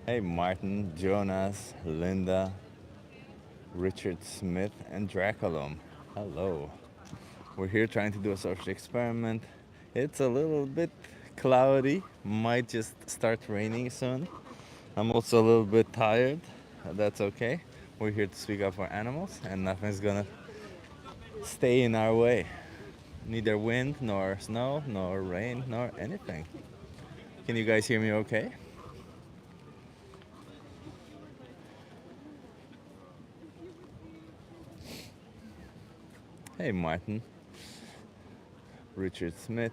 Hey, Martin, Jonas, Linda, Richard Smith, and Draculum. Hello. We're here trying to do a social experiment. It's a little bit cloudy, might just start raining soon. I'm also a little bit tired. That's okay. We're here to speak up for animals, and nothing's gonna stay in our way. Neither wind, nor snow, nor rain, nor anything. Can you guys hear me okay? Hey, Martin, Richard Smith.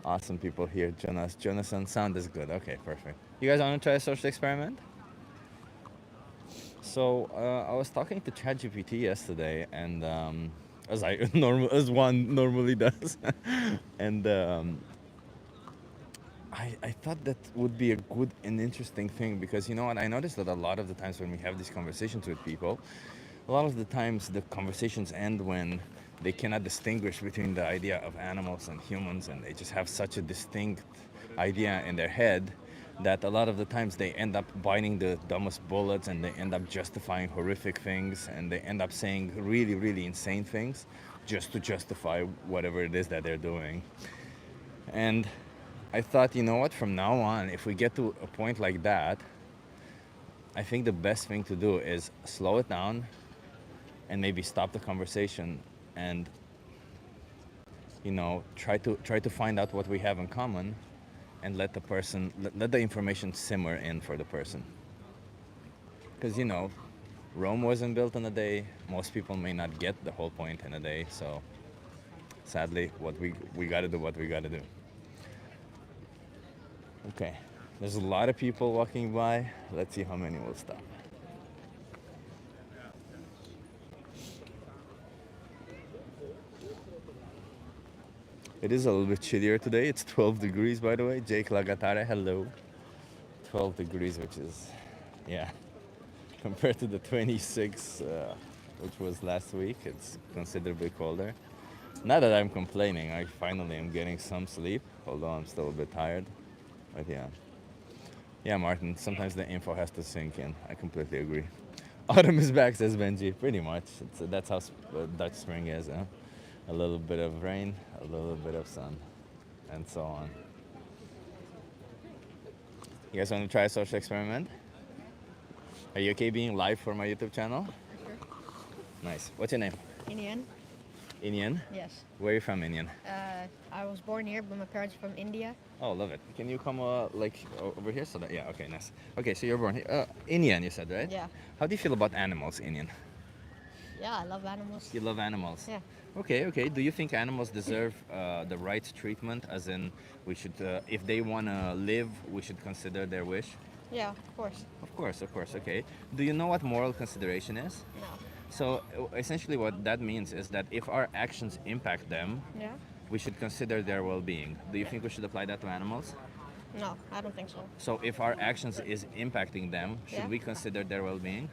Awesome people here. Jonathan, sound is good. Okay, perfect. You guys want to try a social experiment? So I was talking to ChatGPT yesterday, and as I as one normally does, and I thought that would be a good and interesting thing because you know what I noticed that a lot of the times when we have these conversations with people, a lot of the times the conversations end when they cannot distinguish between the idea of animals and humans, and they just have such a distinct idea in their head that a lot of the times they end up biting the dumbest bullets, and they end up justifying horrific things, and they end up saying really, really insane things just to justify whatever it is that they're doing. And I thought, you know what, from now on, if we get to a point like that, I think the best thing to do is slow it down and maybe stop the conversation and try to find out what we have in common and let the information simmer in for the person, because Rome wasn't built in a day. Most people may not get the whole point in a day, so sadly what we got to do what we got to do. Okay, there's a lot of people walking by. Let's see how many will stop. It is a little bit chillier today. It's 12 degrees, by the way. Jake Lagatare, hello. 12 degrees, which is, yeah, compared to the 26, which was last week, it's considerably colder. Not that I'm complaining. I finally am getting some sleep, although I'm still a bit tired. But yeah. Yeah, Martin, sometimes the info has to sink in. I completely agree. Autumn is back, says Benji. Pretty much. That's how Dutch spring is, huh? A little bit of rain, a little bit of sun, and so on. You guys want to try a social experiment? Are you okay being live for my YouTube channel? Sure. Nice. What's your name? Inian? Inian? Yes. Where are you from, Inian? I was born here, but my parents are from India. Oh, love it. Can you come over here so that yeah, okay, nice. Okay, so you're born here. Indian, you said, right? Yeah. How do you feel about animals, Indian? Yeah, I love animals. You love animals. Yeah. Okay, okay. Do you think animals deserve the right treatment? As in, we should, if they wanna live, we should consider their wish. Yeah, of course. Of course, of course. Okay. Do you know what moral consideration is? No. So essentially, what that means is that if our actions impact them, Yeah? we should consider their well-being. Do you think we should apply that to animals? No, I don't think so. So if our actions is impacting them, should Yeah. we consider their well-being?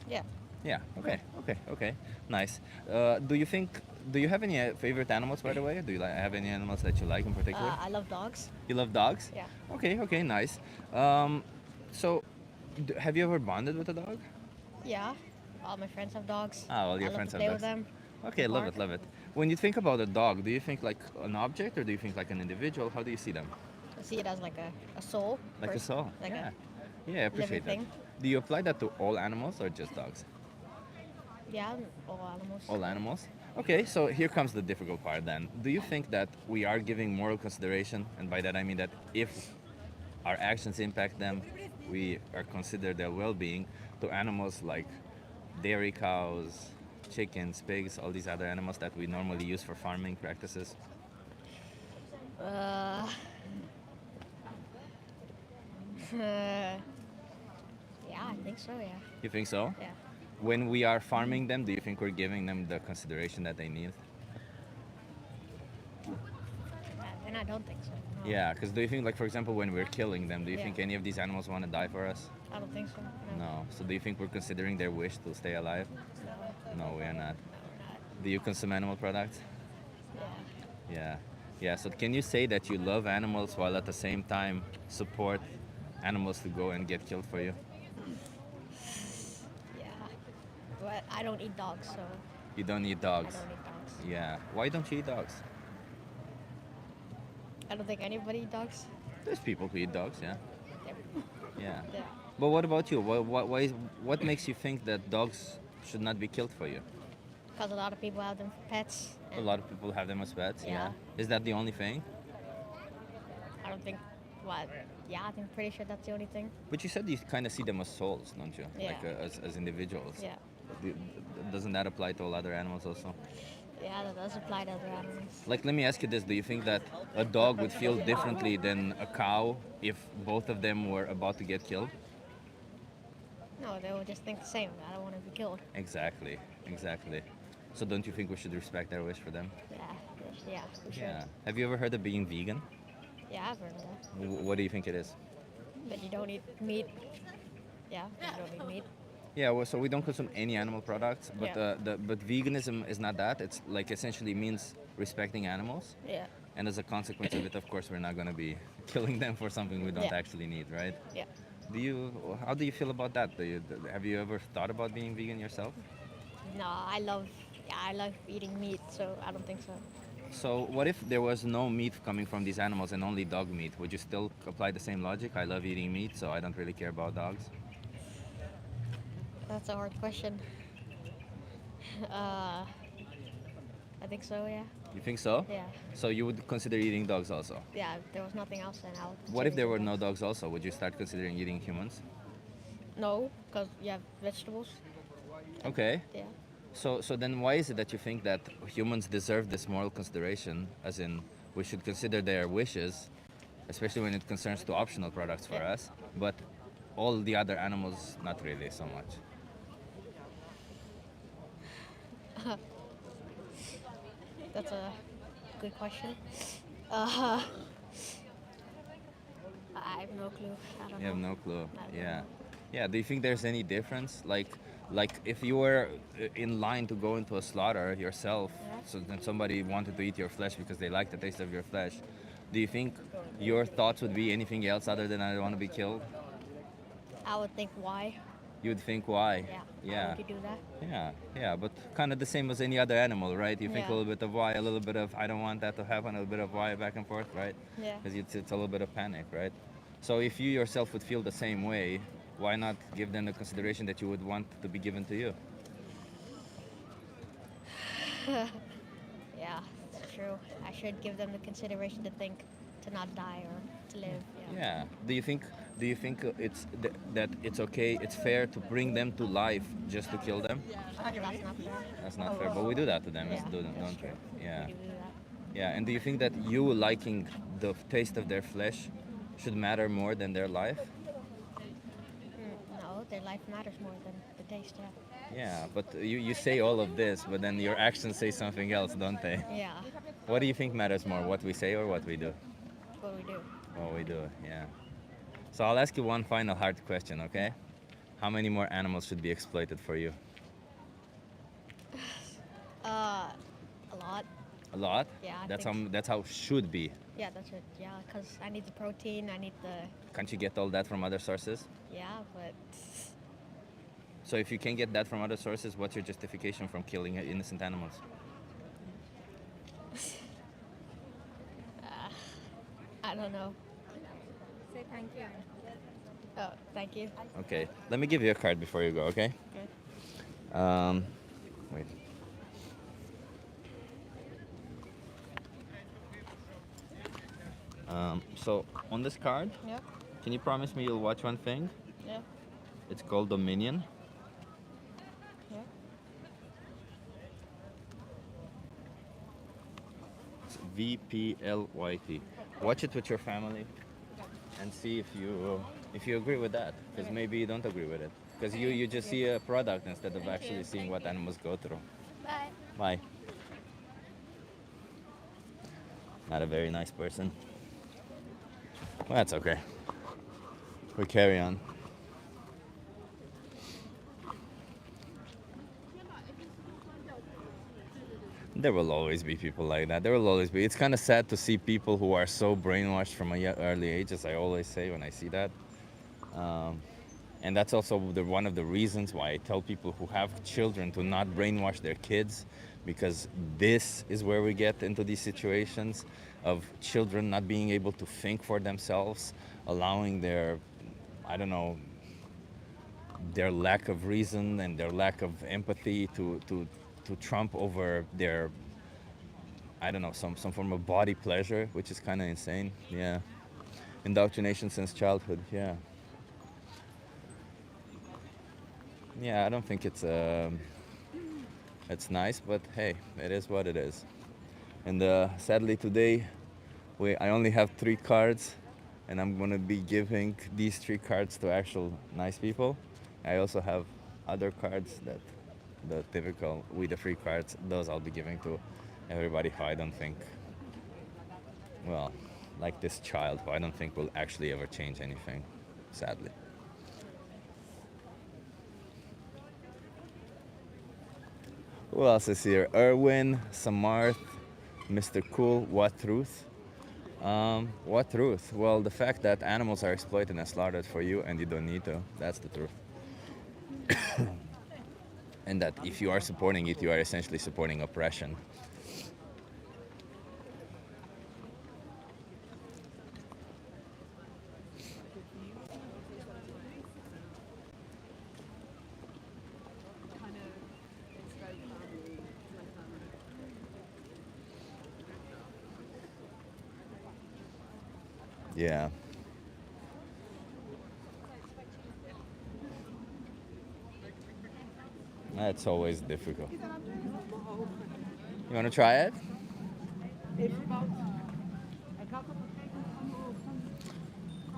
Yeah. Yeah. Okay. Okay. Okay. Nice. Do you have any favorite animals, by the way? Do you have any animals that you like in particular? I love dogs. You love dogs? Yeah. Okay. Okay. Nice. Um, so, have you ever bonded with a dog? Yeah. All my friends have dogs. Ah, all your I love friends to have play dogs. with them. Okay, love Bark. it, love it. When you think about a dog, do you think like an object or do you think like an individual? How do you see them? I see it as like a soul. Like a soul. Like Yeah. a Yeah, I appreciate that. thing. Do you apply that to all animals or just dogs? Yeah, all animals. All animals? Okay, so here comes the difficult part then. Do you think that we are giving moral consideration? And by that I mean that if our actions impact them, we are consider their well-being to animals like dairy cows, chickens, pigs, all these other animals that we normally use for farming practices. Uh, yeah, I think so, yeah. You think so? Yeah. When we are farming them, do you think we're giving them the consideration that they need? And I don't think so. No. Yeah, because do you think, like, for example, when we're killing them, do you Yeah. think any of these animals want to die for us? I don't think so. No. So do you think we're considering their wish to stay alive? No. No, we are not. No, we're not. Do you consume animal products? Yeah. Yeah. Yeah, so can you say that you love animals while at the same time support animals to go and get killed for you? Yeah. But I don't eat dogs, so You don't eat I dogs. don't eat dogs. Yeah. Why don't you eat dogs? I don't think anybody eat dogs. There's people who eat dogs, yeah. Yeah. Yeah. Yeah. But what about you? What makes you think that dogs should not be killed for you? Because a lot of people have them for pets. A lot of people have them as pets, yeah. Yeah. Is that the only thing? I don't think. What? Yeah, I think pretty sure that's the only thing. But you said you kind of see them as souls, don't you? Yeah. Like as individuals. Yeah. Do- Doesn't that apply to all other animals also? Yeah, that does apply to other animals. Like, let me ask you this: do you think that a dog would feel differently than a cow if both of them were about to get killed? No, they will just think the same. I don't want to be killed. Exactly, exactly. So don't you think we should respect their wish for them? Yeah. Yeah. We should. Yeah. Have you ever heard of being vegan? Yeah, I've heard of that. What do you think it is? But you don't eat meat. Yeah, you don't eat meat. Yeah, well, so we don't consume any animal products, but Yeah. but veganism is not that. It's like essentially means respecting animals, Yeah. and as a consequence of it, of course, we're not going to be killing them for something we don't Yeah. actually need, right? Yeah. How do you feel about that? Have you ever thought about being vegan yourself? No, I love eating meat, so I don't think so. So what if there was no meat coming from these animals and only dog meat? Would you still apply the same logic? I love eating meat, so I don't really care about dogs. That's a hard question. Uh, I think so. Yeah. You think so? Yeah. So you would consider eating dogs also? Yeah. If there was nothing else, then I would. What if consider there were eating no dogs. dogs also? Would you start considering eating humans? No, because you have vegetables. Okay. Yeah. So then why is it that you think that humans deserve this moral consideration, as in we should consider their wishes, especially when it concerns to optional products for Yeah. us, but all the other animals not really so much? That's a good question. Uh, I have no clue. I don't You have know. no clue. I don't Yeah. know. Yeah. Do you think there's any difference? Like if you were in line to go into a slaughter yourself, Yeah. so then somebody wanted to eat your flesh because they like the taste of your flesh, do you think your thoughts would be anything else other than I want to be killed? I would think why. You would think why? Yeah. Why Yeah. would you do that? Yeah, yeah, but kind of the same as any other animal, right? You think a Yeah. little bit of why, a little bit of I don't want that to happen, a little bit of why, back and forth, right? Yeah. Because it's a little bit of panic, right? So if you yourself would feel the same way, why not give them the consideration that you would want to be given to you? Yeah, it's true. I should give them the consideration to think to not die or to live. Yeah. Yeah. Do you think that it's okay, it's fair to bring them to life just to kill them? That's not fair. That's not fair, but we do that to them, Yeah, don't that's we? true. Yeah. We do that. Yeah, and do you think that you liking the taste of their flesh should matter more than their life? No, their life matters more than the taste. Yeah. Yeah, but you say all of this, but then your actions say something else, don't they? Yeah. What do you think matters more, what we say or what we do? What we do. What we do, yeah. So I'll ask you one final hard question, okay? How many more animals should be exploited for you? A lot. A lot? Yeah, I That's think- that's how should be. Yeah, that's it. Yeah, because I need the protein. I need the. Can't you get all that from other sources? Yeah, but. So if you can get that from other sources, what's your justification from killing innocent animals? I don't know. Say thank you. Oh, thank you. Okay, let me give you a card before you go, okay? Okay. Wait. So on this card, Yep. can you promise me you'll watch one thing? Yep. It's called Dominion. Yep. It's VPLYT. Watch it with your family and see if you agree with that, because maybe you don't agree with it, because you just see a product instead of actually seeing what animals go through. Bye. Bye. Not a very nice person. Well, that's okay. We carry on. There will always be people like that. There will always be. It's kind of sad to see people who are so brainwashed from a early age, as I always say when I see that. Um, and that's also one of the reasons why I tell people who have children to not brainwash their kids, because this is where we get into these situations of children not being able to think for themselves, allowing their, I don't know, their lack of reason and their lack of empathy to trump over their, I don't know, some form of body pleasure, which is kind of insane. Yeah, indoctrination since childhood. Yeah, yeah. I don't think it's nice, but hey, it is what it is. And sadly today, I only have 3 cards, and I'm gonna be giving these 3 cards to actual nice people. I also have other cards that the typical with the free cards. Those I'll be giving to everybody who I don't think, well, like this child who I don't think will actually ever change anything, sadly. Who else is here? Erwin, Samarth, Mr. Cool. What truth? What truth? Well, the fact that animals are exploited and slaughtered for you and you don't need to. That's the truth. And that if you are supporting it, you are essentially supporting oppression. Yeah. That's always difficult. You want to try it?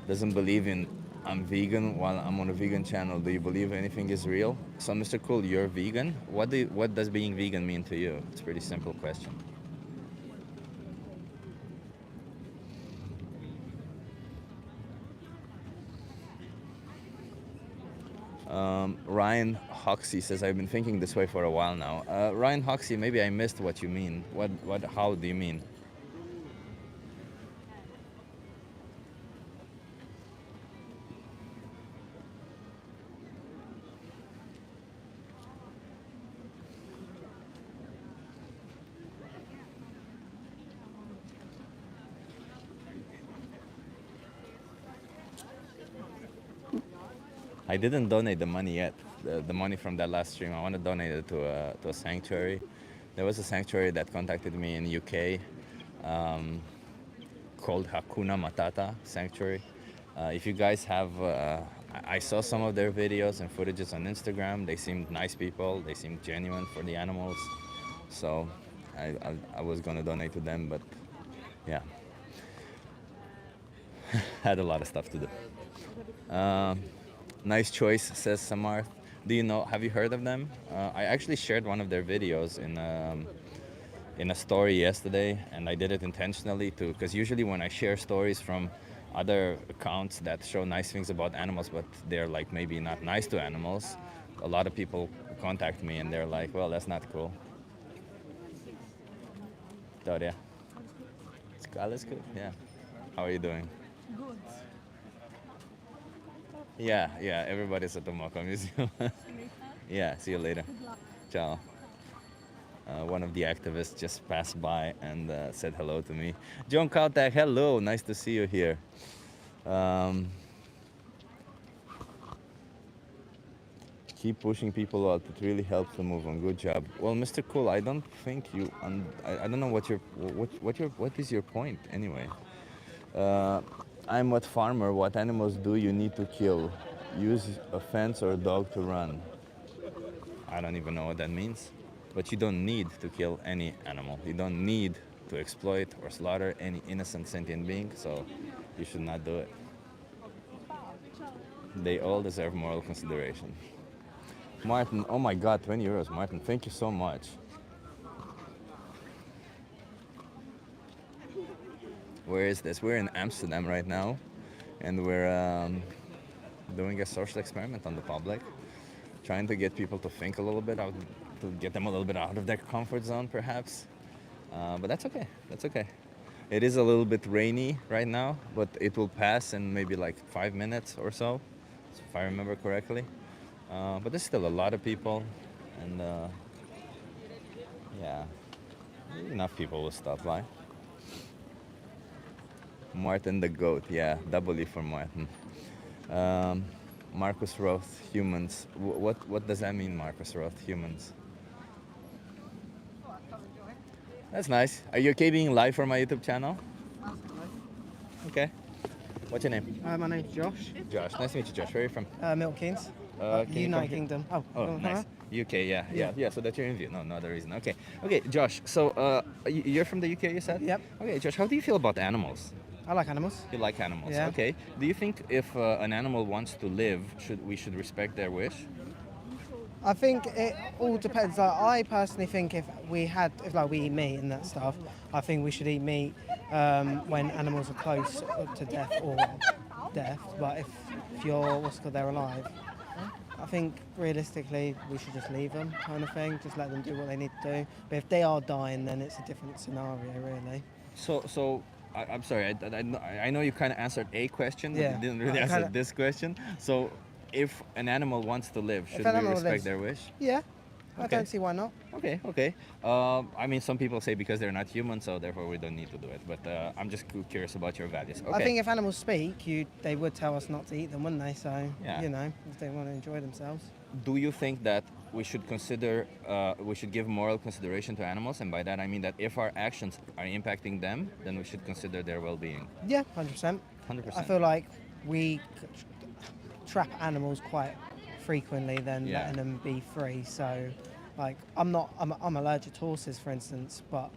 Doesn't believe in I'm vegan while I'm on a vegan channel. Do you believe anything is real? So, Mr. Cool, you're vegan. What does being vegan mean to you? It's a pretty simple question. Ryan Hoxie says I've been thinking this way for a while now. Ryan Hoxie, maybe I missed what you mean. How do you mean? I didn't donate the money yet. The money from that last stream, I want to donate it to a sanctuary. There was a sanctuary that contacted me in UK, um, called Hakuna Matata Sanctuary. If you guys have, I saw some of their videos and footages on Instagram. They seemed nice people. They seemed genuine for the animals. So I was gonna donate to them, but yeah, had a lot of stuff to do. Nice choice, says Samarth. Do you know? Have you heard of them? I actually shared one of their videos in a story yesterday, and I did it intentionally too, because usually when I share stories from other accounts that show nice things about animals, but they're like maybe not nice to animals, a lot of people contact me and they're like, "Well, that's not cool." Doria, it's alles good. Yeah. How are you doing? Yeah, yeah. Everybody's at the Moko Museum. Yeah. See you later. Ciao. One of the activists just passed by and said hello to me. John Kautak, hello, nice to see you here. Um, keep pushing people out. It really helps to move on. Good job. Well, Mr. Cool, I don't think you. I don't know what is your point anyway. Uh, I'm what farmer. What animals do you need to kill? Use a fence or a dog to run. I don't even know what that means. But you don't need to kill any animal. You don't need to exploit or slaughter any innocent sentient being, so you should not do it. They all deserve moral consideration. Martin, oh my god, 20 euros. Martin, thank you so much. Where is this? We're in Amsterdam right now, and we're doing a social experiment on the public, trying to get people to think a little bit, to get them a little bit out of their comfort zone, perhaps. But that's okay. That's okay. It is a little bit rainy right now, but it will pass in maybe like 5 minutes or so. if I remember correctly. But there's still a lot of people, and yeah, enough people will stop by. Martin the Goat, yeah, W for Martin. Um, Marcus Roth, humans. What does that mean, Marcus Roth, humans? That's nice. Are you okay being live for my YouTube channel? Okay. What's your name? My name's Josh, Josh. Nice to meet you, Josh. Where are you from? Milton Keynes, Can you come United here? Kingdom. Oh, Oh, you nice. wanna UK, yeah, Yeah. yeah. So that's your interview. No, no other reason. Okay, okay, Josh. So you're from the UK, you said? Yep. Okay, Josh. How do you feel about animals? I like animals. You like animals? Yeah. Okay. Do you think if an animal wants to live, we should respect their wish? I think it all depends. Like, I personally think if we eat meat and that stuff, I think we should eat meat when animals are close to death or death. But if they're alive, I think realistically we should just leave them, kind of thing. Just let them do what they need to do. But if they are dying, then it's a different scenario, really. So I'm sorry. I know you kind of answered a question, but Yeah. you didn't really I answer kinda- this question. So if an animal wants to live, should an we animal respect lives- their wish? Yeah, I Okay. don't see why not. Okay, okay. I mean, some people say because they're not human, so therefore we don't need to do it. But I'm just curious about your values. Okay. I think if animals speak, they would tell us not to eat them, wouldn't they? So, Yeah. if they want to enjoy themselves. Do you think that we should we should give moral consideration to animals? And by that I mean that if our actions are impacting them, then we should consider their well-being. Yeah, 100%. 100%. I feel like we trap animals quite frequently than Yeah. letting them be free. So, like, I'm allergic to horses, for instance, but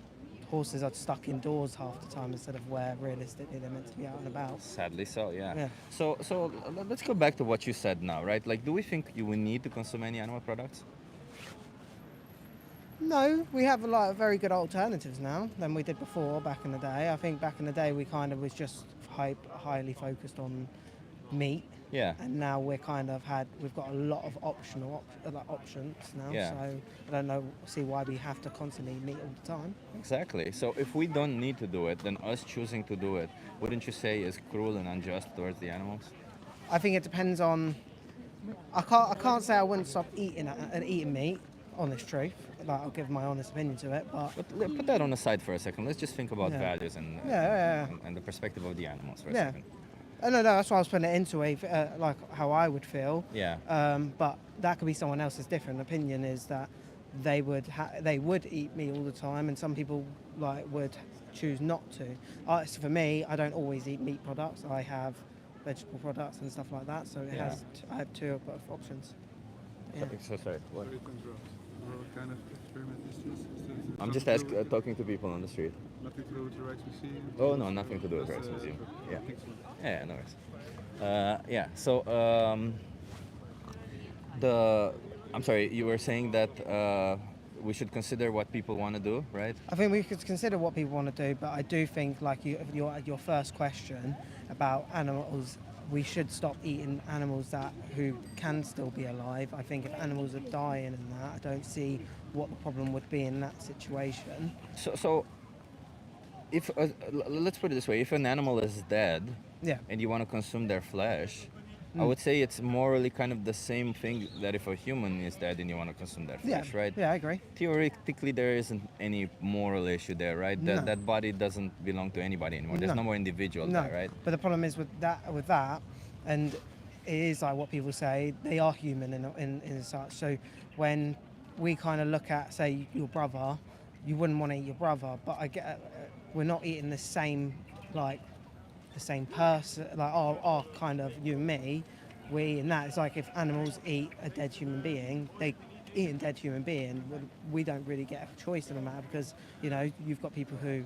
horses are stuck indoors half the time instead of where realistically they're meant to be out and about. Sadly so, yeah. Yeah. So let's go back to what you said now, right? Like, do we think you will need to consume any animal products? No, we have a lot of very good alternatives now than we did before back in the day. I think back in the day we kind of was just highly focused on meat, Yeah. and now we've got a lot of options now. Yeah. So I don't see why we have to constantly eat meat all the time. Exactly. So if we don't need to do it, then us choosing to do it, wouldn't you say is cruel and unjust towards the animals? I think it depends on. I can't say I wouldn't stop eating meat. Honest truth, like I'll give my honest opinion to it, but Put that on the side for a second. Let's just think about Yeah. values and, Yeah. and the perspective of the animals for a Yeah. second. No, that's why I was putting it into like how I would feel. Yeah. But that could be someone else's different opinion. Is that they would eat meat all the time, and some people would choose not to. So for me, I don't always eat meat products. I have vegetable products and stuff like that. So Yeah. I have two options. Yeah. So sorry. What? What kind of experiment is this? I'm just talking to people on the street. Nothing to do with the Rijksmuseum? Oh no, nothing to do with Just, Rijksmuseum. Yeah. thanks a lot. Yeah, no worries. Yeah. So I'm sorry. You were saying that we should consider what people want to do, right? I think we could consider what people want to do, but I do think, like your first question about animals, we should stop eating animals who can still be alive. I think if animals are dying and that, I don't see what the problem would be in that situation. So if let's put it this way: if an animal is dead, Yeah. and you want to consume their flesh, I Mm. would say it's morally kind of the same thing that if a human is dead and you want to consume their Yeah. flesh, right? Yeah, I agree. Theoretically, there isn't any moral issue there, right? No. That body doesn't belong to anybody anymore. There's no more individual No. there, right? But the problem is with that, and it is like what people say, they are human in such. So when we kind of look at, say, your brother, you wouldn't want to eat your brother, but I get we're not eating the same person, like our kind of you and me. And that it's like if animals eat a dead human being, they eat a dead human being. We don't really get a choice in the matter because you've got people who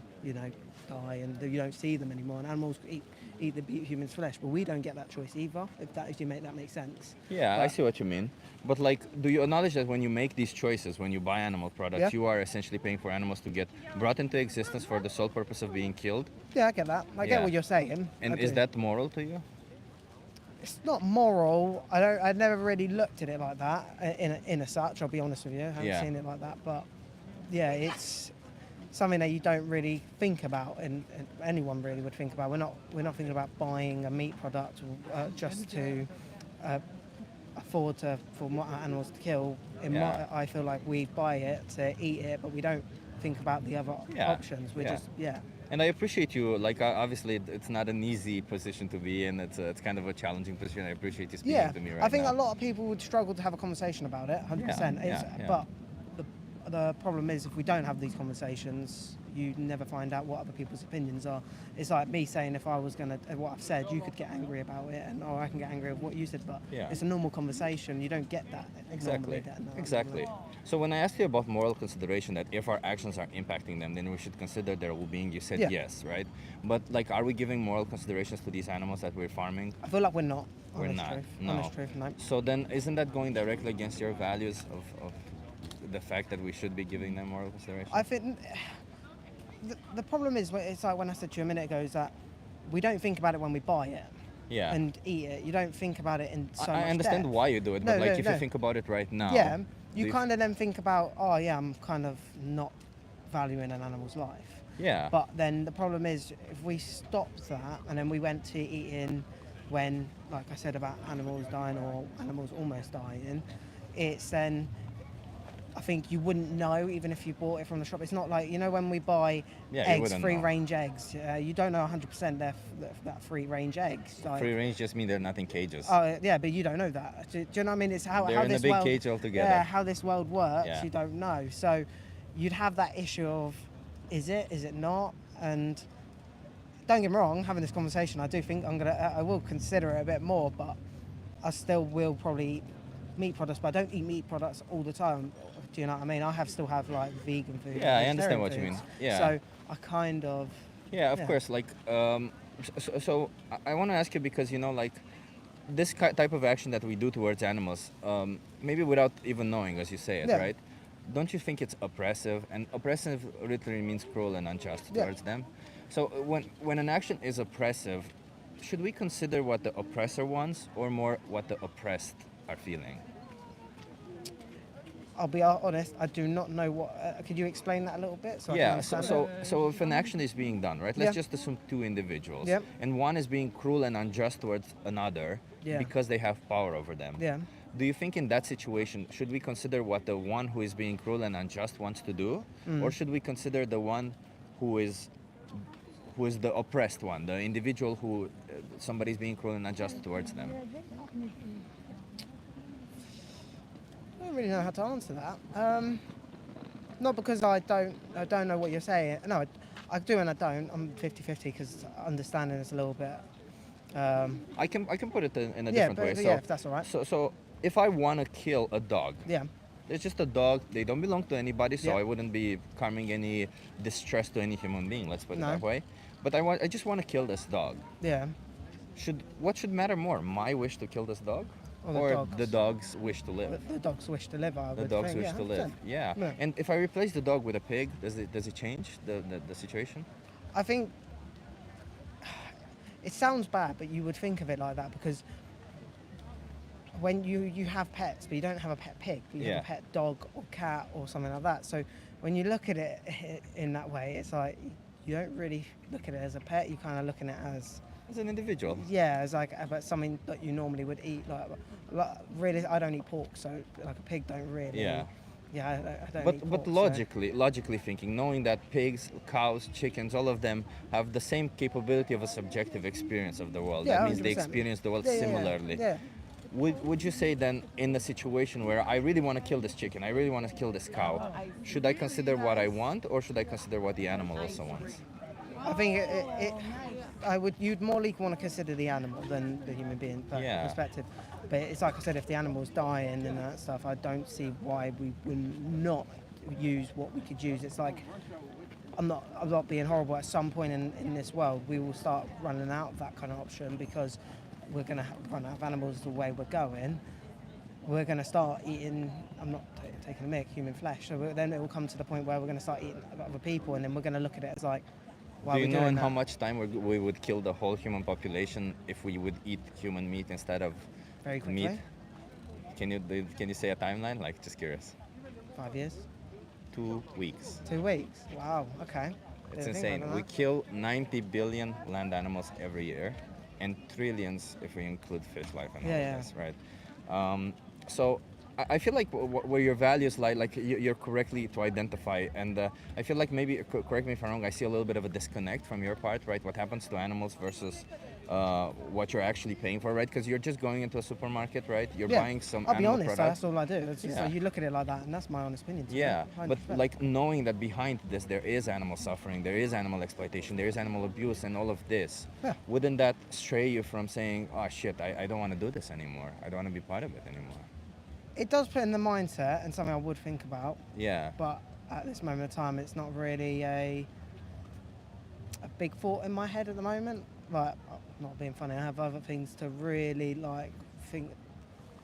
die and you don't see them anymore, and animals eat the human's flesh, but we don't get that choice either. If you make that make sense. Yeah, I But- see what you mean. But like, do you acknowledge that when you make these choices, when you buy animal products, Yeah. you are essentially paying for animals to get brought into existence for the sole purpose of being killed? Yeah, I get that. I Yeah. get what you're saying. And I is do. that moral to you? It's not moral. I never really looked at it like that in a such. I'll be honest with you. I haven't Yeah. seen it like that. But yeah, it's something that you don't really think about, and anyone really would think about. We're not thinking about buying a meat product just to afford to for more animals to kill. Yeah. I feel like we buy it to eat it, but we don't think about the other Yeah, options. We're yeah. just And I appreciate you. Like, obviously, it's not an easy position to be in. It's kind of a challenging position. I appreciate you speaking yeah. to me right I think now. a lot of people would struggle to have a conversation about it. 100%. Yeah, yeah. But the problem is if we don't have these conversations, you never find out what other people's opinions are. It's like me saying if I was gonna what I've said, you could get angry about it, and or I can get angry with what you said. But Yeah. it's a normal conversation. You don't get that Exactly. normally. Exactly. So when I asked you about moral consideration, that if our actions are impacting them, then we should consider their well-being. You said Yeah. yes, right? But like, are we giving moral considerations to these animals that we're farming? I feel like we're not. We're honest not. Truth. No. Honest truth, no. So then, isn't that going directly against your values of the fact that we should be giving them moral consideration? I think the problem is it's like when I said to you a minute ago is that we don't think about it when we buy it Yeah. and eat it. You don't think about it in so much I understand depth. why you do it, but No, like no, if no. you think about it right now, Yeah, do you kind of then think about, oh yeah, I'm kind of not valuing an animal's life. Yeah. But then the problem is if we stopped that and then we went to eating when, like I said about animals dying or animals almost dying, it's then I think you wouldn't know even if you bought it from the shop. It's not like, when we buy Yeah, you eggs, wouldn't free know. range eggs, you don't know 100% that free range eggs. Like, Free range just mean they're not in cages. yeah, but you don't know that. Do you know what I mean? It's how They're in a this big world, cage altogether. Yeah, how this world works, Yeah. you don't know. So you'd have that issue of, is it not? And don't get me wrong, having this conversation, I do think I will consider it a bit more, but I still will probably eat meat products, but I don't eat meat products all the time. Do you know what I mean? I still have like vegan food. Yeah, I vegetarian understand what you foods. mean. Yeah. So I kind of. Yeah, of Yeah. course. Like, so I want to ask you because like this type of action that we do towards animals, maybe without even knowing, as you say it, Yeah. right? Don't you think it's oppressive? And oppressive literally means cruel and unjust Yeah. towards them. So when an action is oppressive, should we consider what the oppressor wants or more what the oppressed are feeling? I'll be honest. I do not know what. Could you explain that a little bit? So I can Yeah, understand it? so if an action is being done, right? Let's Yeah. just assume two individuals, Yep. and one is being cruel and unjust towards another Yeah. because they have power over them. Yeah. Do you think in that situation should we consider what the one who is being cruel and unjust wants to do, or should we consider the one who is the oppressed one, the individual who somebody's being cruel and unjust towards them? I don't really know how to answer that. Not because I don't know what you're saying. No, I do and I don't. I'm 50-50 because understanding is a little bit. I can put it in a Yeah, different way. but So, yeah, if that's all right. So if I want to kill a dog, Yeah. it's just a dog. They don't belong to anybody, so Yeah. I wouldn't be causing any distress to any human being. Let's put it No. that way. But I just want to kill this dog. Yeah. What should matter more? My wish to kill this dog, Or the dog's. the dog's wish to live? The dog's wish to live. I The would dog's think. wish Yeah, to live. 100%. Yeah. Yeah. And if I replace the dog with a pig, does it change the situation? I think it sounds bad, but you would think of it like that because when you have pets, but you don't have a pet pig, but you have Yeah. a pet dog or cat or something like that. So when you look at it in that way, it's like you don't really look at it as a pet. You kind of looking at it as As an individual. as like about something that you normally would eat. Like really, I don't eat pork, so like a pig don't really. Yeah. Yeah, I don't eat But pork, so- logically thinking, knowing that pigs, cows, chickens, all of them have the same capability of a subjective experience of the world. Yeah, That means they 100%. experience the world Yeah, yeah, yeah. similarly. Yeah. Would you say then, in a situation where I really want to kill this chicken, I really want to kill this cow, should I consider what I want, or should I consider what the animal also wants? I think you'd more likely want to consider the animal than the human being Yeah. perspective. But it's like I said, if the animal's dying and that stuff, I don't see why we would not use what we could use. It's like I'm not being horrible. At some point in this world, we will start running out of that kind of option because we're going to run out of animals the way we're going. We're going to start eating. I'm not taking a mick, human flesh. So then it will come to the point where we're going to start eating other people, and then we're going to look at it as like, why Do are you we know doing in that? how much time we would kill the whole human population if we would eat human meat instead of Very quickly. meat? Can you say a timeline? Like, just curious. 5 years. 2 weeks. 2 weeks. Wow. Okay. It's Didn't think insane. about We that. kill 90 billion land animals every year. and trillions if we include fish life and all Yeah, of this, right? So I feel like where your values lie, like you're correctly to identify, and I feel like maybe, correct me if I'm wrong, I see a little bit of a disconnect from your part, right? What happens to animals versus what you're actually paying for, right? Because you're just going into a supermarket, right? You're Yeah. buying some I'll be animal honest, products. that's all I do. It's just, Yeah. you look at it like that, and that's my honest opinion. To Yeah, it, but 100%. like knowing that behind this there is animal suffering, there is animal exploitation, there is animal abuse, and all of this, Yeah. wouldn't that stray you from saying, "Oh shit, I don't want to do this anymore. I don't want to be part of it anymore." It does put in the mindset, and something I would think about. Yeah. But at this moment in time, it's not really a big thought in my head at the moment. Like, not being funny, I have other things to really like think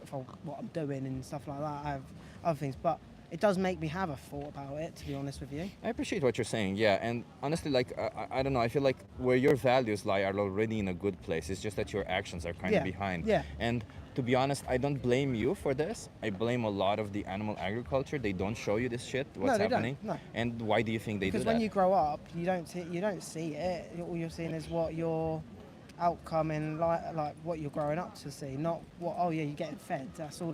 for what I'm doing and stuff like that. I have other things, but it does make me have a thought about it, to be honest with you. I appreciate what you're saying, yeah, and honestly, like I don't know, I feel like where your values lie are already in a good place. It's just that your actions are kind of Yeah, behind. yeah. And to be honest, I don't blame you for this. I blame a lot of the animal agriculture. They don't show you this shit, what's they don't, happening. no. And why do you think they Because do when that? you grow up, you don't see it. All you're seeing is what your outcome and like what you're growing up to see, not what, oh yeah, you're getting fed. That's all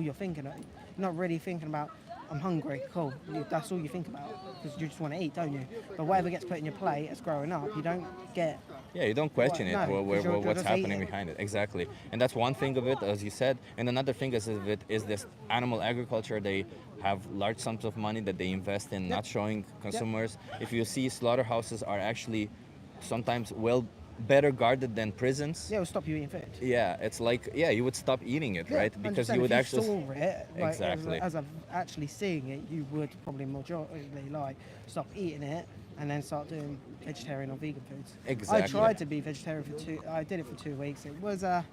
you're thinking of. You're not really thinking about, I'm hungry, cool. That's all you think about, because you just want to eat, don't you? But whatever gets put in your plate as growing up, you don't get. Yeah, you don't question it, No, 'cause you're what's just happening eating. behind it. Exactly. And that's one thing of it, as you said. And another thing of it is this animal agriculture. They have large sums of money that they invest in, not showing consumers. If you see, slaughterhouses are actually sometimes better guarded than prisons. Yeah, it'll stop you eating food. Yeah, it's like, yeah, you would stop eating it, Yeah, right? Because 100%. you would if actually. saw it, like, Exactly. as of actually seeing it, you would probably majority like stop eating it and then start doing vegetarian or vegan foods. Exactly. I tried to be vegetarian I did it for 2 weeks. It was a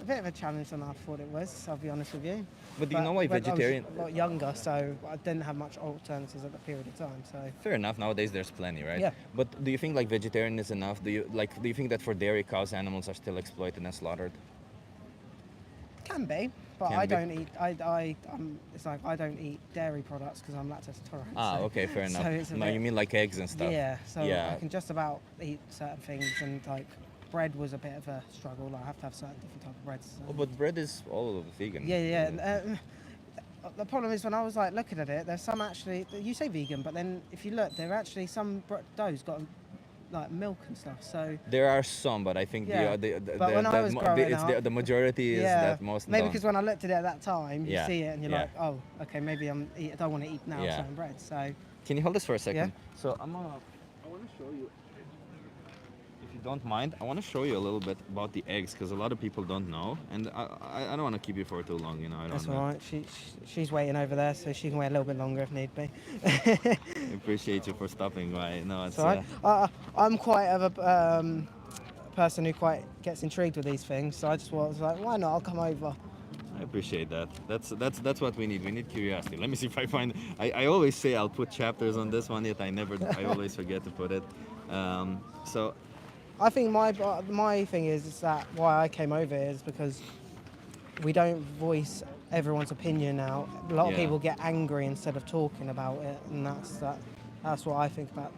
bit of a challenge than I thought it was, I'll be honest with you. But do you know why vegetarian? I was a lot younger, so I didn't have much alternatives at that period of time. So Fair enough. Nowadays, there's plenty, right? Yeah. But do you think like vegetarian is enough? Do you think that for dairy cows, animals are still exploited and slaughtered? can be, but Can I be. don't eat. It's like I don't eat dairy products because I'm lactose intolerant. Ah, so- okay, fair enough. So it's a No, bit- you mean like eggs and stuff? Yeah, so Yeah. I can just about eat certain things, and like bread was a bit of a struggle. Like, I have to have certain different type of breads. So. Oh, but bread is all of vegan. Yeah, yeah. The problem is when I was like looking at it, there's some actually. You say vegan, but then if you look, there are actually some doughs got like milk and stuff. So There are some, but I think Yeah. the But when I was growing it's up- the majority is yeah, that most maybe don't. because when I looked at it at that time, you Yeah, see it and you're yeah. like, oh, okay, maybe I don't want to eat now Yeah. certain bread. So Can you hold this for a second? Yeah. So I want to show you, if you don't mind, I want to show you a little bit about the eggs because a lot of people don't know, and I don't want to keep you for too long. You know, I don't that's know. all right. She's waiting over there, so she can wait a little bit longer if need be. I appreciate you for stopping by. No, it's It's all right. I'm quite of a person who quite gets intrigued with these things, so I just was like, why not? I'll come over. I appreciate that. That's what we need. We need curiosity. Let me see if I find. I always say I'll put chapters on this one, yet I always forget to put it. So I think my thing is that why I came over is because we don't voice everyone's opinion now. A lot of Yeah. people get angry instead of talking about it, and that's what I think about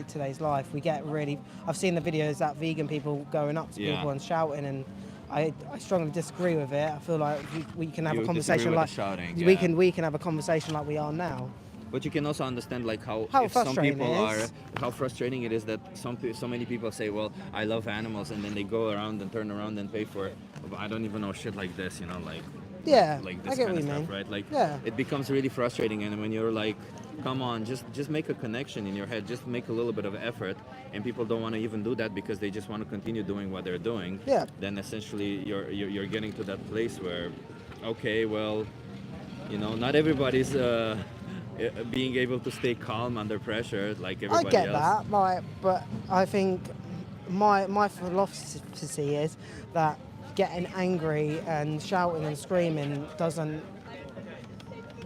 today's life. We get really. I've seen the videos that vegan people going up to Yeah. people and shouting, and I strongly disagree with it. I feel like we can have You a disagree conversation with the like shouting, we yeah. can have a conversation like we are now. But you can also understand like how How if some frustrating people it are is. how frustrating it is that so many people say, well, I love animals, and then they go around and turn around and pay for I don't even know shit like this, you know, like Yeah, like I this get kind what of you stuff, mean. right? Like Yeah. it becomes really frustrating, and when you're like, come on, just make a connection in your head, just make a little bit of effort, and people don't want to even do that because they just want to continue doing what they're doing. Yeah. Then essentially you're getting to that place where, okay, well, you know, not everybody's being able to stay calm under pressure like I everybody get else. that, like, but I think my philosophy is that getting angry and shouting and screaming doesn't.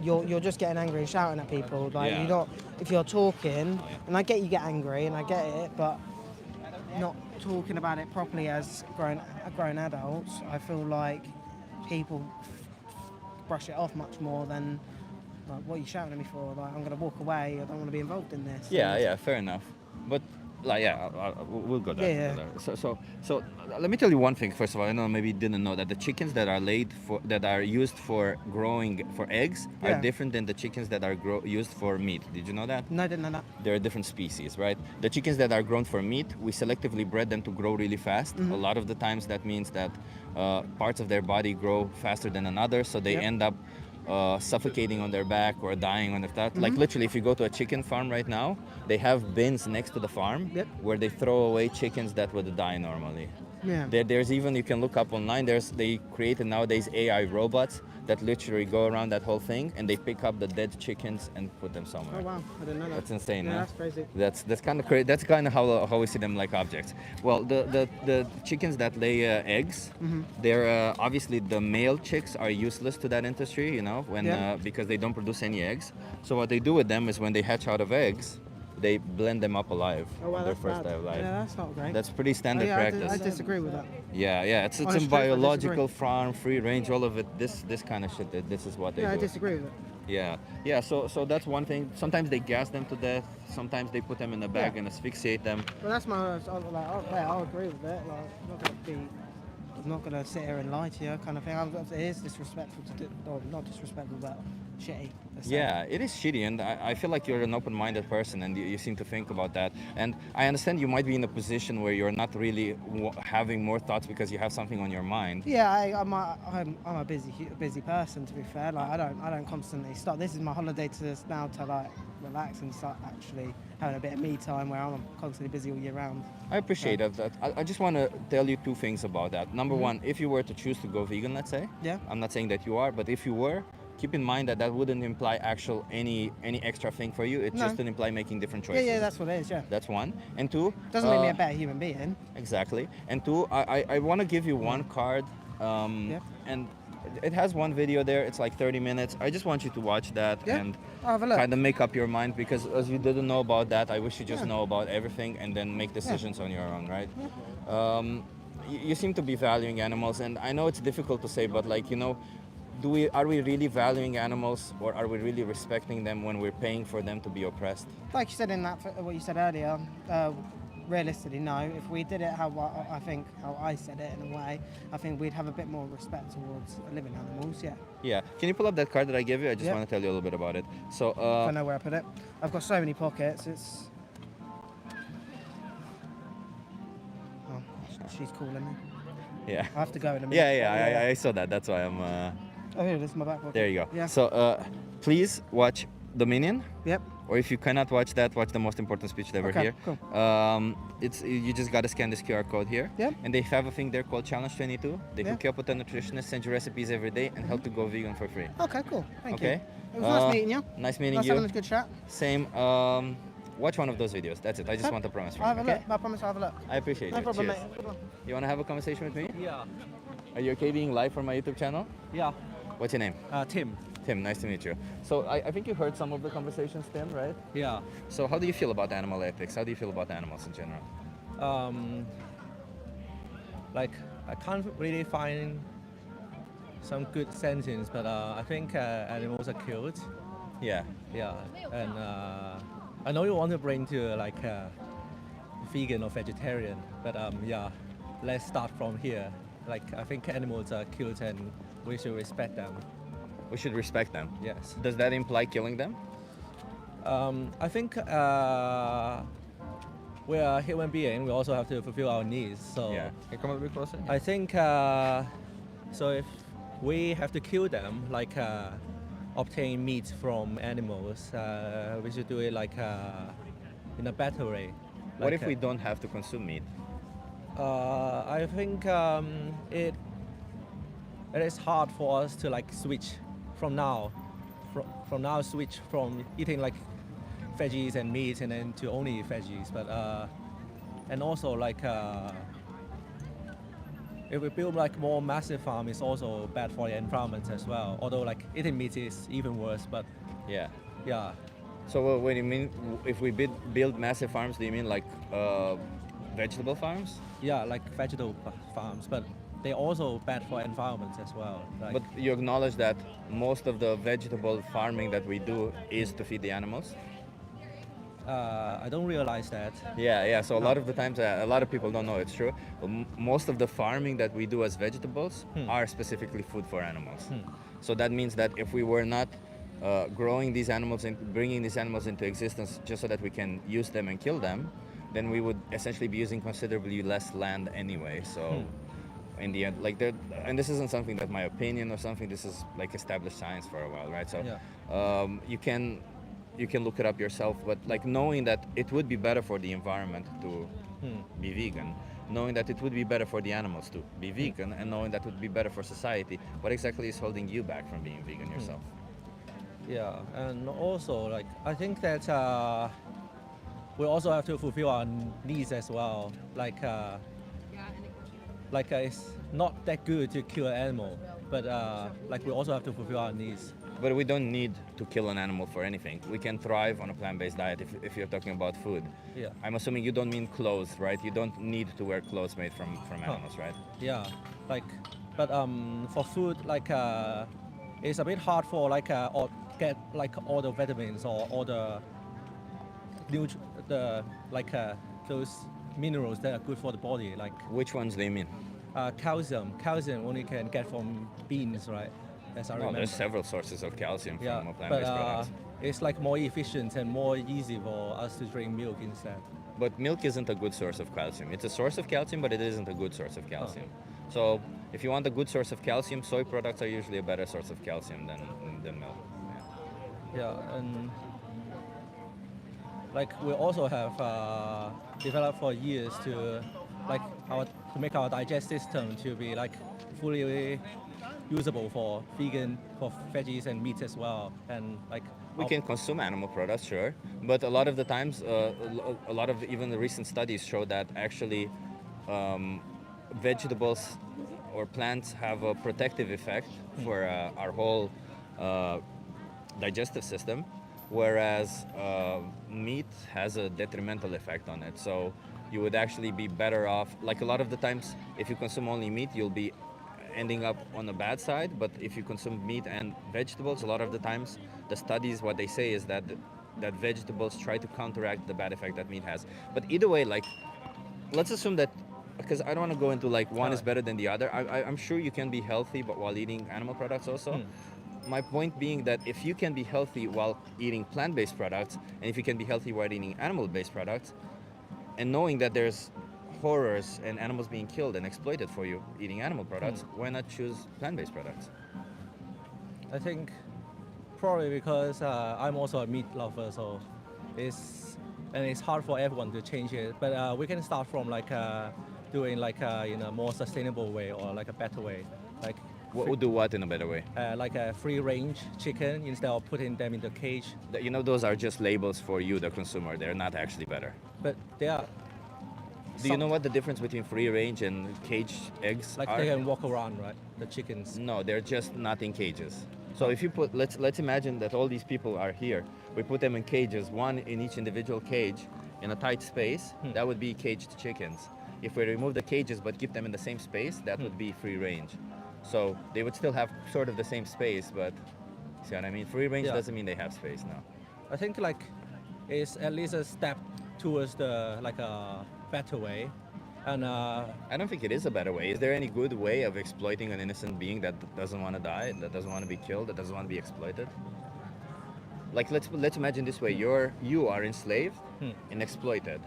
You're just getting angry and shouting at people. Like, Yeah. you're not. If you're talking, and I get you get angry and I get it, but not talking about it properly as grown adults. I feel like people brush it off much more than. Like, what are you shouting at me for? Like, I'm going to walk away. I don't want to be involved in this. Yeah, fair enough. But Like, yeah, we'll go there. Yeah, So let me tell you one thing. First of all, I know maybe you didn't know that the chickens that are that are used for growing for eggs are Yeah. different than the chickens that are used for meat. Did you know that? No, I didn't know that. They're a different species, right? The chickens that are grown for meat, we selectively bred them to grow really fast. Mm-hmm. A lot of the times that means that parts of their body grow faster than another, so they Yep. end up suffocating on their back or dying on their back. Like Mm-hmm. literally, if you go to a chicken farm right now, they have bins next to the farm Yep. where they throw away chickens that would die normally. Yeah. There's even, you can look up online, they created nowadays AI robots that literally go around that whole thing and they pick up the dead chickens and put them somewhere. Oh wow, I didn't know that. That's insane, Yeah, huh? that's crazy. That's kind of crazy. That's kind of how we see them like objects. Well, the chickens that lay eggs, Mm-hmm. they're obviously the male chicks are useless to that industry, you know, when Yeah. because they don't produce any eggs. So what they do with them is when they hatch out of eggs, they blend them up alive Oh wow, on their that's first bad. day of life. Yeah, that's not great. That's pretty Oh, standard yeah, practice. I disagree with that. Yeah, it's Honest in truth, I disagree. biological farm, free range, all of it. This kind of shit. This is what they Yeah, I do. disagree with it. Yeah. So that's one thing. Sometimes they gas them to death. Sometimes they put them in a bag Yeah. and asphyxiate them. But that's I'll agree with it. Like, I'm not gonna sit here and lie to you, kind of thing. It is disrespectful to do, or not disrespectful, but shitty. let's say. Yeah, it is shitty, and I feel like you're an open-minded person, and you seem to think about that. And I understand you might be in a position where you're not really having more thoughts because you have something on your mind. Yeah, I'm a busy person, to be fair. Like I don't constantly stop. This is my holiday to now to like relax and start actually having a bit of me time where I'm constantly busy all year round. I appreciate that. I just want to tell you two things about that. Number one, if you were to choose to go vegan, let's say, Yeah. I'm not saying that you are, but if you were, keep in mind that wouldn't imply any extra thing for you. It's No. just an imply making different Yeah, choices. yeah, that's what it is. Yeah. That's one. And two, Doesn't make me a better human being. exactly. And two, I want to give you one card, Yeah. and it has one video there. It's like 30 minutes. I just want you to watch that Yeah. and I'll have a look. kind of make up your mind, because as you didn't know about that, I wish you just Yeah. know about everything and then make decisions on your own, right? You seem to be valuing animals, and I know it's difficult to say, but like, you know, are we really valuing animals, or are we really respecting them when we're paying for them to be oppressed? Like you said in that, what you said earlier, realistically, no. If we did it how I said it in a way, I think we'd have a bit more respect towards living animals. Yeah. Yeah. Can you pull up that card that I gave you? I just Yeah. want to tell you a little bit about it. So, I know where I put it. I've got so many pockets. It's. Oh, she's calling me. yeah. I have to go in a minute. Yeah, I saw that. That's why I'm. Oh, here it is, my back pocket. There you go. Yeah. So, please watch Dominion. Yep. Or if you cannot watch that, watch the most important speech ever Okay, here. cool. It's you just gotta scan this QR code here. Yep. And they have a thing there called Challenge 22. They Yeah. hook you up with a nutritionist, send you recipes every day, and help to go vegan for free. Okay, cool. Thank you. Okay. It was nice meeting you. Nice meeting Nice you. having a good chat. Same. Watch one of those videos. That's it. I just Okay. want to promise. I'll have a okay? look. I promise I'll have a look. I appreciate No you. problem, Cheers. mate. Good one. You want to have a conversation with me? Yeah. Are you okay being live for my YouTube channel? Yeah. What's your name? Tim. Tim. Nice to meet you. So I think you heard some of the conversations, Tim, right? Yeah. So how do you feel about animal ethics? How do you feel about animals in general? Like I can't really find some good sentence, but I think animals are cute. Yeah. Yeah. And I know you want to bring to like vegan or vegetarian, but yeah, let's start from here. Like I think animals are cute and we should respect them. We should respect them. Yes. Does that imply killing them? I think we are human beings. We also have to fulfill our needs. So Yeah. Can you come a little bit closer? I think so. If we have to kill them, like obtain meat from animals, we should do it like in a better way. What Like, if we don't have to consume meat? I think it is hard for us to like switch from now, from now switch from eating like veggies and meat and then to only veggies. But and also like if we build like more massive farm, it's also bad for the environment as well. Although like eating meat is even worse. But Yeah. yeah, So what do you mean? If we build massive farms, do you mean like vegetable farms? yeah, like vegetable farms, but they're also bad for environment as well. Like, But you acknowledge that most of the vegetable farming that we do is to feed the animals? I don't realize that. Yeah. So a lot of the times, a lot of people don't know it's true. Most of the farming that we do as vegetables are specifically food for animals. So that means that if we were not growing these animals and bringing these animals into existence just so that we can use them and kill them, then we would essentially be using considerably less land anyway. So in the end, like, and this isn't something that my opinion or something. This is like established science for a while, right? So you can look it up yourself, but like knowing that it would be better for the environment to be vegan, knowing that it would be better for the animals to be vegan, and knowing that it would be better for society, what exactly is holding you back from being vegan yourself? Yeah, and also like I think that we also have to fulfill our needs as well. Like it's not that good to kill an animal, but like we also have to fulfill our needs. But we don't need to kill an animal for anything. We can thrive on a plant-based diet if you're talking about food. Yeah. I'm assuming you don't mean clothes, right? You don't need to wear clothes made from animals, right? Yeah, like, but for food, like, it's a bit hard for like or get like all the vitamins or all the those minerals that are good for the body, like Which ones do you mean? calcium. Calcium only can get from beans, right? As I Well, remember. there's several sources of calcium Yeah, from but plant-based products. it's like more efficient and more easy for us to drink milk instead. But milk isn't a good source of calcium. It's a source of calcium, but it isn't a good source of calcium. So if you want a good source of calcium, soy products are usually a better source of calcium than milk. Yeah, and like we also have developed for years to to make our digestive system to be like fully usable for vegan, for veggies and meats as well, and like We can consume animal products, sure, but a lot of the times, a lot of even the recent studies show that actually vegetables or plants have a protective effect for our whole digestive system, whereas meat has a detrimental effect on it. So you would actually be better off, like a lot of the times, if you consume only meat, you'll be ending up on the bad side. But if you consume meat and vegetables, a lot of the times the studies, what they say is that that vegetables try to counteract the bad effect that meat has. But either way, like, let's assume that, because I don't want to go into like one is better than the other. I'm sure you can be healthy but while eating animal products also. My point being that if you can be healthy while eating plant-based products, and if you can be healthy while eating animal-based products, and knowing that there's horrors and animals being killed and exploited for you eating animal products, why not choose plant-based products? I think probably because I'm also a meat lover, so it's hard for everyone to change it. But we can start from like doing like in a more sustainable way or like a better way, like What would do what in a better way? like a free-range chicken instead of putting them in the cage. You know, those are just labels for you, the consumer. They're not actually better. But they are. Do you know what the difference between free range and caged eggs Like are? they can walk around, right? The chickens. No, they're just not in cages. So if you put, let's imagine that all these people are here. We put them in cages, one in each individual cage, in a tight space. That would be caged chickens. If we remove the cages but keep them in the same space, that would be free range. So they would still have sort of the same space, but see what I mean? Free range Yeah. doesn't mean they have space now. I think like it's at least a step towards the like a better way, and I don't think it is a better way. Is there any good way of exploiting an innocent being that doesn't want to die, that doesn't want to be killed, that doesn't want to be exploited? Like let's imagine this way: you are enslaved and exploited.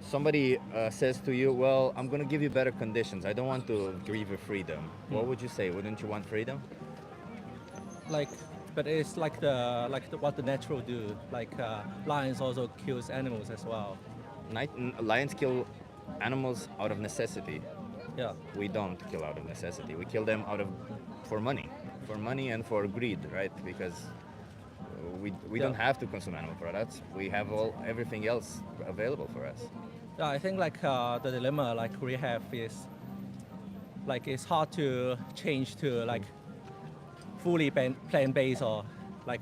Somebody says to you, "Well, I'm going to give you better conditions. I don't want to grieve your freedom." What would you say? Wouldn't you want freedom? like, but it's like what the natural do. Like lions also kills animals as well. Lions kill animals out of necessity. Yeah. We don't kill out of necessity. We kill them for money and for greed, right? Because we don't have to consume animal products. We have everything else available for us. Yeah, I think like the dilemma like we have is like it's hard to change to like fully plant-based or like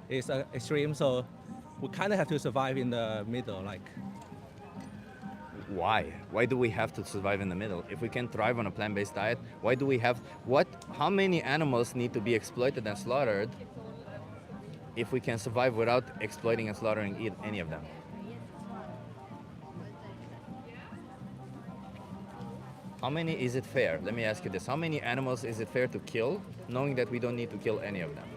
it's extreme. So we kind of have to survive in the middle. Like Why? Why do we have to survive in the middle? If we can thrive on a plant-based diet, why do we have how many animals need to be exploited and slaughtered if we can survive without exploiting and slaughtering any of them. How many is it fair? Let me ask you this. How many animals is it fair to kill, knowing that we don't need to kill any of them?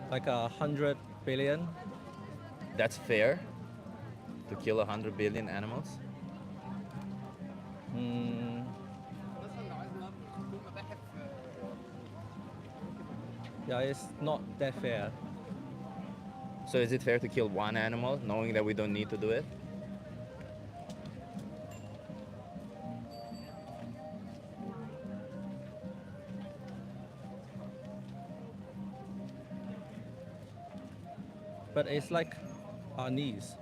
Like 100 billion. That's fair to kill 100 billion animals? Mm, yeah, it's not that fair. So is it fair to kill one animal, knowing that we don't need to do it? But it's like our needs.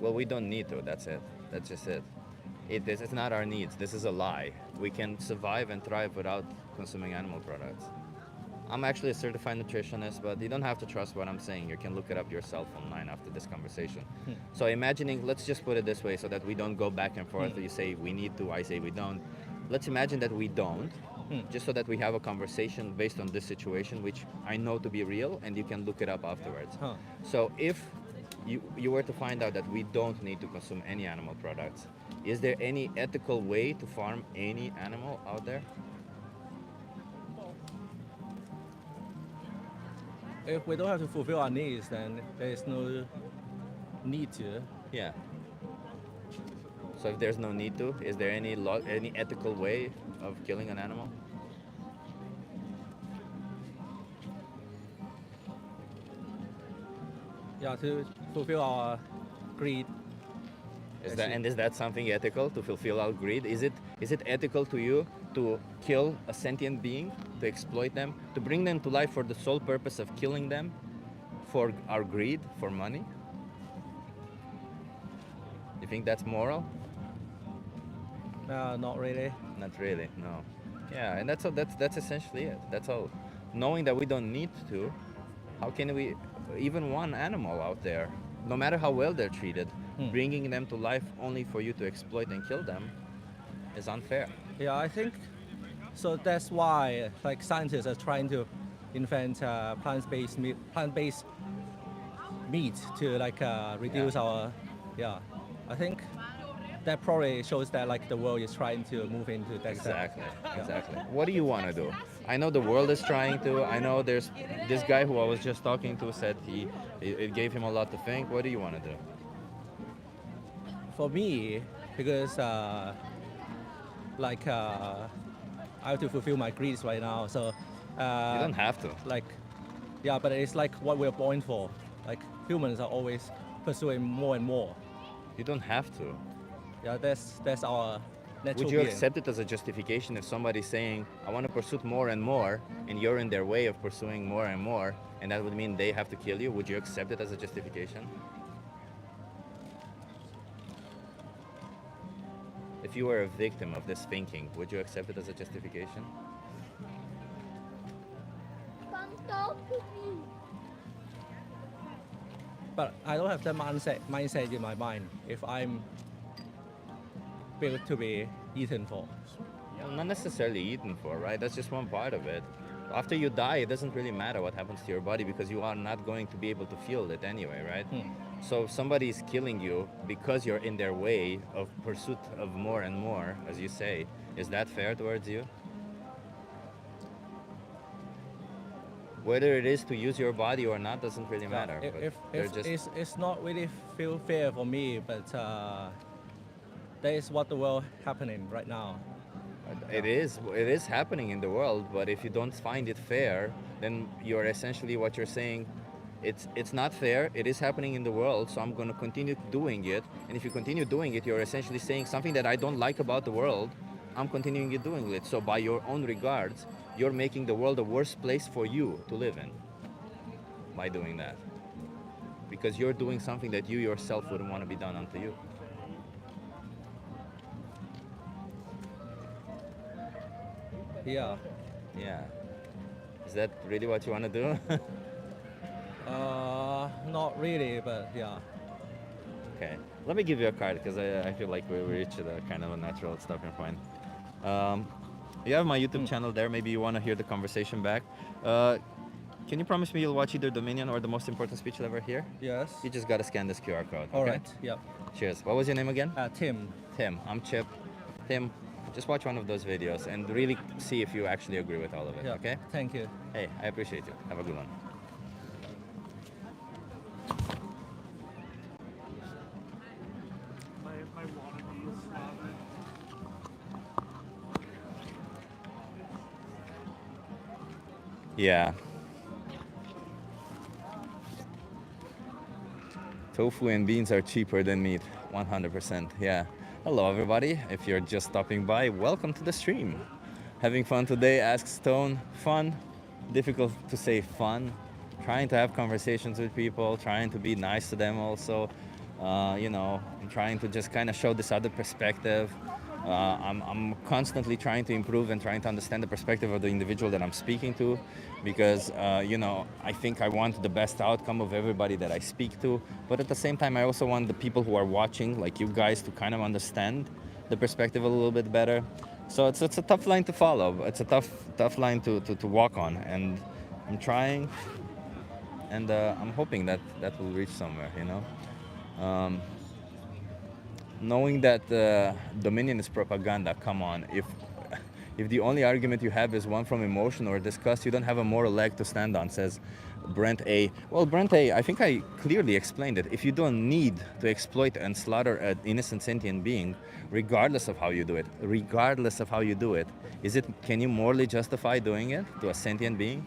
Well, we don't need to. That's it. That's just it. It's not our needs. This is a lie. We can survive and thrive without consuming animal products. I'm actually a certified nutritionist, but you don't have to trust what I'm saying. You can look it up yourself online after this conversation. So imagining, let's just put it this way so that we don't go back and forth. You say we need to, I say we don't. Let's imagine that we don't, just so that we have a conversation based on this situation, which I know to be real, and you can look it up afterwards. Huh. So if you were to find out that we don't need to consume any animal products, is there any ethical way to farm any animal out there? If we don't have to fulfill our needs, then there is no need to. Yeah. So if there's no need to, is there any any ethical way of killing an animal? Yeah, to fulfill our greed. Is that something ethical to fulfill our greed? Is it ethical to you to kill a sentient being, to exploit them, to bring them to life for the sole purpose of killing them, for our greed, for money? You think that's moral? Not really. Not really, no. Yeah, and that's essentially it. That's all. Knowing that we don't need to, how can we, even one animal out there, no matter how well they're treated, bringing them to life only for you to exploit and kill them is unfair. Yeah, I think so. That's why like scientists are trying to invent plant-based meat to like reduce our. Yeah, I think that probably shows that like the world is trying to move into that step. Exactly. What do you want to do? I know the world is trying to. I know there's this guy who I was just talking to said it gave him a lot to think. What do you want to do? For me, because like I have to fulfill my greeds right now, so You don't have to. like yeah, but it's like what we're born for. Like humans are always pursuing more and more. You don't have to. Yeah, that's our natural Would you being. accept it as a justification if somebody's saying, I want to pursue more and more, and you're in their way of pursuing more and more, and that would mean they have to kill you? Would you accept it as a justification? If you were a victim of this thinking, would you accept it as a justification? But I don't have that mindset in my mind if I'm built to be eaten for. Well, not necessarily eaten for, right? That's just one part of it. After you die, it doesn't really matter what happens to your body because you are not going to be able to feel it anyway, right? So if somebody is killing you because you're in their way of pursuit of more and more, as you say, is that fair towards you? Whether it is to use your body or not doesn't really matter. but they're just It's not really feel fair for me, but that is what the world happening right now. It is happening in the world, but if you don't find it fair, then you're essentially what you're saying. It's not fair. It is happening in the world, so I'm going to continue doing it. And if you continue doing it, you're essentially saying something that I don't like about the world. I'm continuing doing it. So by your own regards, you're making the world a worse place for you to live in by doing that, because you're doing something that you yourself wouldn't want to be done unto you. Yeah. Yeah. Is that really what you want to do? Not really, but yeah. Okay. Let me give you a card because I feel like we reached the kind of a natural stopping point. You have my YouTube channel there. Maybe you want to hear the conversation back. Can you promise me you'll watch either Dominion or the most important speech you'll ever hear? Yes. You just gotta scan this QR code. All okay? right. Yep. Cheers. What was your name again? Tim. Tim. I'm Chip. Tim, just watch one of those videos and really see if you actually agree with all of it. Yeah. Okay? Thank you. Hey, I appreciate you. Have a good one. Yeah. Tofu and beans are cheaper than meat. 100%. Yeah. Hello, everybody. If you're just stopping by, welcome to the stream. Having fun today? Ask Stone. Fun. Difficult to say fun. Trying to have conversations with people, trying to be nice to them also. You know, I'm trying to just kind of show this other perspective. I'm constantly trying to improve and trying to understand the perspective of the individual that I'm speaking to, because you know, I think I want the best outcome of everybody that I speak to, but at the same time I also want the people who are watching, like you guys, to kind of understand the perspective a little bit better. So it's a tough line to follow. It's a tough line to walk on, and I'm trying, and I'm hoping that will reach somewhere, you know. Knowing that Dominion is propaganda, come on. If the only argument you have is one from emotion or disgust, you don't have a moral leg to stand on, says Brent A. Well, Brent A, I think I clearly explained it. If you don't need to exploit and slaughter an innocent sentient being, regardless of how you do it, can you morally justify doing it to a sentient being?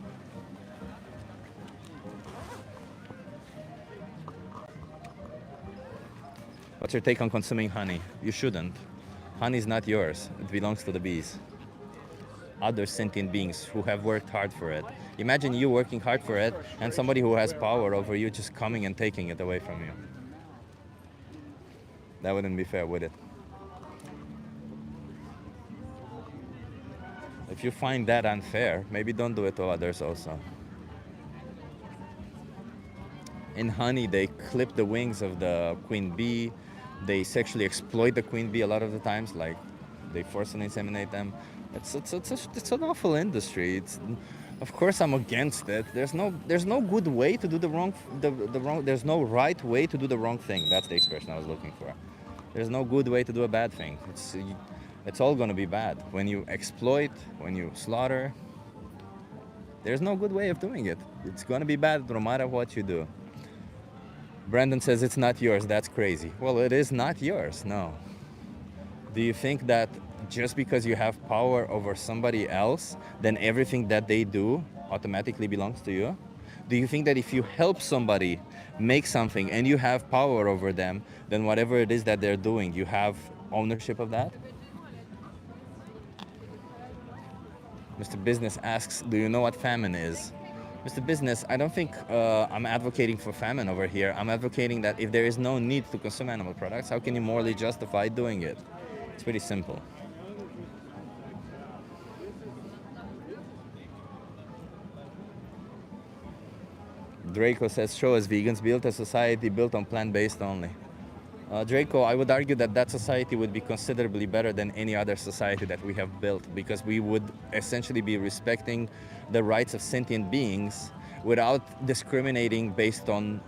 What's your take on consuming honey? You shouldn't. Honey is not yours. It belongs to the bees. Other sentient beings who have worked hard for it. Imagine you working hard for it and somebody who has power over you just coming and taking it away from you. That wouldn't be fair, would it? If you find that unfair, maybe don't do it to others also. In honey, they clip the wings of the queen bee. They sexually exploit the queen bee a lot of the times, like they forcibly inseminate them. It's an awful industry. Of course I'm against it. There's no good way to do the wrong. There's no right way to do the wrong thing. That's the expression I was looking for. There's no good way to do a bad thing. It's all gonna be bad. When you exploit, when you slaughter, there's no good way of doing it. It's gonna be bad no matter what you do. Brandon says it's not yours. That's crazy. Well, it is not yours, no. Do you think that just because you have power over somebody else, then everything that they do automatically belongs to you? Do you think that if you help somebody make something and you have power over them, then whatever it is that they're doing, you have ownership of that? Mr. Business asks, do you know what famine is? Mr. Business, I don't think I'm advocating for famine over here. I'm advocating that if there is no need to consume animal products, how can you morally justify doing it? It's pretty simple. Draco says, show us vegans built a society built on plant-based only. Draco, I would argue that that society would be considerably better than any other society that we have built, because we would essentially be respecting the rights of sentient beings without discriminating based on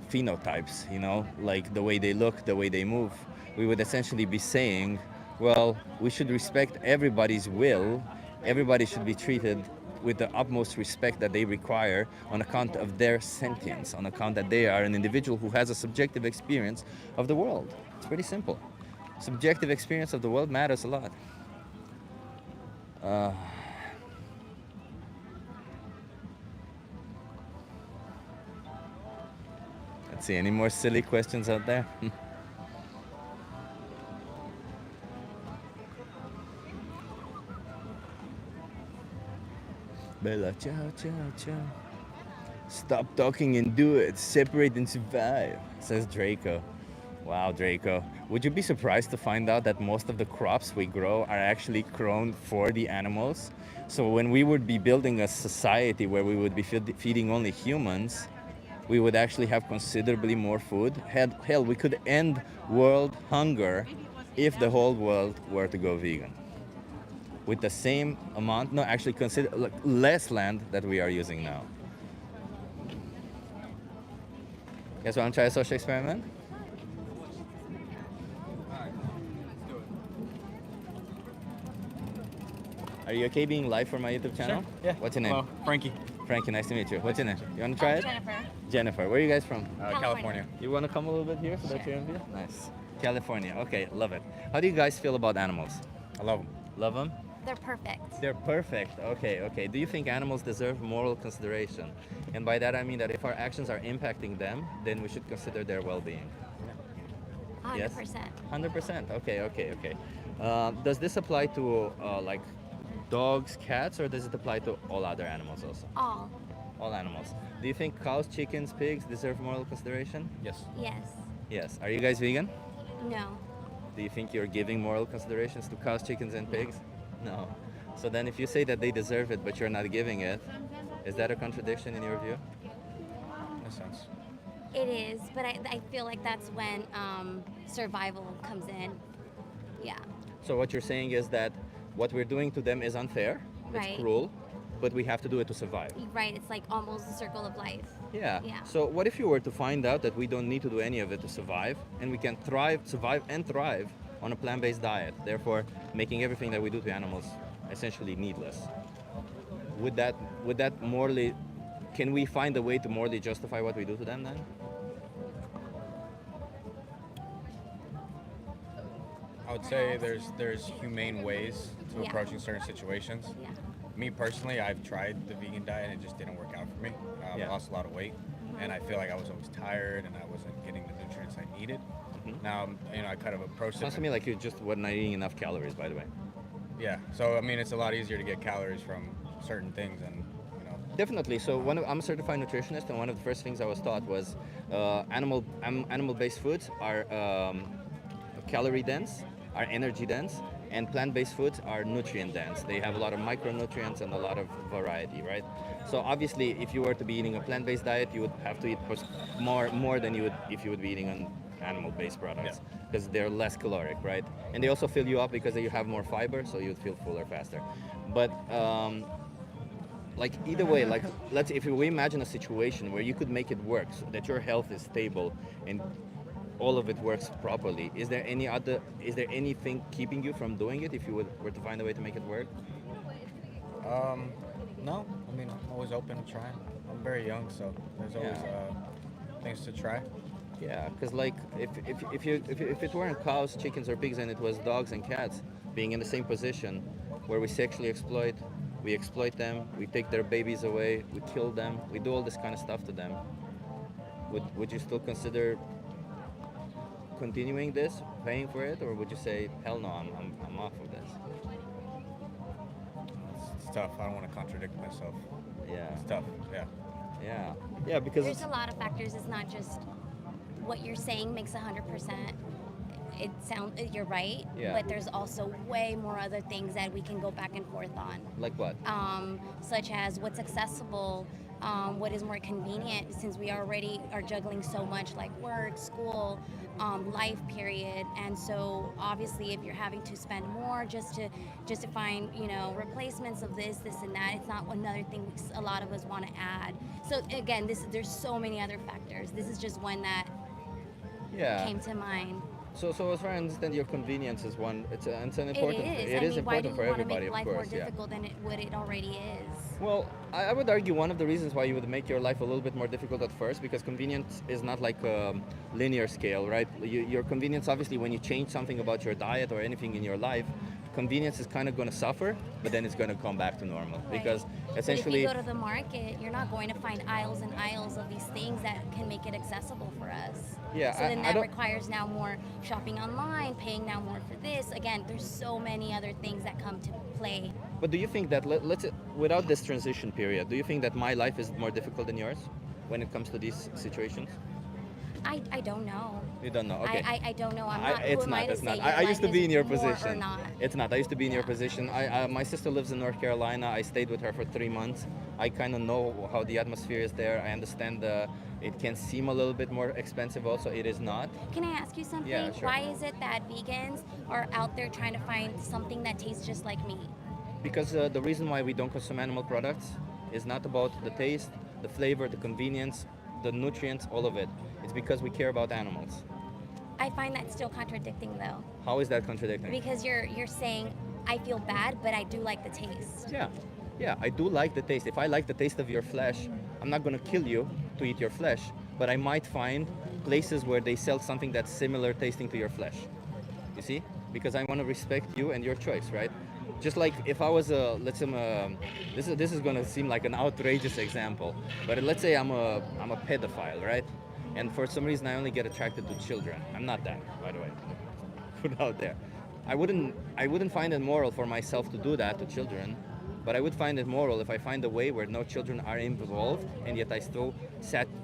phenotypes, you know, like the way they look, the way they move. We would essentially be saying, well, we should respect everybody's will. Everybody should be treated with the utmost respect that they require on account of their sentience, on account that they are an individual who has a subjective experience of the world. It's pretty simple. Subjective experience of the world matters a lot. Let's see, any more silly questions out there? Bella, ciao, ciao, ciao. Stop talking and do it. Separate and survive, says Draco. Wow, Draco. Would you be surprised to find out that most of the crops we grow are actually grown for the animals? So when we would be building a society where we would be feeding only humans, we would actually have considerably more food. Hell, we could end world hunger if the whole world were to go vegan. with the same amount, no, actually consider like less land that we are using now. You guys want to try a social experiment? Are you okay being live for my YouTube channel? Yeah. What's your name? Hello, Frankie. Frankie, nice to meet you. What's your name? You want to try it? Jennifer. Jennifer. Where are you guys from? California. You want to come a little bit here so that you're in view? Nice. California. Okay, love it. How do you guys feel about animals? I love them. Love them? They're perfect. They're perfect. Okay, okay. Do you think animals deserve moral consideration? And by that I mean that if our actions are impacting them, then we should consider their well-being. 100%. Yes? 100%. Okay, okay, okay. Does this apply to like dogs, cats, or does it apply to all other animals also? All. All animals. Do you think cows, chickens, pigs deserve moral consideration? Yes. Yes. Yes. Are you guys vegan? No. Do you think you're giving moral considerations to cows, chickens, and pigs? No. So then if you say that they deserve it, but you're not giving it, is that a contradiction in your view? In a sense. It is, but I feel like that's when survival comes in. Yeah. So what you're saying is that what we're doing to them is unfair, Right. it's cruel, but we have to do it to survive. Right, it's like almost the circle of life. Yeah. Yeah. So what if you were to find out that we don't need to do any of it to survive, and we can survive and thrive on a plant-based diet, therefore making everything that we do to animals essentially needless? Would that morally, can we find a way to morally justify what we do to them then? I would say there's humane ways to Yeah. approaching certain situations. Yeah. Me personally, I've tried the vegan diet and it just didn't work out for me. Yeah. I lost a lot of weight, and I feel like I was always tired and I wasn't getting the nutrients I needed. Mhm. Now, I kind of approached it. Sounds to me like you just were not eating enough calories, by the way. Yeah. So I mean, it's a lot easier to get calories from certain things, and Definitely. So I'm a certified nutritionist, and one of the first things I was taught was animal-based foods are calorie dense, are energy dense, and plant-based foods are nutrient dense. They have a lot of micronutrients and a lot of variety, right? So obviously, if you were to be eating a plant-based diet, you would have to eat more than you would if you would be eating an animal-based products, because they're less caloric, right? And they also fill you up because you have more fiber, so you'd feel fuller faster. But like either way, like if we imagine a situation where you could make it work so that your health is stable and all of it works properly, is there anything keeping you from doing it if you were to find a way to make it work? no. I mean, I'm always open to trying. I'm very young, so there's always things to try. Yeah, because like if it weren't cows, chickens, or pigs, and it was dogs and cats being in the same position where we sexually exploit, we exploit them, we take their babies away, we kill them, we do all this kind of stuff to them, would you still consider continuing this, paying for it, or would you say, hell no, I'm off of this? It's tough. I don't want to contradict myself. Yeah. It's tough. Yeah. Yeah, because There's a lot of factors. It's not just what you're saying makes 100%. You're right, Yeah. but there's also way more other things that we can go back and forth on. like what? Such as what's accessible, what is more convenient, since we already are juggling so much like work, school, life period. And so obviously if you're having to spend more just to find, replacements of this and that, it's not another thing a lot of us want to add. So again, there's so many other factors. This is just one that Yeah. came to mind. So as far as I understand, your convenience is one. It's an important. It is. Important Why do you for want to everybody, make life of more course. Yeah. difficult than what it already is? Well, I would argue one of the reasons why you would make your life a little bit more difficult at first, because convenience is not like a linear scale, right? Your convenience, obviously, when you change something about your diet or anything in your life, convenience is kind of going to suffer, but then it's going to come back to normal. Right. Because But essentially, if you go to the market, you're not going to find aisles and aisles of these things that can make it accessible for us. Yeah, So then I that don't- requires now more shopping online, paying now more for this. Again, there's so many other things that come to play. but do you think that let's without this transition period, do you think that my life is more difficult than yours when it comes to these situations? I don't know. You don't know. Okay. I don't know. I'm not. It's who am I not. to It's say not. your I used life to be is in your more position. Or not. It's not. I used to be in your Yeah. position. My sister lives in North Carolina. I stayed with her for 3 months. I kind of know how the atmosphere is there. I understand it can seem a little bit more expensive. Also, it is not. Can I ask you something? Yeah, sure. Why is it that vegans are out there trying to find something that tastes just like meat? Because the reason why we don't consume animal products is not about the taste, the flavor, the convenience, the nutrients, all of it. It's because we care about animals. I find that still contradicting though, How is that contradicting? because you're saying I feel bad, but I do like the taste. Yeah, yeah, I do like the taste. If I like the taste of your flesh, I'm not gonna kill you to eat your flesh, but I might find places where they sell something that's similar tasting to your flesh. You see? Because I want to respect you and your choice, right? Just like if I was a, let's say, this is gonna seem like an outrageous example, but let's say I'm a pedophile, right? And for some reason I only get attracted to children. I'm not that, by the way. Put it out there. I wouldn't find it moral for myself to do that to children, but I would find it moral if I find a way where no children are involved and yet I still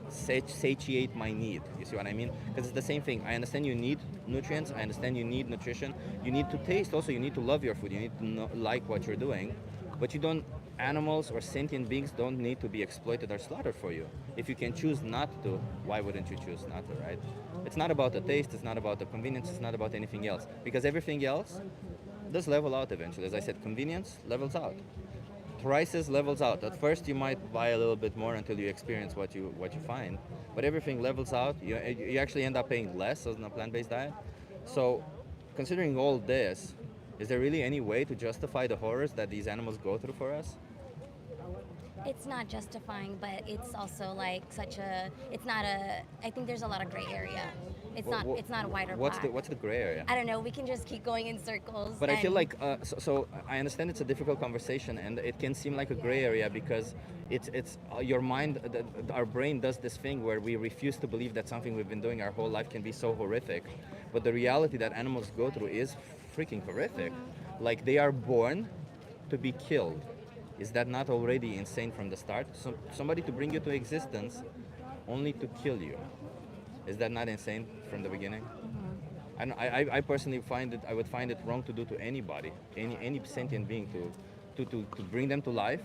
satiate my need. You see what I mean? Because it's the same thing. I understand you need nutrients. I understand you need nutrition. You need to taste also. You need to love your food. You need to like what you're doing. But you don't, animals or sentient beings don't need to be exploited or slaughtered for you. If you can choose not to, why wouldn't you choose not to, right? It's not about the taste. It's not about the convenience. It's not about anything else. Because everything else does level out eventually. As I said, convenience levels out. Prices levels out. At first you might buy a little bit more until you experience what you find, but everything levels out. You actually end up paying less on a plant-based diet. So considering all this, is there really any way to justify the horrors that these animals go through for us? It's not justifying, but it's also like such a. It's not a. I think there's a lot of gray area. It's not. It's not a white or black. What's the gray area? I don't know. We can just keep going in circles. But I feel like so I understand it's a difficult conversation and it can seem like a gray area because it's your mind, our brain does this thing where we refuse to believe that something we've been doing our whole life can be so horrific. But the reality that animals go through is freaking horrific. Like they are born to be killed. Is that not already insane from the start? Somebody to bring you to existence only to kill you. Is that not insane from the beginning? I personally I would find it wrong to do to anybody, any sentient being, to bring them to life,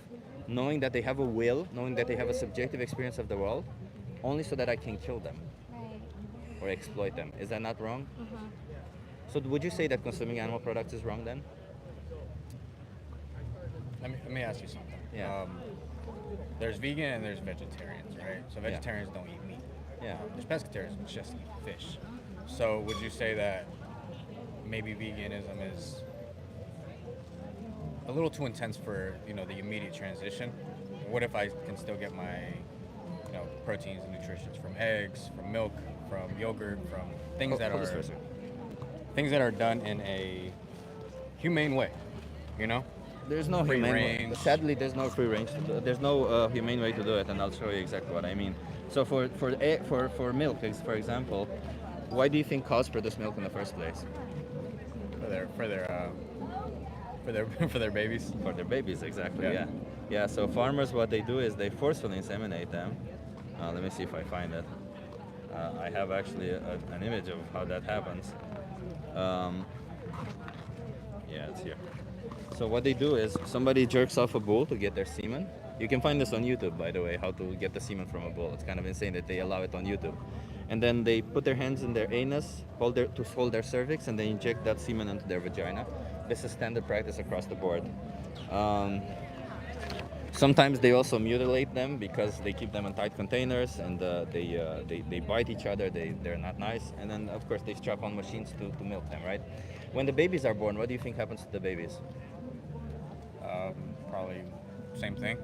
knowing that they have a will, knowing that they have a subjective experience of the world, only so that I can kill them Right. or exploit them. Is that not wrong? So would you say that consuming animal products is wrong then? Let me ask you something. Yeah. There's vegan and there's vegetarians, right? So vegetarians don't eat meat. Yeah. There's pescatarians which just eat fish. So would you say that maybe veganism is a little too intense for the immediate transition? What if I can still get my proteins and nutrients from eggs, from milk, from yogurt, from things that are done in a humane way? There's no Free humane way. range. Sadly, there's no free range. There's no humane way to do it, and I'll show you exactly what I mean. So for milk, for example, why do you think cows produce milk in the first place? For their babies. For their babies, exactly. Yeah. Yeah. So farmers, what they do is they forcefully inseminate them. Let me see if I find it. I have actually an image of how that happens. Yeah, it's here. So what they do is somebody jerks off a bull to get their semen. You can find this on YouTube, by the way, how to get the semen from a bull. It's kind of insane that they allow it on YouTube. And then they put their hands in their anus, hold their cervix, and they inject that semen into their vagina. This is standard practice across the board. Sometimes they also mutilate them because they keep them in tight containers and they bite each other. They're not nice. And then of course they strap on machines to milk them, right? When the babies are born, what do you think happens to the babies? Probably same thing.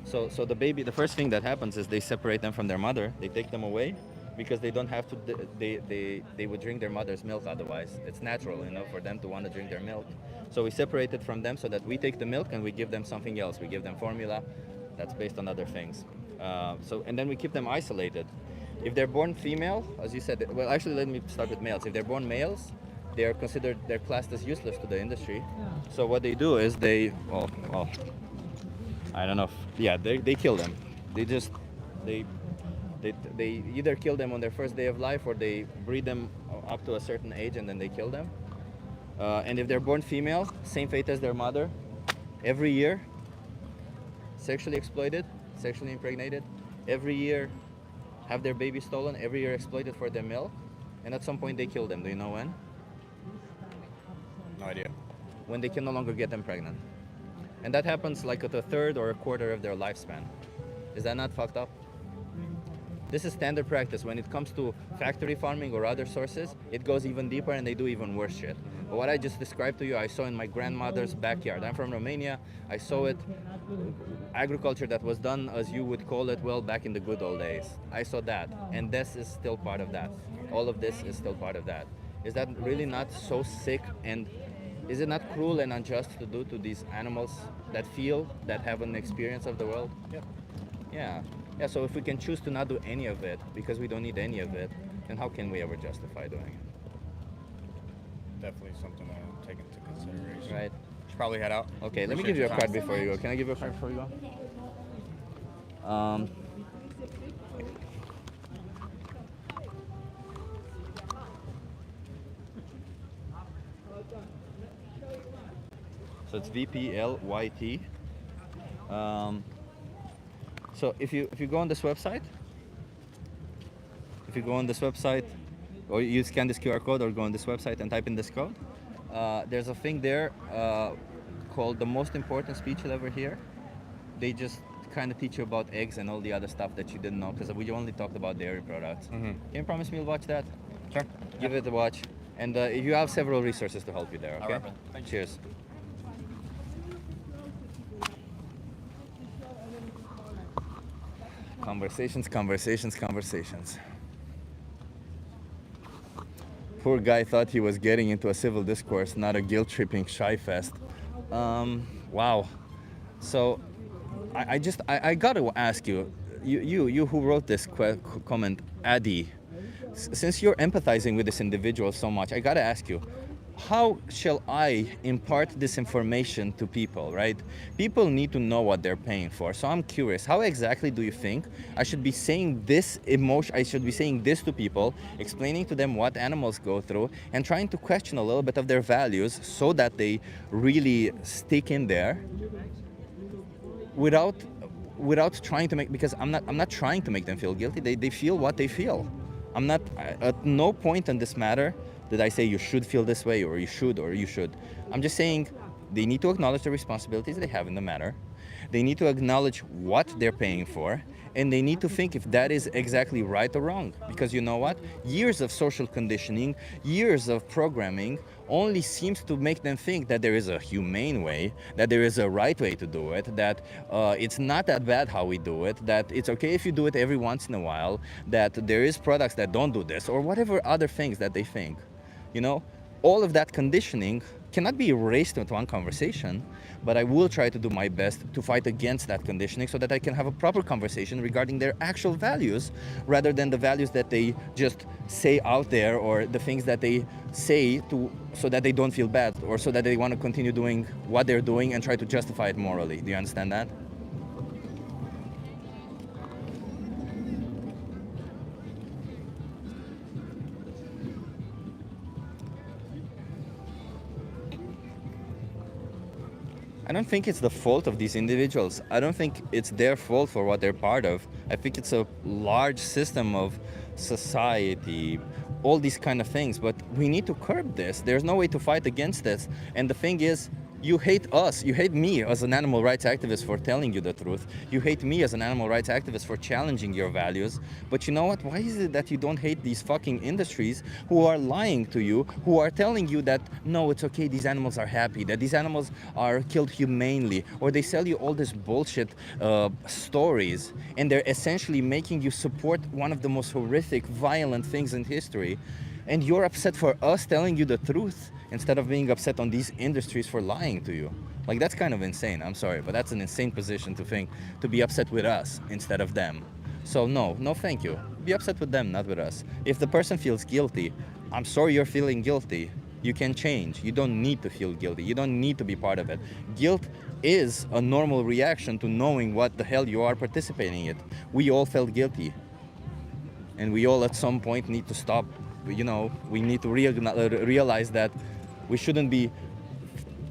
So the first thing that happens is they separate them from their mother. They take them away because they don't have to. They would drink their mother's milk otherwise. It's natural, for them to want to drink their milk. So we separate it from them so that we take the milk and we give them something else. We give them formula that's based on other things. And then we keep them isolated. If they're born female, as you said, well, actually, let me start with males. If they're born males, they're classed as useless to the industry. So what they do is they I don't know. They kill them. They either kill them on their first day of life or they breed them up to a certain age and then they kill them. And if they're born female, same fate as their mother. Every year, sexually exploited, sexually impregnated. Every year, have their baby stolen. Every year exploited for their milk. And at some point they kill them. Do you know when? No idea. When they can no longer get them pregnant. And that happens like at a third or a quarter of their lifespan. Is that not fucked up? This is standard practice. When it comes to factory farming or other sources, it goes even deeper and they do even worse shit. But what I just described to you, I saw in my grandmother's backyard. I'm from Romania. I saw it, agriculture that was done, as you would call it, well, back in the good old days. I saw that, and this is still part of that. All of this is still part of that. Is that really not so sick, and is it not cruel and unjust to do to these animals that feel, that have an experience of the world? Yep. Yeah. Yeah, so if we can choose to not do any of it because we don't need any of it, then how can we ever justify doing it? Definitely something to take into consideration. Right. Should probably head out. Okay, let me Appreciate give you a your card time. before you go. Can I give you a card before you go? So it's VPLYT. So if you go on this website, or you scan this QR code or go on this website and type in this code, there's a thing there called the most important speech you'll ever hear. They just kind of teach you about eggs and all the other stuff that you didn't know, because we only talked about dairy products. Can you promise me you'll watch that? Sure. Give it a watch. And you have several resources to help you there, okay? All right, brother. Thank you. Cheers. Conversations. Poor guy thought he was getting into a civil discourse, not a guilt-tripping shy fest. Wow. So I gotta ask you, you who wrote this comment, Adi, since you're empathizing with this individual so much, I gotta ask you, how shall I impart this information to people, right? People need to know what they're paying for. So I'm curious, how exactly do you think I should be saying this I should be saying this to people, explaining to them what animals go through, and trying to question a little bit of their values so that they really stick in there without trying to make, because I'm not trying to make them feel guilty. They feel what they feel. I'm not, at no point in this matter did I say you should feel this way, or you should, or you should. I'm just saying they need to acknowledge the responsibilities they have in the matter. They need to acknowledge what they're paying for, and they need to think if that is exactly right or wrong. Because you know what? Years of social conditioning, years of programming only seems to make them think that there is a humane way, that there is a right way to do it, that it's not that bad how we do it, that it's okay if you do it every once in a while, that there is products that don't do this, or whatever other things that they think. You know, all of that conditioning cannot be erased into one conversation, but I will try to do my best to fight against that conditioning so that I can have a proper conversation regarding their actual values, rather than the values that they just say out there, or the things that they say so that they don't feel bad, or so that they want to continue doing what they're doing and try to justify it morally. Do you understand that? I don't think it's the fault of these individuals. I don't think it's their fault for what they're part of. I think it's a large system of society, all these kind of things, but we need to curb this. There's no way to fight against this. And the thing is, you hate us. You hate me as an animal rights activist for telling you the truth. You hate me as an animal rights activist for challenging your values. But you know what? Why is it that you don't hate these fucking industries who are lying to you, who are telling you that, no, it's okay, these animals are happy, that these animals are killed humanely, or they sell you all this bullshit stories, and they're essentially making you support one of the most horrific, violent things in history, and you're upset for us telling you the truth, instead of being upset on these industries for lying to you. Like, that's kind of insane. I'm sorry, but that's an insane position to think, to be upset with us instead of them. So no, thank you. Be upset with them, not with us. If the person feels guilty, I'm sorry you're feeling guilty. You can change. You don't need to feel guilty. You don't need to be part of it. Guilt is a normal reaction to knowing what the hell you are participating in. We all felt guilty. And we all at some point need to stop. You know, we need to realize that we shouldn't be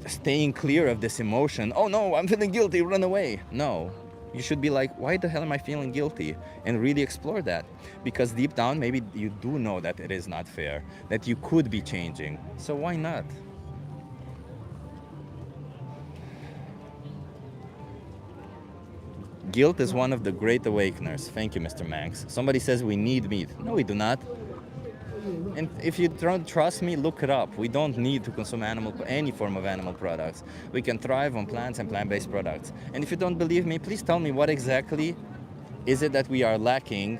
staying clear of this emotion. Oh no, I'm feeling guilty, run away. No, you should be like, why the hell am I feeling guilty? And really explore that. Because deep down, maybe you do know that it is not fair, that you could be changing. So why not? Guilt is one of the great awakeners. Thank you, Mr. Manx. Somebody says we need meat. No, we do not. And if you don't trust me, look it up. We don't need to consume any form of animal products. We can thrive on plants and plant-based products. And if you don't believe me, please tell me what exactly is it that we are lacking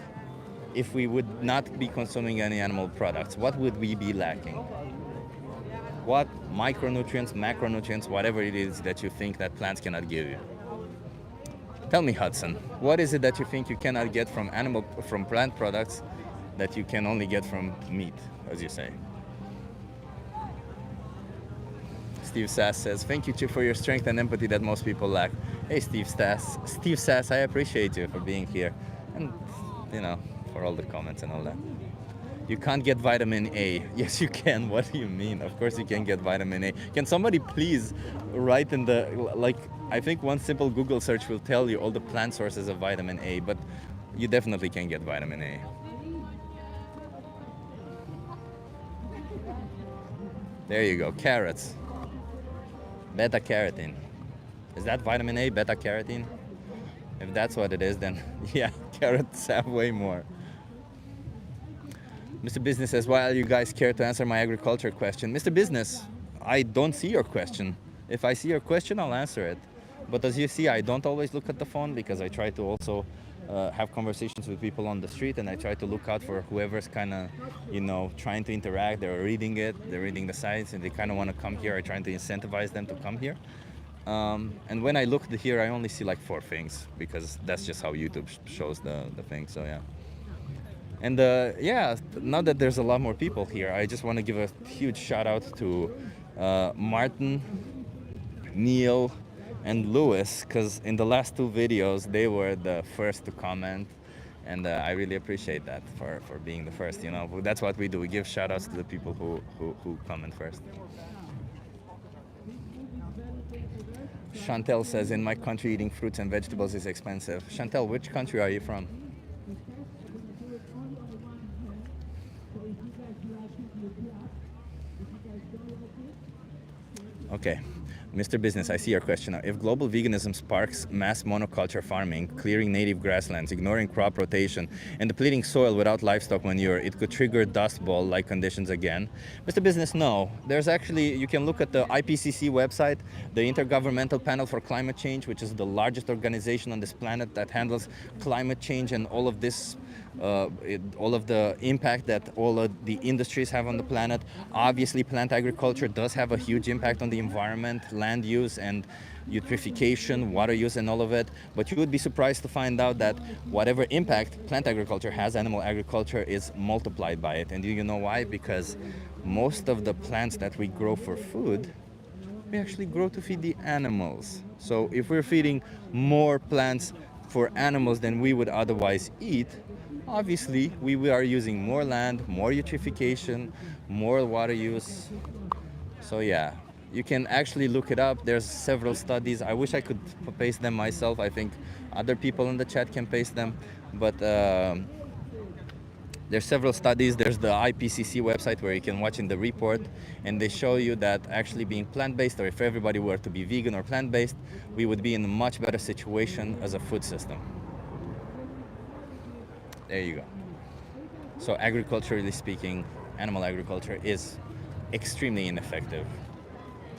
if we would not be consuming any animal products. What would we be lacking? What micronutrients, macronutrients, whatever it is that you think that plants cannot give you? Tell me, Hudson, what is it that you think you cannot get from plant products that you can only get from meat, as you say? Steve Sass says, thank you, Chip, for your strength and empathy that most people lack. Hey, Steve Sass, I appreciate you for being here. And, for all the comments and all that. You can't get vitamin A. Yes, you can. What do you mean? Of course you can get vitamin A. Can somebody please write in I think one simple Google search will tell you all the plant sources of vitamin A, but you definitely can get vitamin A. There you go, carrots. Beta carotene. Is that vitamin A, beta carotene? If that's what it is, then yeah, carrots have way more. Mr. Business says, while you guys care to answer my agriculture question. Mr. Business, I don't see your question. If I see your question, I'll answer it. But as you see, I don't always look at the phone because I try to also have conversations with people on the street, and I try to look out for whoever's kind of, trying to interact. They're reading it, they're reading the sites, and they kind of want to come here. I try to incentivize them to come here. And when I look here, I only see like 4 things because that's just how YouTube shows the thing. So yeah. And now that there's a lot more people here, I just want to give a huge shout out to Martin, Neil, and Lewis, because in the last 2 videos, they were the first to comment. And I really appreciate that for being the first, That's what we do. We give shout outs to the people who comment first. Chantel says, in my country, eating fruits and vegetables is expensive. Chantel, which country are you from? Okay. Mr. Business, I see your question now. If global veganism sparks mass monoculture farming, clearing native grasslands, ignoring crop rotation, and depleting soil without livestock manure, it could trigger Dust Bowl-like conditions again. Mr. Business, no. There's actually, you can look at the IPCC website, the Intergovernmental Panel for Climate Change, which is the largest organization on this planet that handles climate change and all of this, all of the impact that all of the industries have on the planet. Obviously, plant agriculture does have a huge impact on the environment, land use and eutrophication, water use and all of it. But you would be surprised to find out that whatever impact plant agriculture has, animal agriculture is multiplied by it. And do you know why? Because most of the plants that we grow for food, we actually grow to feed the animals. So if we're feeding more plants for animals than we would otherwise eat, obviously we are using more land, more eutrophication, more water use. So yeah, you can actually look it up. There's several studies. I wish I could paste them myself. I think other people in the chat can paste them. But there's several studies. There's the IPCC website where you can watch in the report, and they show you that actually being plant-based, or if everybody were to be vegan or plant-based, we would be in a much better situation as a food system. There you go. So agriculturally speaking, animal agriculture is extremely ineffective,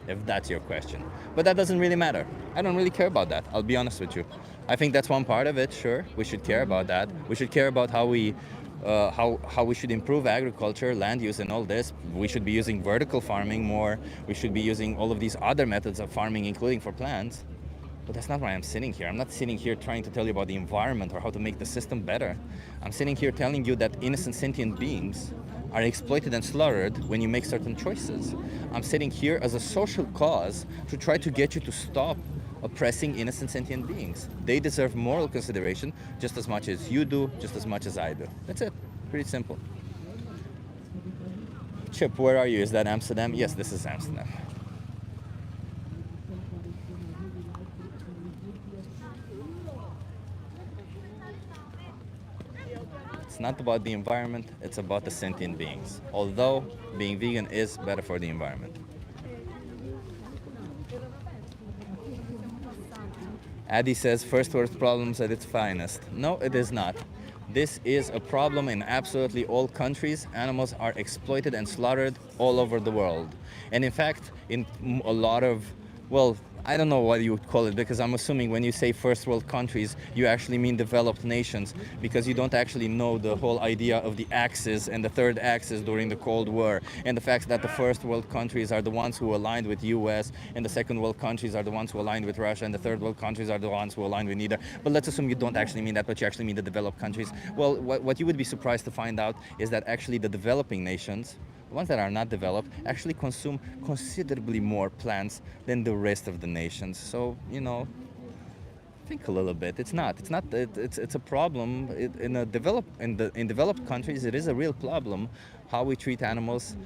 if that's your question. But that doesn't really matter. I don't really care about that. I'll be honest with you. I think that's one part of it, sure. We should care about that. We should care about how we should improve agriculture, land use and all this. We should be using vertical farming more. We should be using all of these other methods of farming, including for plants. But that's not why I'm sitting here. I'm not sitting here trying to tell you about the environment or how to make the system better. I'm sitting here telling you that innocent sentient beings are exploited and slaughtered when you make certain choices. I'm sitting here as a social cause to try to get you to stop oppressing innocent sentient beings. They deserve moral consideration just as much as you do, just as much as I do. That's it. Pretty simple. Chip, where are you? Is that Amsterdam? Yes, this is Amsterdam. It's not about the environment, it's about the sentient beings. Although being vegan is better for the environment. Addy says first world problems at its finest. No, it is not. This is a problem in absolutely all countries. Animals are exploited and slaughtered all over the world. And in fact, in a lot of, well, I don't know what you would call it, because I'm assuming when you say first world countries, you actually mean developed nations, because you don't actually know the whole idea of the Axis and the third Axis during the Cold War, and the fact that the first world countries are the ones who aligned with US, and the second world countries are the ones who aligned with Russia, and the third world countries are the ones who aligned with neither. But let's assume you don't actually mean that, but you actually mean the developed countries. Well, what you would be surprised to find out is that actually the developing nations, the ones that are not developed, actually consume considerably more plants than the rest of the nations. So, you know, think a little bit. It's not. It's a problem in developed countries. It is a real problem how we treat animals,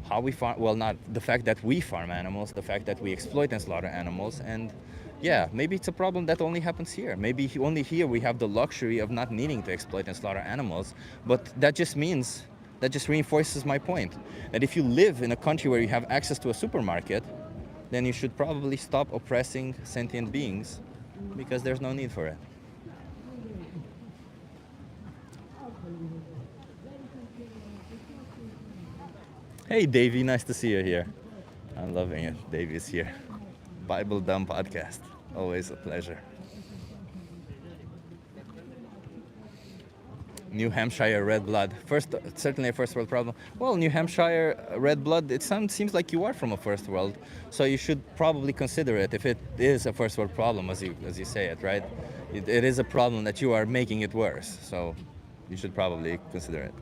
how we farm. Well, not the fact that we farm animals, the fact that we exploit and slaughter animals. And yeah, maybe it's a problem that only happens here. Maybe only here we have the luxury of not needing to exploit and slaughter animals. But that just reinforces my point that if you live in a country where you have access to a supermarket, then you should probably stop oppressing sentient beings, because there's no need for it. Hey Davey, nice to see you here. I'm loving it. Davey's here. Bible Dumb Podcast. Always a pleasure. New Hampshire red blood. Certainly a first world problem. Well, New Hampshire red blood, seems like you are from a first world, so you should probably consider it if it is a first world problem, as you say it, right? It is a problem that you are making it worse, so you should probably consider it.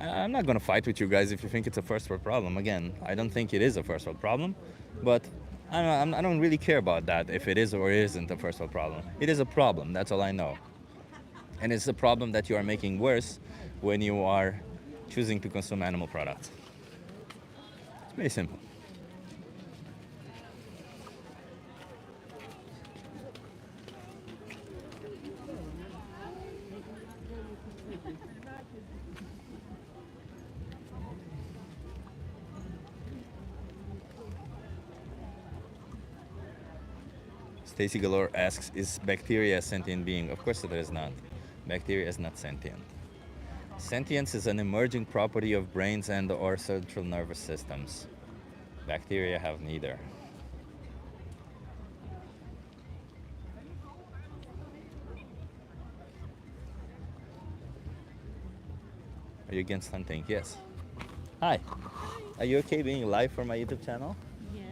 I'm not going to fight with you guys if you think it's a first world problem. Again, I don't think it is a first world problem, but I don't really care about that, if it is or isn't a first world problem. It is a problem, that's all I know. And it's a problem that you are making worse when you are choosing to consume animal products. It's very simple. Stacy Galore asks, is bacteria a sentient being? Of course it is not. Bacteria is not sentient. Sentience is an emerging property of brains and or central nervous systems. Bacteria have neither. Are you against hunting? Yes. Hi. Are you okay being live for my YouTube channel? Yes.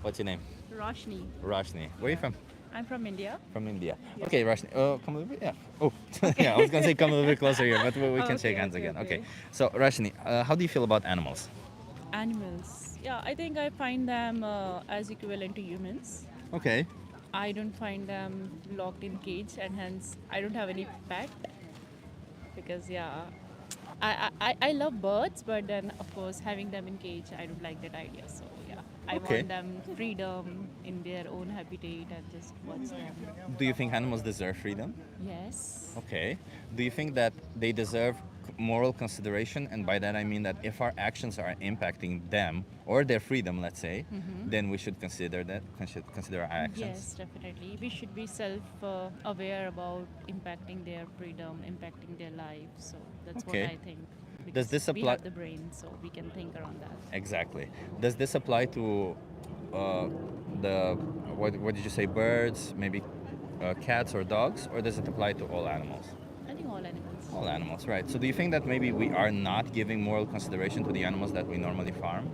What's your name? Rashni. Rashni. Where are you from? I'm from India. From India. Okay, Rashni. Come a little bit. Yeah. Oh, yeah. I was gonna say come a little bit closer here, but we can shake hands again. Okay. So Rashni, how do you feel about animals? Animals. Yeah, I think I find them as equivalent to humans. Okay. I don't find them locked in cage, and hence I don't have any pet. Because I love birds, but then of course having them in cage, I don't like that idea. So yeah, I Okay. want them freedom in their own habitat and just watch them. Do you think animals deserve freedom? Yes. Okay. Do you think that they deserve moral consideration? And by that I mean that if our actions are impacting them or their freedom, let's say, then we should consider our actions. Yes, definitely. We should be self-aware about impacting their freedom, impacting their life. So that's Okay. what I think. Does this We apply- have the brain, so we can think around that. Exactly. Does this apply to the what did you say? Birds, maybe cats or dogs, or does it apply to all animals? I think all animals. All animals, right? So do you think that maybe we are not giving moral consideration to the animals that we normally farm?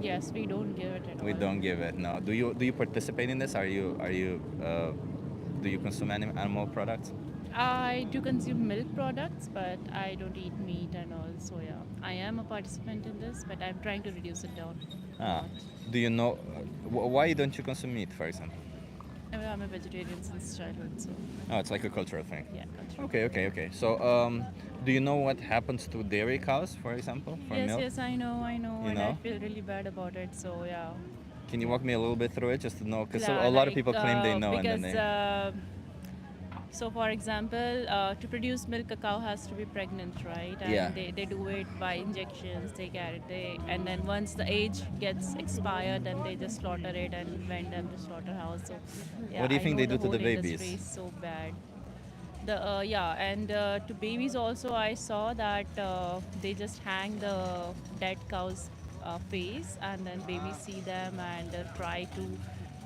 Yes, we don't give it at all. We don't give it. No. Do you participate in this? Do you consume animal products? I do consume milk products, but I don't eat meat and all. So yeah, I am a participant in this, but I'm trying to reduce it down. Do you know why don't you consume meat, for example? I'm a vegetarian since childhood, so Oh, it's like a cultural thing. yeah. Culture. Okay. So, do you know what happens to dairy cows, for example, for milk? Yes, I know, You and know? I feel really bad about it. So yeah. Can you walk me a little bit through it, just to know? Because Yeah, a lot of like, people claim they know, and then because, they. So, for example, to produce milk, a cow has to be pregnant, right? And Yeah. they do it by injections. They carry it, and then once the age gets expired, then they just slaughter it and vend them to slaughterhouse. So, yeah, What do you I think know they the do to whole the babies? industry is so bad. And to babies also, I saw that they just hang the dead cow's face, and then babies see them and try to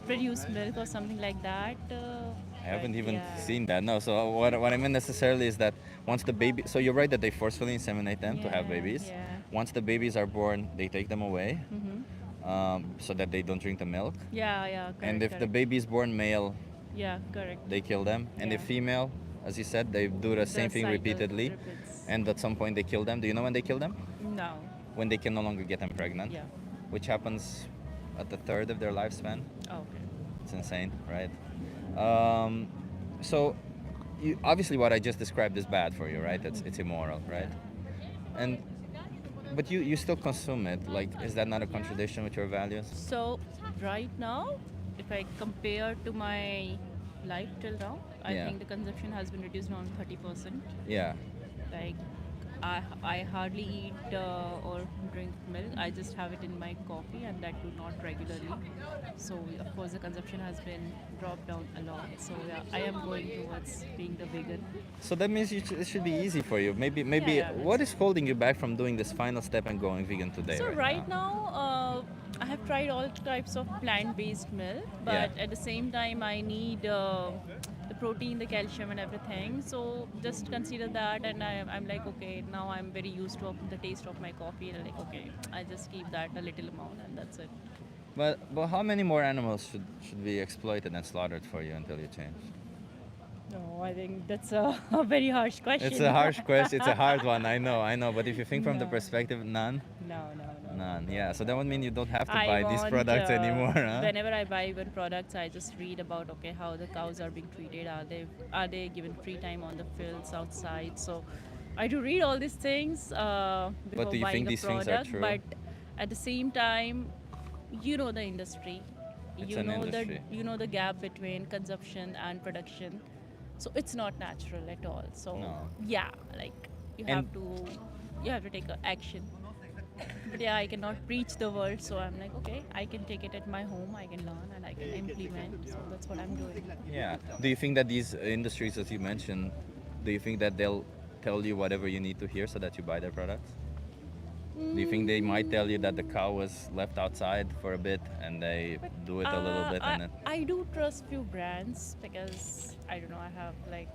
produce milk or something like that. I haven't even yeah. seen that. No. So what I mean necessarily is that once the baby, so you're right that they forcefully inseminate them to have Yeah, babies. yeah. Once the babies are born, they take them away, so that they don't drink the milk. Yeah, yeah, correct. And if the correct. baby is born male, Yeah, correct. they kill them. And if Yeah. female, as you said, they do the same thing cycle repeatedly. repeats. And at some point they kill them. Do you know when they kill them? No. When they can no longer get them pregnant. Yeah. Which happens at the third of their lifespan. Okay. It's insane, right? So, obviously, what I just described is bad for you, right? It's immoral, right? And but you still consume it. Like, is that not a contradiction with your values? So right now, if I compare to my life till now, I Yeah. think the consumption has been reduced around 30%. Yeah. Like I hardly eat or drink milk. I just have it in my coffee, and that too not regularly. So of course the consumption has been dropped down a lot. So yeah, I am going towards being the vegan. So that means it should be easy for you. Maybe Yeah, what is holding you back from doing this final step and going vegan today? So right now, I have tried all types of plant-based milk, but Yeah. at the same time, I need the protein, the calcium, and everything. So just consider that, and I'm like, okay, now I'm very used to the taste of my coffee, and like, okay, I just keep that a little amount, and that's it. But how many more animals should be exploited and slaughtered for you until you change? No, I think that's a very harsh question. It's a harsh question. It's a hard one. I know. But if you think from the No. perspective, none. No. None. Yeah. So that would mean you don't have to I buy these want, products anymore, huh? Whenever I buy even products, I just read about okay how the cows are being treated. Are they given free time on the fields outside? So I do read all these things before do you buying think a these things product. are true? But at the same time, you know the industry. It's you an know industry. the gap between consumption and production. So it's not natural at all. So No. yeah, like you have to take action. But yeah, I cannot preach the world, so I'm like, okay, I can take it at my home, I can learn and I can implement. So that's what I'm doing. Yeah. Do you think that these industries, as you mentioned, do you think that they'll tell you whatever you need to hear so that you buy their products? Do you think they might tell you that the cow was left outside for a bit and they do it a little bit and then? I do trust few brands because I don't know, I have like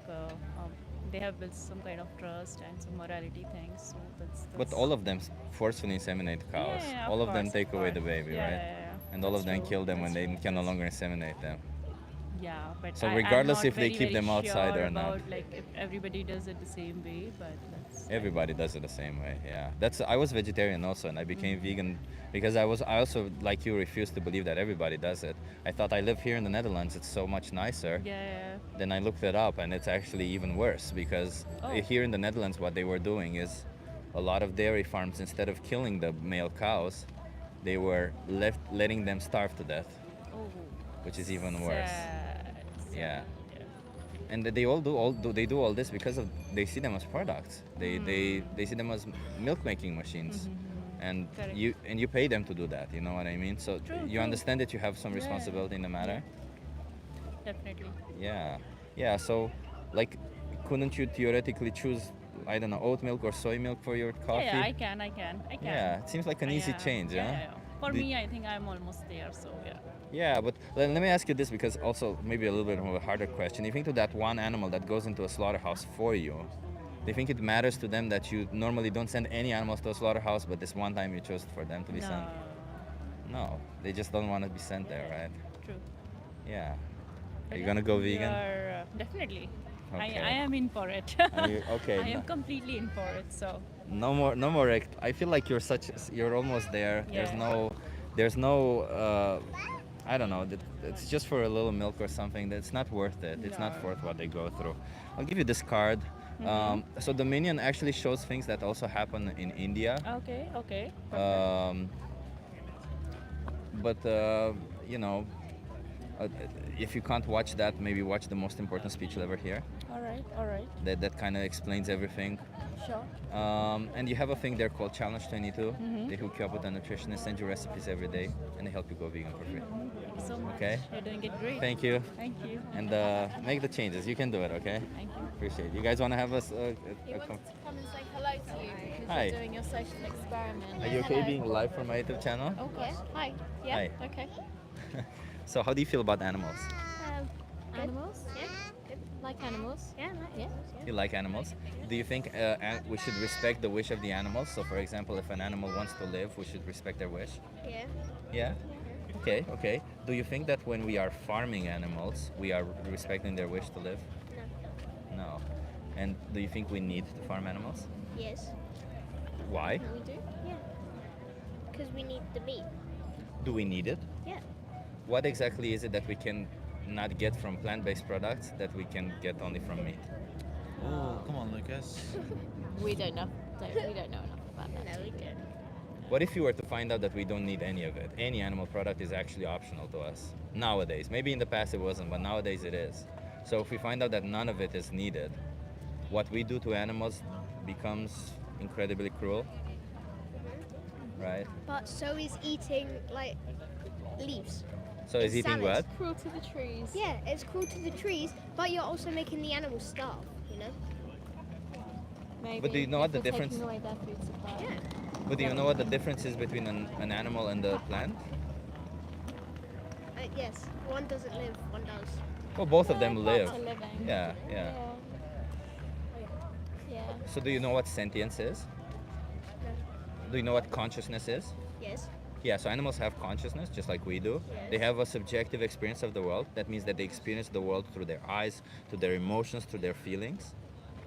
they have built some kind of trust and some morality things. So that's But all of them forcefully inseminate cows. Yeah, All of them course, take away the course. baby, Yeah, right? yeah, yeah. And all of That's them true. kill them when That's they true. can no longer inseminate them. Yeah, but So I'm regardless not if they very, keep them very outside sure or not. about, like if everybody does it the same way, but that's Everybody does it the same way. Yeah, I was vegetarian also, and I became Mm-hmm. vegan because I also like you refused to believe that everybody does it. I thought I live here in the Netherlands; it's so much nicer. yeah. Then I looked it up, and it's actually even worse because Oh. here in the Netherlands, what they were doing is a lot of dairy farms, instead of killing the male cows, they were letting them starve to death, Oh, which is even worse. sad. Yeah. And they do all this because they see them as products. They see them as milk making machines, and Correct. you pay them to do that. You know what I mean? So True, you true. understand that you have some Yeah. responsibility in the matter. Definitely. Yeah. So, like, couldn't you theoretically choose, I don't know, oat milk or soy milk for your coffee? Yeah, I can. Yeah, it seems like an easy change, yeah, huh? yeah. For Do- me, I think I'm almost there. So yeah. Yeah, but let me ask you this because also maybe a little bit of a harder question. You think to that one animal that goes into a slaughterhouse for you, do you think it matters to them that you normally don't send any animals to a slaughterhouse, but this one time you chose for them to be sent? No, they just don't want to be sent there, right? True. Yeah. Are But you yeah, gonna go we vegan? are, definitely. Okay. I am in for it. Okay. I am completely in for it. So No more. I feel like you're almost there. Yeah. There's no. I don't know. It's just for a little milk or something. That's not worth it. It's not No. worth what they go through. I'll give you this card. So Dominion actually shows things that also happen in India. okay. But you know, if you can't watch that, maybe watch the most important speech you'll ever hear. All right. That kind of explains everything. Sure. And you have a thing there called Challenge 22. They hook you up with a nutritionist, send you recipes every day, and they help you go vegan for free. Thank you so much. Okay. You're doing it great. Thank you. Thank you. And make the changes. You can do it, okay? Thank you. Appreciate it. You guys want to have us He wanted to come and say hello to you because Hi. you're doing your social experiment. Are you okay being live from my YouTube channel? Okay. Hi. Yeah. Hi. Okay. So how do you feel about animals? Animals? Yeah. Good. Like animals? Yeah. Yeah. You like animals? Do you think we should respect the wish of the animals? So for example, if an animal wants to live, we should respect their wish? Yeah. Yeah? Okay, okay. Do you think that when we are farming animals, we are respecting their wish to live? No. No. And do you think we need to farm animals? Yes. Why? We do? Yeah. Because we need the meat. Do we need it? Yeah. What exactly is it that we can not get from plant-based products that we can get only from meat? Oh, come on, Lucas. We don't know. We don't know enough about that. No, we don't. What if you were to find out that we don't need any of it? Any animal product is actually optional to us nowadays. Maybe in the past it wasn't, but nowadays it is. So if we find out that none of it is needed, what we do to animals becomes incredibly cruel, right? But so is eating like leaves. So is It's eating salads. what? Cruel to the trees. Yeah, it's cruel to the trees, but you're also making the animals starve, you know? Maybe. But do you know what if the we're difference- Taking away their food supply. Yeah. But do you know what the difference is between an animal and a plant? Yes, one doesn't live, one does. Well, both of Yeah, them plants live. are living. Yeah, yeah. Yeah. Yeah. So do you know what sentience is? No. Do you know what consciousness is? Yes. Yeah, so animals have consciousness just like we do. Yes. They have a subjective experience of the world. That means that they experience the world through their eyes, through their emotions, through their feelings.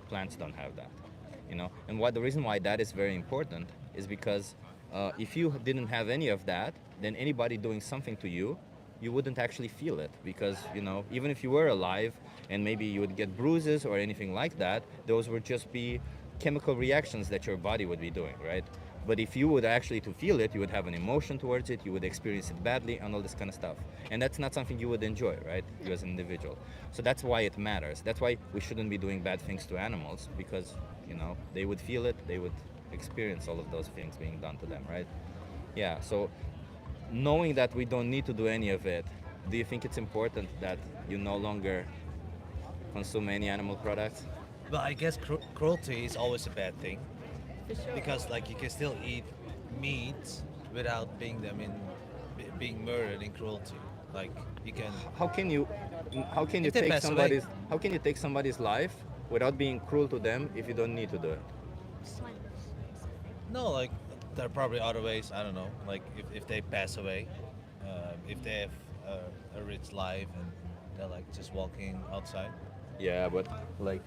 Plants don't have that, you know. And the reason why that is very important is because if you didn't have any of that, then anybody doing something to you, you wouldn't actually feel it because, you know, even if you were alive and maybe you would get bruises or anything like that, those would just be chemical reactions that your body would be doing, right? But if you would actually to feel it, you would have an emotion towards it, you would experience it badly and all this kind of stuff. And that's not something you would enjoy, right? You as an individual. So that's why it matters. That's why we shouldn't be doing bad things to animals because, you know, they would feel it, they would experience all of those things being done to them, right? Yeah, so knowing that we don't need to do any of it, do you think it's important that you no longer consume any animal products? But I guess cruelty is always a bad thing For sure. because, like, you can still eat meat without being being murdered in cruelty. Like, you can. How can you If they pass away. how can you take somebody's life without being cruel to them if you don't need to do it? No, like, there are probably other ways. I don't know. Like, if they pass away, if they have a rich life and they're like just walking outside. Yeah, but like,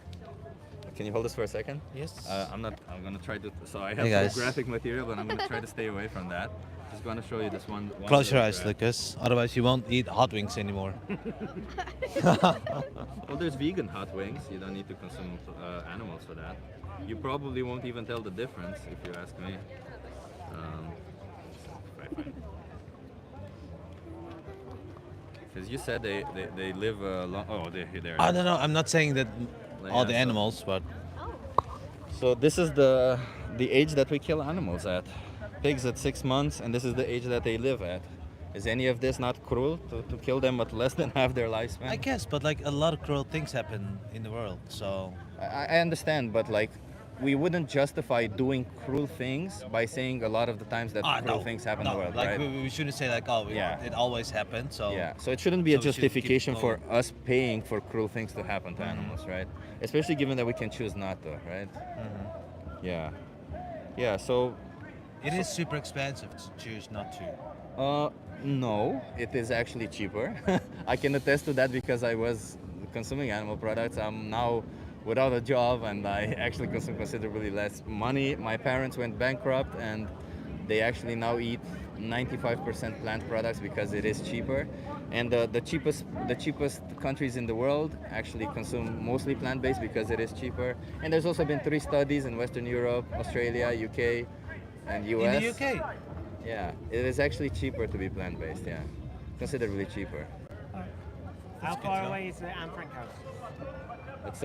can you hold this for a second? Yes. I'm gonna try to. So I have Hey, guys. graphic material, but I'm gonna try to stay away from that. Just gonna show you this one. Close your little eyes, graph. Lucas. Otherwise, you won't eat hot wings anymore. Well, there's vegan hot wings. You don't need to consume animals for that. You probably won't even tell the difference if you ask me. Because you said they live long. Oh, they're. I don't know. I'm not saying that all the Yeah, so- animals, but So this is the age that we kill animals at. Pigs at 6 months, and this is the age that they live at. Is any of this not cruel to kill them at less than half their lifespan? I guess. But like a lot of cruel things happen in the world, so I understand, but like, we wouldn't justify doing cruel things by saying a lot of the times that cruel no, things happen no. in the world, Like right? we shouldn't say like, oh, Yeah. it always happens. So Yeah, so it shouldn't be a so we should keep justification for going. us paying for cruel things to happen to animals, right? Especially given that we can choose not to, right? Yeah. Yeah, so it is super expensive to choose not to. no, it is actually cheaper. I can attest to that because I was consuming animal products. I'm now without a job and I actually consume considerably less money. My parents went bankrupt and they actually now eat 95% plant products because it is cheaper. And the cheapest countries in the world actually consume mostly plant-based because it is cheaper. And there's also been 3 studies in Western Europe, Australia, UK, and US. In the UK, Yeah, it is actually cheaper to be plant-based, yeah. Considerably cheaper. How far away is the Anne Frank house? It's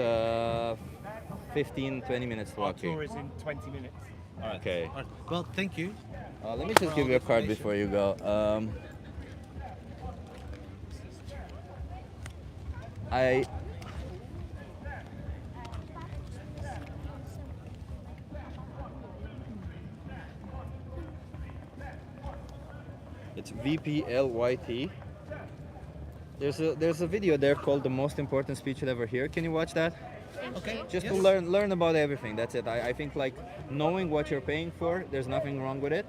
15, 20 minutes Our walking. tour is in 20 minutes. All right. Okay. All right. Well, thank you. Let me For just all give the you a card information. before you go. I It's VPLYT. There's a video there called "The Most Important Speech You'll Ever Hear." Can you watch that? Okay. Just to yes. learn about everything. That's it. I think like knowing what you're paying for, there's nothing wrong with it.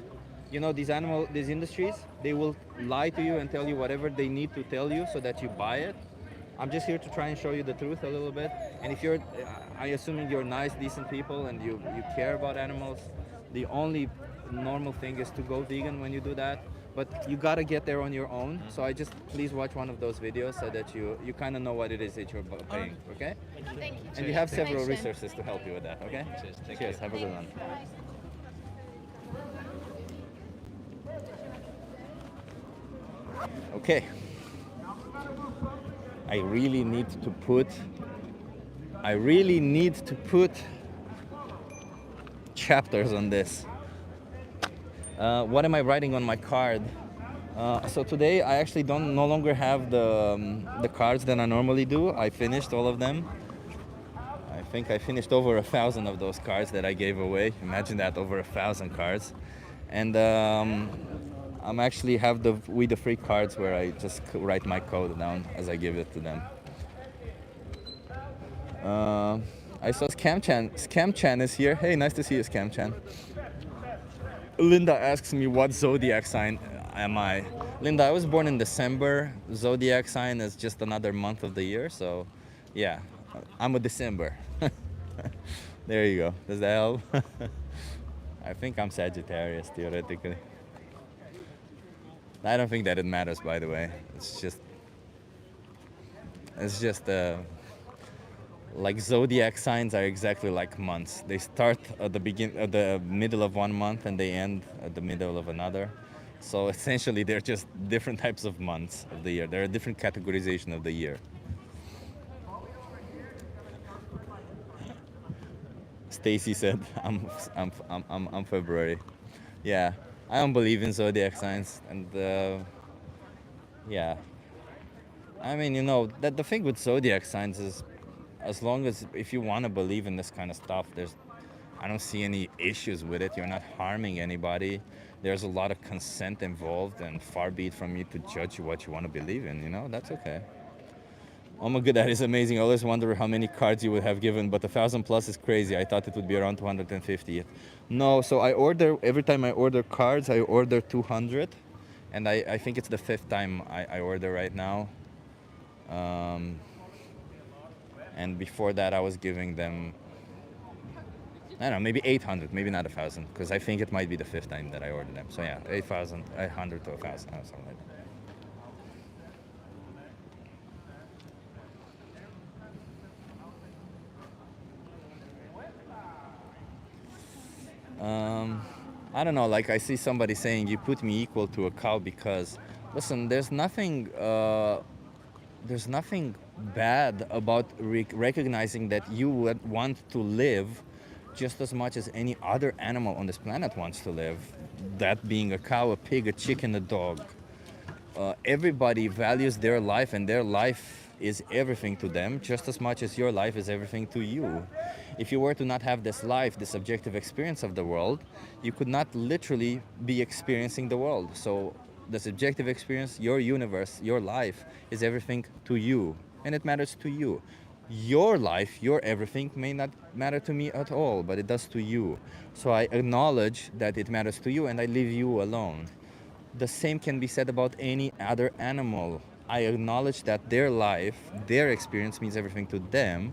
You know, these industries, they will lie to you and tell you whatever they need to tell you so that you buy it. I'm just here to try and show you the truth a little bit. And if you're, I assuming you're nice, decent people and you care about animals, the only normal thing is to go vegan when you do that. But you gotta get there on your own. So I just please watch one of those videos so that you kind of know what it is that you're paying. Okay? Thank you. And you have Cheers. several Thanks, Jen. resources to help you with that. Okay? Cheers. Take Cheers. care. Have a good one. Okay. I really need to put chapters on this. What am I writing on my card? So today I actually no longer have the cards that I normally do. I finished all of them. I think I finished over 1,000 of those cards that I gave away. Imagine that, over 1,000 cards. And I'm actually have the We the Free cards where I just write my code down as I give it to them. I saw Scam Chan is here. Hey, nice to see you, Scam Chan. Linda asks me what zodiac sign am I. Linda, I was born in December. Zodiac sign is just another month of the year, so yeah, I'm a December. There you go. Does that help? I think I'm Sagittarius theoretically. I don't think that it matters, by the way. It's just like zodiac signs are exactly like months. They start at the middle of one month and they end at the middle of another. So essentially, they're just different types of months of the year. They're a different categorization of the year. Stacy said, "I'm February." Yeah, I don't believe in zodiac signs, and yeah, I mean, you know, that the thing with zodiac signs is, as long as if you want to believe in this kind of stuff, I don't see any issues with it. You're not harming anybody. There's a lot of consent involved, and far be it from me to judge what you want to believe in. You know, that's okay. Oh my god, that is amazing. I always wonder how many cards you would have given, but 1,000 plus is crazy. I thought it would be around 250. No, so every time I order cards, I order 200. And I think it's the 5th time I order right now. And before that, I was giving them, I don't know, maybe 800, maybe not 1,000, because I think it might be the 5th time that I ordered them. So yeah, 8,000, 800 to 1,000, or something like that. I don't know, like I see somebody saying you put me equal to a cow because, listen, there's nothing bad about recognizing that you would want to live just as much as any other animal on this planet wants to live. That being a cow, a pig, a chicken, a dog. Everybody values their life, and their life is everything to them just as much as your life is everything to you. If you were to not have this life, this subjective experience of the world, you could not literally be experiencing the world. So the subjective experience, your universe, your life is everything to you, and it matters to you. Your life, your everything may not matter to me at all, but it does to you. So I acknowledge that it matters to you, and I leave you alone. The same can be said about any other animal. I acknowledge that their life, their experience means everything to them.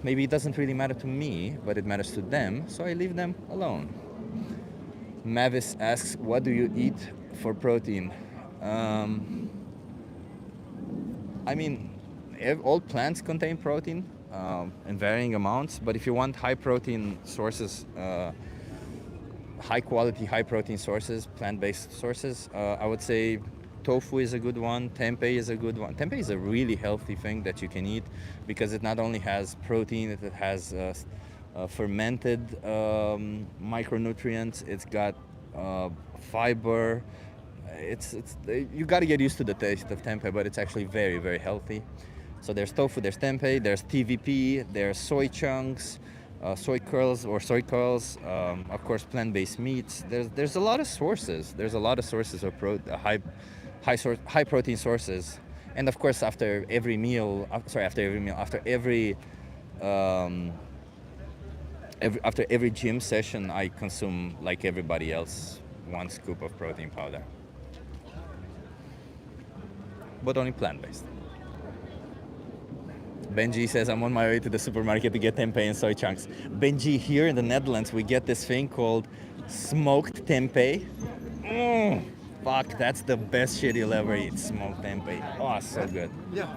Maybe it doesn't really matter to me, but it matters to them, so I leave them alone. Mavis asks, what do you eat for protein? I mean, all plants contain protein in varying amounts, but if you want high protein sources, high quality, high protein sources, plant-based sources, I would say tofu is a good one. Tempeh is a good one. Tempeh is a really healthy thing that you can eat because it not only has protein, it has fermented micronutrients. It's got fiber. It's you got to get used to the taste of tempeh, but it's actually very, very healthy. So there's tofu, there's tempeh, there's TVP, there's soy chunks, soy curls or soy curls, of course plant-based meats. There's a lot of sources. There's a lot of sources of high protein sources, and of course after every meal, after every gym session, I consume like everybody else 1 scoop of protein powder, but only plant-based. Benji says, I'm on my way to the supermarket to get tempeh and soy chunks. Benji, here in the Netherlands, we get this thing called smoked tempeh. Fuck, that's the best shit you'll ever eat, smoked tempeh. Oh, so good. Yeah.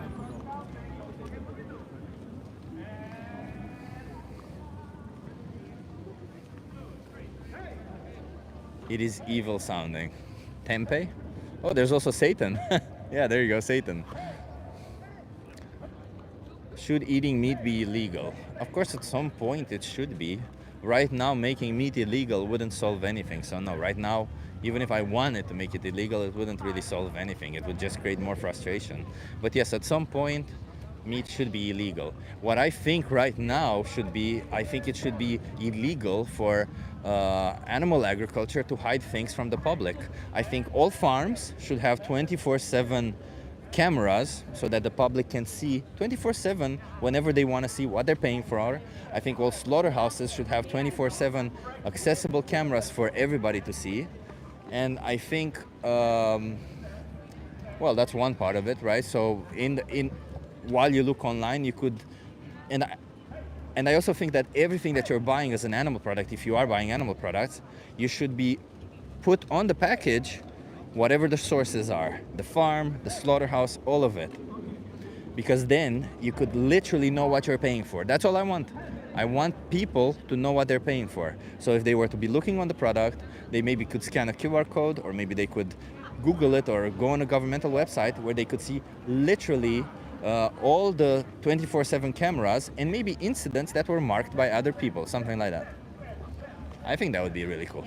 It is evil sounding. Tempeh? Oh, there's also Satan. Yeah, there you go, Satan. Should eating meat be illegal? Of course, at some point it should be. Right now, making meat illegal wouldn't solve anything. So no, right now, even if I wanted to make it illegal, it wouldn't really solve anything. It would just create more frustration. But yes, at some point, meat should be illegal. What I think right now should be, I think it should be illegal for animal agriculture to hide things from the public. I think all farms should have 24/7 cameras so that the public can see 24/7 whenever they want to see what they're paying for. I think all slaughterhouses should have 24/7 accessible cameras for everybody to see. And I think, well, that's one part of it, right? So while you look online, you could, and I also think that everything that you're buying as an animal product, if you are buying animal products, you should be put on the package whatever the sources are, the farm, the slaughterhouse, all of it. Because then you could literally know what you're paying for. That's all I want. I want people to know what they're paying for. So if they were to be looking on the product, they maybe could scan a QR code, or maybe they could Google it or go on a governmental website where they could see literally all the 24/7 cameras and maybe incidents that were marked by other people, something like that. I think that would be really cool,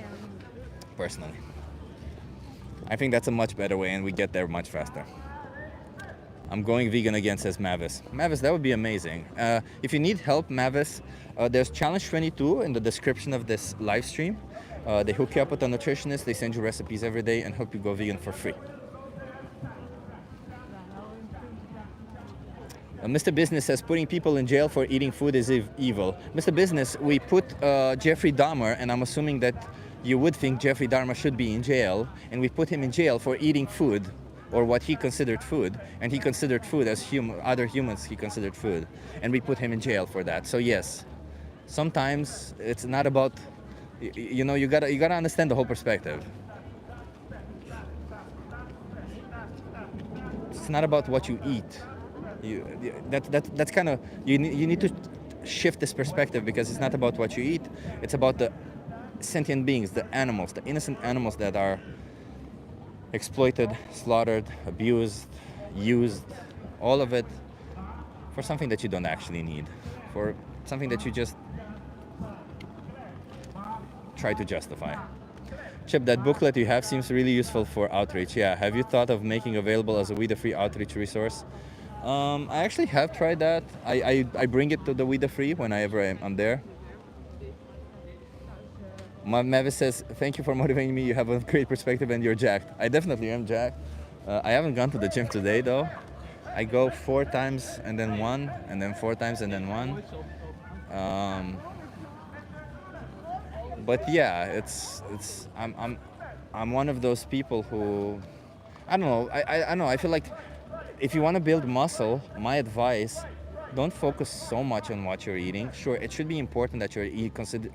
personally. I think that's a much better way, and we get there much faster. I'm going vegan again, says Mavis. Mavis, that would be amazing. If you need help, Mavis, there's Challenge 22 in the description of this live stream. They hook you up with a nutritionist, they send you recipes every day and help you go vegan for free. Mr. Business says putting people in jail for eating food is evil. Mr. Business, we put Jeffrey Dahmer, and I'm assuming that you would think Jeffrey Dahmer should be in jail, and we put him in jail for eating food, or what he considered food, and he considered food as other humans he considered food, and we put him in jail for that. So yes, sometimes it's not about, you know, you gotta understand the whole perspective. It's not about what you eat. That's kind of, you need to shift this perspective, because it's not about what you eat, it's about the sentient beings, the animals, the innocent animals that are exploited, slaughtered, abused, used, all of it for something that you don't actually need, for something that you just try to justify. Chip, that booklet you have seems really useful for outreach. Yeah, have you thought of making available as a Weed Free outreach resource? I actually have tried that. I bring it to the Weed Free whenever I'm there. Mavis says, thank you for motivating me. You have a great perspective and you're jacked. I definitely am jacked. I haven't gone to the gym today though. I go 4 times and then 1, and then 4 times and then 1. But yeah, I'm one of those people who, I don't know. I don't know. I feel like if you want to build muscle, my advice don't focus so much on what you're eating. Sure, it should be important that you're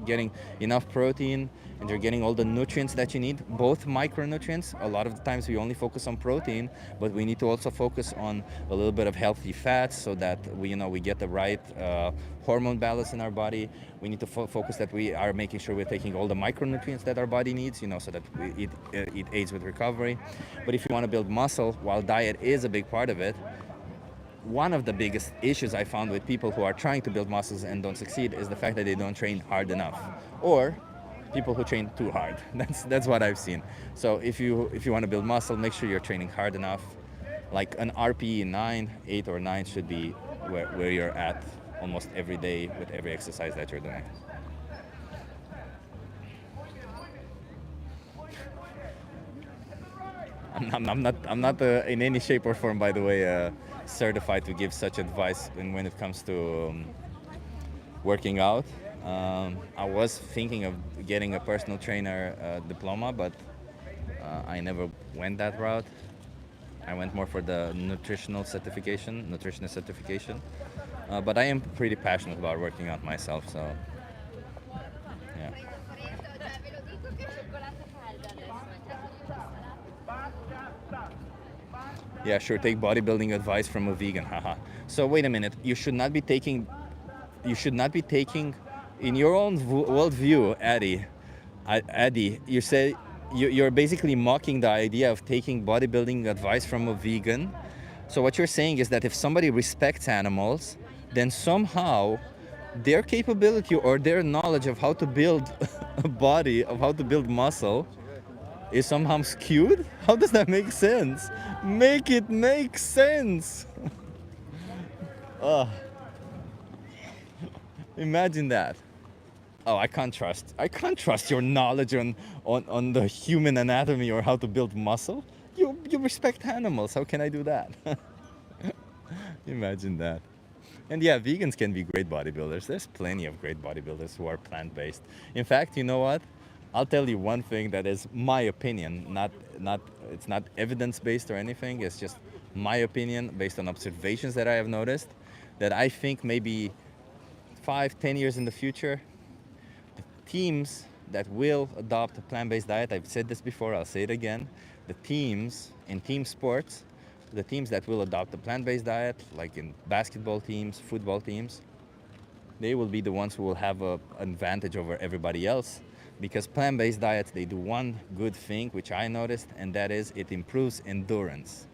getting enough protein and you're getting all the nutrients that you need, both micronutrients. A lot of the times we only focus on protein, but we need to also focus on a little bit of healthy fats so that we get the right hormone balance in our body. We need to focus that we are making sure we're taking all the micronutrients that our body needs, so that it aids with recovery. But if you want to build muscle, while diet is a big part of it, one of the biggest issues I found with people who are trying to build muscles and don't succeed is the fact that they don't train hard enough, or people who train too hard. That's what I've seen. So if you want to build muscle, make sure you're training hard enough. Like an RPE 9, 8 or 9 should be where you're at almost every day with every exercise that you're doing. I'm not in any shape or form, by the way, certified to give such advice when it comes to working out. I was thinking of getting a personal trainer diploma, but I never went that route. I went more for the nutritionist certification. But I am pretty passionate about working out myself, so yeah. Yeah, sure, take bodybuilding advice from a vegan, haha. So wait a minute, you should not be taking, in your own worldview, Addy, you say, you're basically mocking the idea of taking bodybuilding advice from a vegan. So what you're saying is that if somebody respects animals, then somehow their capability or their knowledge of how to build a body, of how to build muscle, is somehow skewed? How does that make sense? Make it make sense! Imagine that. Oh, I can't trust your knowledge on the human anatomy or how to build muscle. You respect animals. How can I do that? Imagine that. And yeah, vegans can be great bodybuilders. There's plenty of great bodybuilders who are plant-based. In fact, you know what? I'll tell you one thing that is my opinion, it's not evidence-based or anything, it's just my opinion based on observations that I have noticed, that I think maybe 5-10 years in the future, the teams that will adopt a plant-based diet, I've said this before, I'll say it again, the teams in team sports, the teams that will adopt a plant-based diet, like in basketball teams, football teams, they will be the ones who will have an advantage over everybody else. Because plant-based diets, they do one good thing, which I noticed, and that is it improves endurance.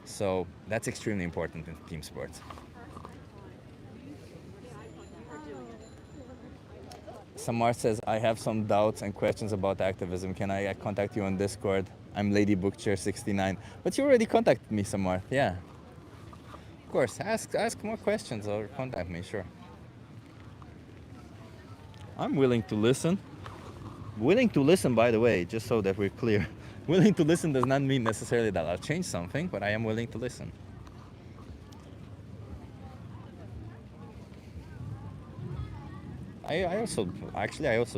So that's extremely important in team sports. Samar says, I have some doubts and questions about activism. Can I contact you on Discord? I'm Lady Bookchair 69. But you already contacted me, Samar. Yeah. Of course, ask more questions or contact me, sure. I'm willing to listen. Willing to listen, by the way, just so that we're clear. Willing to listen does not mean necessarily that I'll change something, but I am willing to listen. I also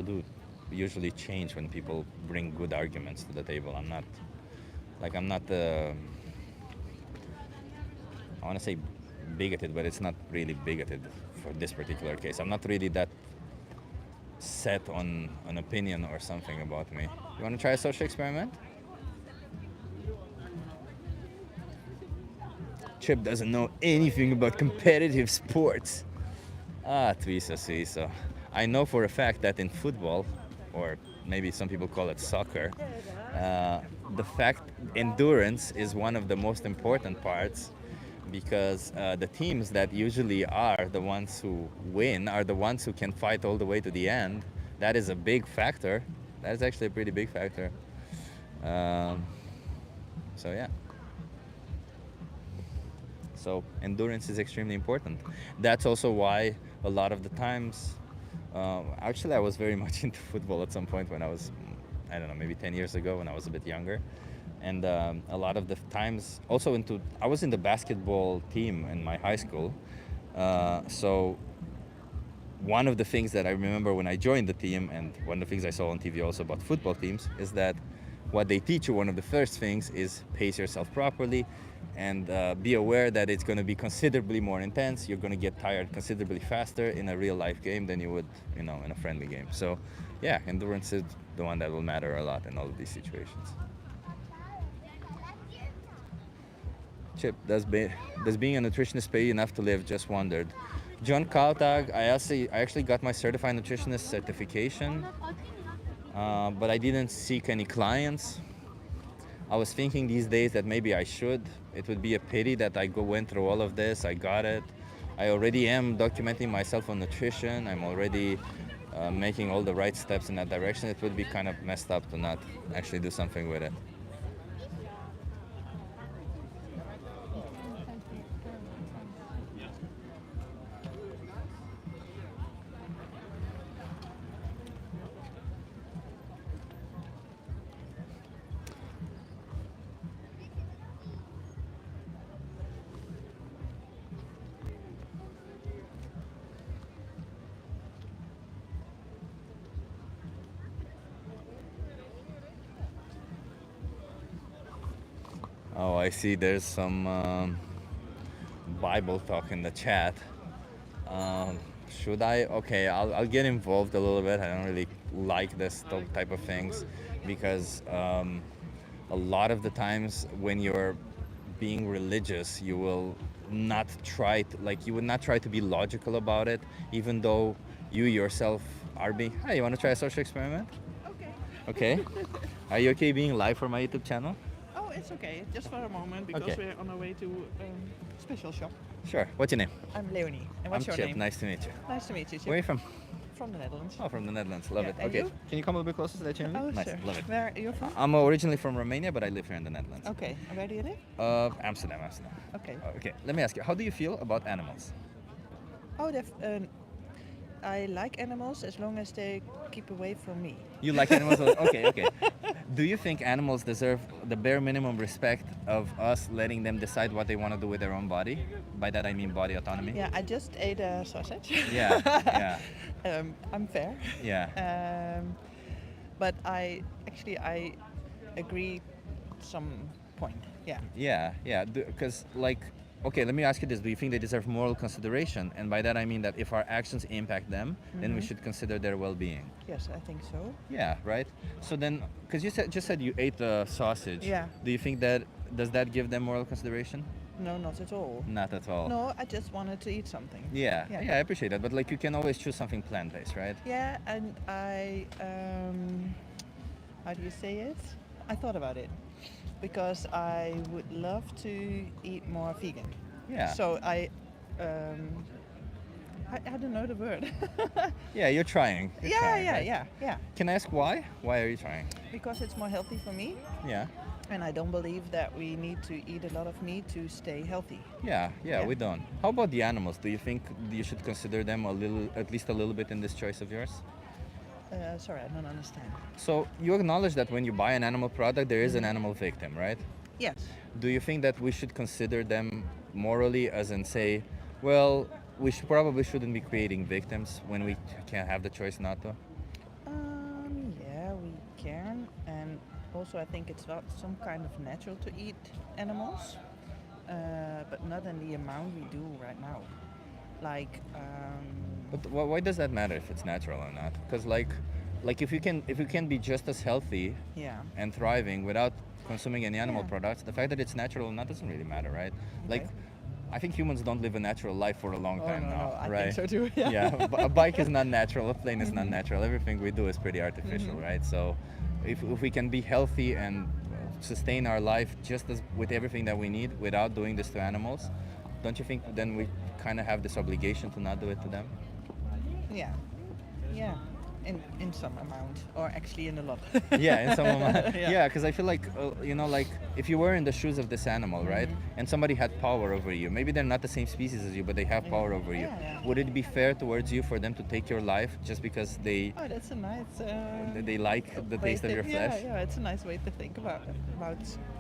do usually change when people bring good arguments to the table. I want to say bigoted, but it's not really bigoted for this particular case. I'm not really that set on an opinion or something about me. You want to try a social experiment? Chip doesn't know anything about competitive sports. Suizo. I know for a fact that in football, or maybe some people call it soccer, endurance is one of the most important parts, because the teams that usually are the ones who win are the ones who can fight all the way to the end. That is a big factor. That is actually a pretty big factor. So yeah. So endurance is extremely important. That's also why a lot of the times, actually I was very much into football at some point when I was, I don't know, maybe 10 years ago when I was a bit younger. And a lot of the times also I was in the basketball team in my high school. So one of the things that I remember when I joined the team, and one of the things I saw on TV also about football teams, is that what they teach you, one of the first things is pace yourself properly, and be aware that it's going to be considerably more intense. You're going to get tired considerably faster in a real life game than you would, in a friendly game. So yeah, endurance is the one that will matter a lot in all of these situations. Chip, does being a nutritionist pay enough to live? Just wondered. John Kaltag, I actually got my certified nutritionist certification, but I didn't seek any clients. I was thinking these days that maybe I should. It would be a pity that I went through all of this. I got it. I already am documenting myself on nutrition. I'm already making all the right steps in that direction. It would be kind of messed up to not actually do something with it. Oh, I see there's some Bible talk in the chat. Should I? Okay, I'll get involved a little bit. I don't really like this type of things because a lot of the times when you're being religious, you will not try to, you would not try to be logical about it, even though you yourself are being. Hey, you want to try a social experiment? Okay. Are you okay being live for my YouTube channel? Oh, it's okay. Just for a moment because Okay. we're on our way to special shop. Sure. What's your name? I'm Leonie. And what's I'm your Chip. name? Nice to meet you. Nice to meet you, Chip. Where are you from? From the Netherlands. Oh, from the Netherlands. Love Yeah, it. and Okay. you? Can you come a little bit closer to that channel? Oh, Nice. sure. Love it. Where are you from? I'm originally from Romania, but I live here in the Netherlands. Okay. And where do you live? Amsterdam. Okay. Okay. Let me ask you, how do you feel about animals? Oh, I like animals as long as they keep away from me. You like animals? Okay. Do you think animals deserve the bare minimum respect of us letting them decide what they want to do with their own body? By that I mean body autonomy. Yeah, I just ate a sausage. Yeah. I'm fair. Yeah. But I agree some point. Yeah. Yeah. Because okay, let me ask you this. Do you think they deserve moral consideration? And by that I mean that if our actions impact them, then we should consider their well-being. Yes, I think so. Yeah, right? So then, because you just said you ate the sausage. Yeah. Do you think does that give them moral consideration? No, not at all. Not at all. No, I just wanted to eat something. Yeah, I appreciate that. But you can always choose something plant-based, right? Yeah, and I, how do you say it? I thought about it because I would love to eat more vegan. Yeah. So I don't know the word. Yeah, you're trying. You're trying, right? Yeah. Can I ask why? Why are you trying? Because it's more healthy for me. Yeah. And I don't believe that we need to eat a lot of meat to stay healthy. Yeah, we don't. How about the animals? Do you think you should consider them at least a little bit in this choice of yours? Sorry, I don't understand. So you acknowledge that when you buy an animal product, there is an animal victim, right? Yes. Do you think that we should consider them morally, as in say, well, we probably shouldn't be creating victims when we can have the choice not to? Yeah, we can, and also I think it's not some kind of natural to eat animals, but not in the amount we do right now. But why does that matter if it's natural or not? Because if you can be just as healthy and thriving without consuming any animal products, the fact that it's natural or not doesn't really matter, right? Okay. I think humans don't live a natural life for a long time now, I right? think so too. Yeah, a bike is not natural, a plane is not natural. Everything we do is pretty artificial, right? So if we can be healthy and sustain our life just as with everything that we need without doing this to animals, don't you think then we kind of have this obligation to not do it to them? Yeah, in some amount, or actually in a lot. Yeah, in some amount. Yeah. Yeah, because I feel like if you were in the shoes of this animal, right, and somebody had power over you, maybe they're not the same species as you, but they have power over you. Yeah. Would it be fair towards you for them to take your life just because they That's a nice. they like the way taste of to- your flesh? Yeah, it's a nice way to think about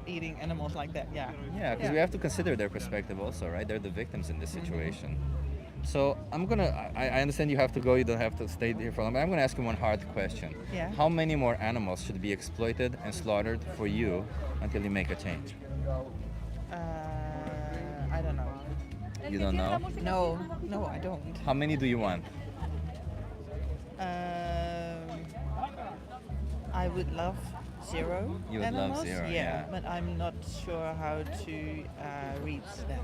eating animals like that. Yeah. Yeah, because we have to consider their perspective also, right? They're the victims in this situation. So I understand you have to go, you don't have to stay here for long, but I'm gonna ask you one hard question. Yeah. How many more animals should be exploited and slaughtered for you until you make a change? I don't know. You don't know? No, I don't. How many do you want? I would love zero You would love animals. zero, yeah. But I'm not sure how to reach that.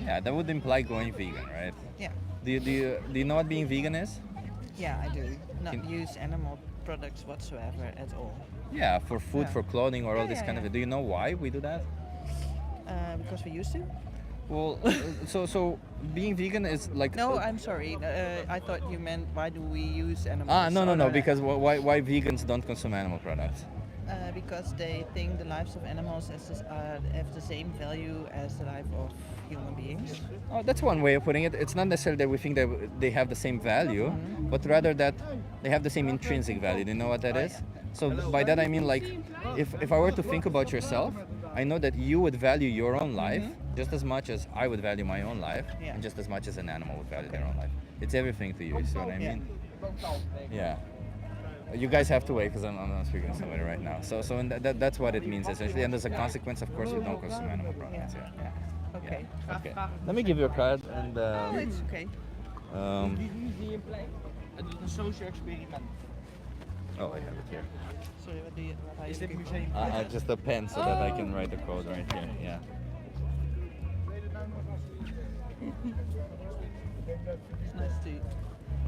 Yeah, that would imply going vegan, right? Yeah. Do you know what being vegan is? Yeah, I do. Not Can- use animal products whatsoever at all. Yeah, for food, Yeah. for clothing, or all Yeah, this yeah, kind yeah. of. Do you know why we do that? Because we used to. Well, so being vegan is like. No, I'm sorry. I thought you meant why do we use animals? Ah, no, Oh, no. Because why vegans don't consume animal products? Because they think the lives of animals have the same value as the life of human beings. Oh, that's one way of putting it. It's not necessarily that we think that they have the same value, but rather that they have the same intrinsic value. Do you know what that is? So by that I mean like, if I were to think about yourself, I know that you would value your own life just as much as I would value my own life, Yeah. and just as much as an animal would value their own life. It's everything to you. You see what I mean? Yeah. You guys have to wait because I'm speaking to somebody right now. So and that's what it means essentially. And as a consequence, of course, you don't consume animal products. Yeah. Okay. Yeah. Okay. Let me give you a card and. Oh, it's okay. Het is een social experiment. Oh, I have it here. Sorry, what are you Is dit looking museum? Just a pen so that I can write the code right here. Yeah. It's nice to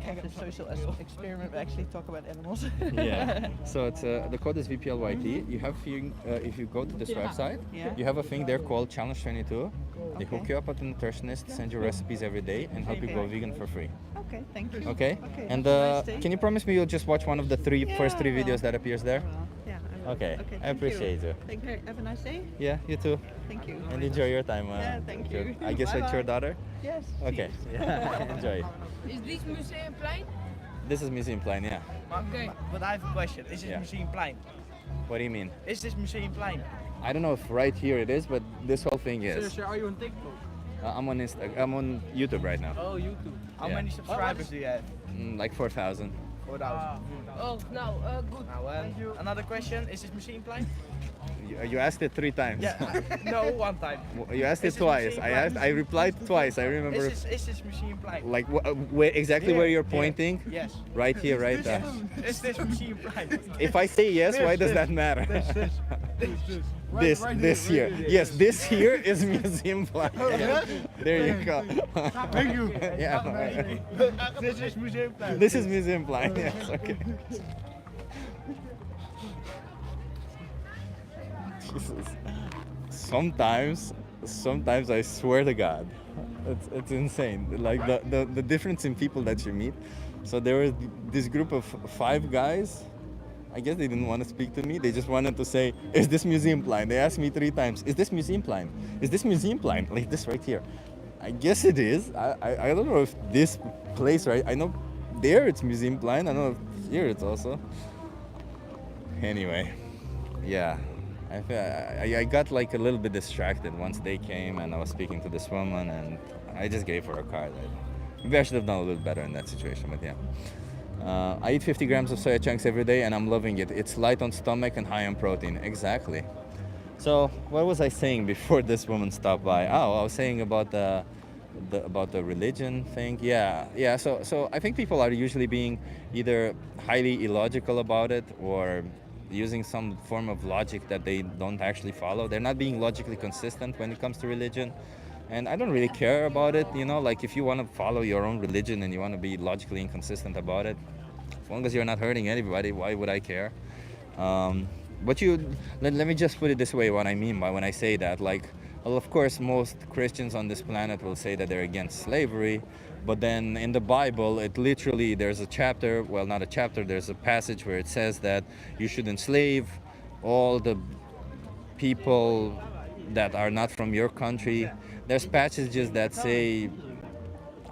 have the social experiment, but actually talk about animals. Yeah. So it's the code is VPLYT. You have if you go to this website, Yeah. you have a thing there called Challenge 22. They hook Okay. you up with a nutritionist, send you recipes every day, and help you Okay. go vegan for free. Okay, thank you. Okay. Okay. And Nice day. can you promise me you'll just watch one of the first three Yeah. videos that appears there? Yeah, I will. Okay. Okay, I thank appreciate you. Thank you. Have a nice day. Yeah. You too. Thank you. And enjoy your time. Yeah, thank you. I guess it's your Bye-bye. daughter. Yes. Okay. Yeah. Enjoy. Is this Museumplein? This is Museumplein. Yeah. Okay. But I have a question. Is this Yeah. Museumplein? What do you mean? Is this Museumplein? I don't know if right here it is, but this whole thing is. Seriously, are you on TikTok? I'm on I'm on YouTube right now. Oh, YouTube. How Yeah. many subscribers do you have? Like 4,000. 4,000. Oh, now, good. Now, another question. Is this Museumplein? You asked it 3 times. Yeah. No, one time. You asked it Is this twice. Museumplein? I replied twice. I remember. Is this Museumplein? Like exactly where you're pointing? Yes. Right here, right there. Is this Museumplein? If I say yes, why does that matter? This here. Yes, this here is Museumplein. Yeah. There you go. Thank you. Yeah. This is Museumplein. This is Museumplein. Yes. Okay. Jesus. Sometimes I swear to God, it's insane. Like the difference in people that you meet. So there was this group of 5 guys. I guess they didn't want to speak to me. They just wanted to say, "Is this Museumplein?" They asked me 3 times, "Is this Museumplein? Is this Museumplein?" Like this right here. I guess it is. I don't know if this place right. I know there it's Museumplein. I know here it's also. Anyway, yeah. I got like a little bit distracted once they came and I was speaking to this woman and I just gave her a card. Maybe I should have done a little better in that situation, but yeah. I eat 50 grams of soya chunks every day and I'm loving it. It's light on stomach and high on protein. Exactly. So what was I saying before this woman stopped by? Oh, I was saying about the religion thing. Yeah. So I think people are usually being either highly illogical about it or using some form of logic that they don't actually follow. They're not being logically consistent when it comes to religion. And I don't really care about it, like if you want to follow your own religion and you want to be logically inconsistent about it, as long as you're not hurting anybody, why would I care? But let me just put it this way, what I mean by when I say that, well, of course, most Christians on this planet will say that they're against slavery, but then in the Bible, there's a chapter, well, not a chapter, there's a passage where it says that you should enslave all the people that are not from your country. There's passages that say,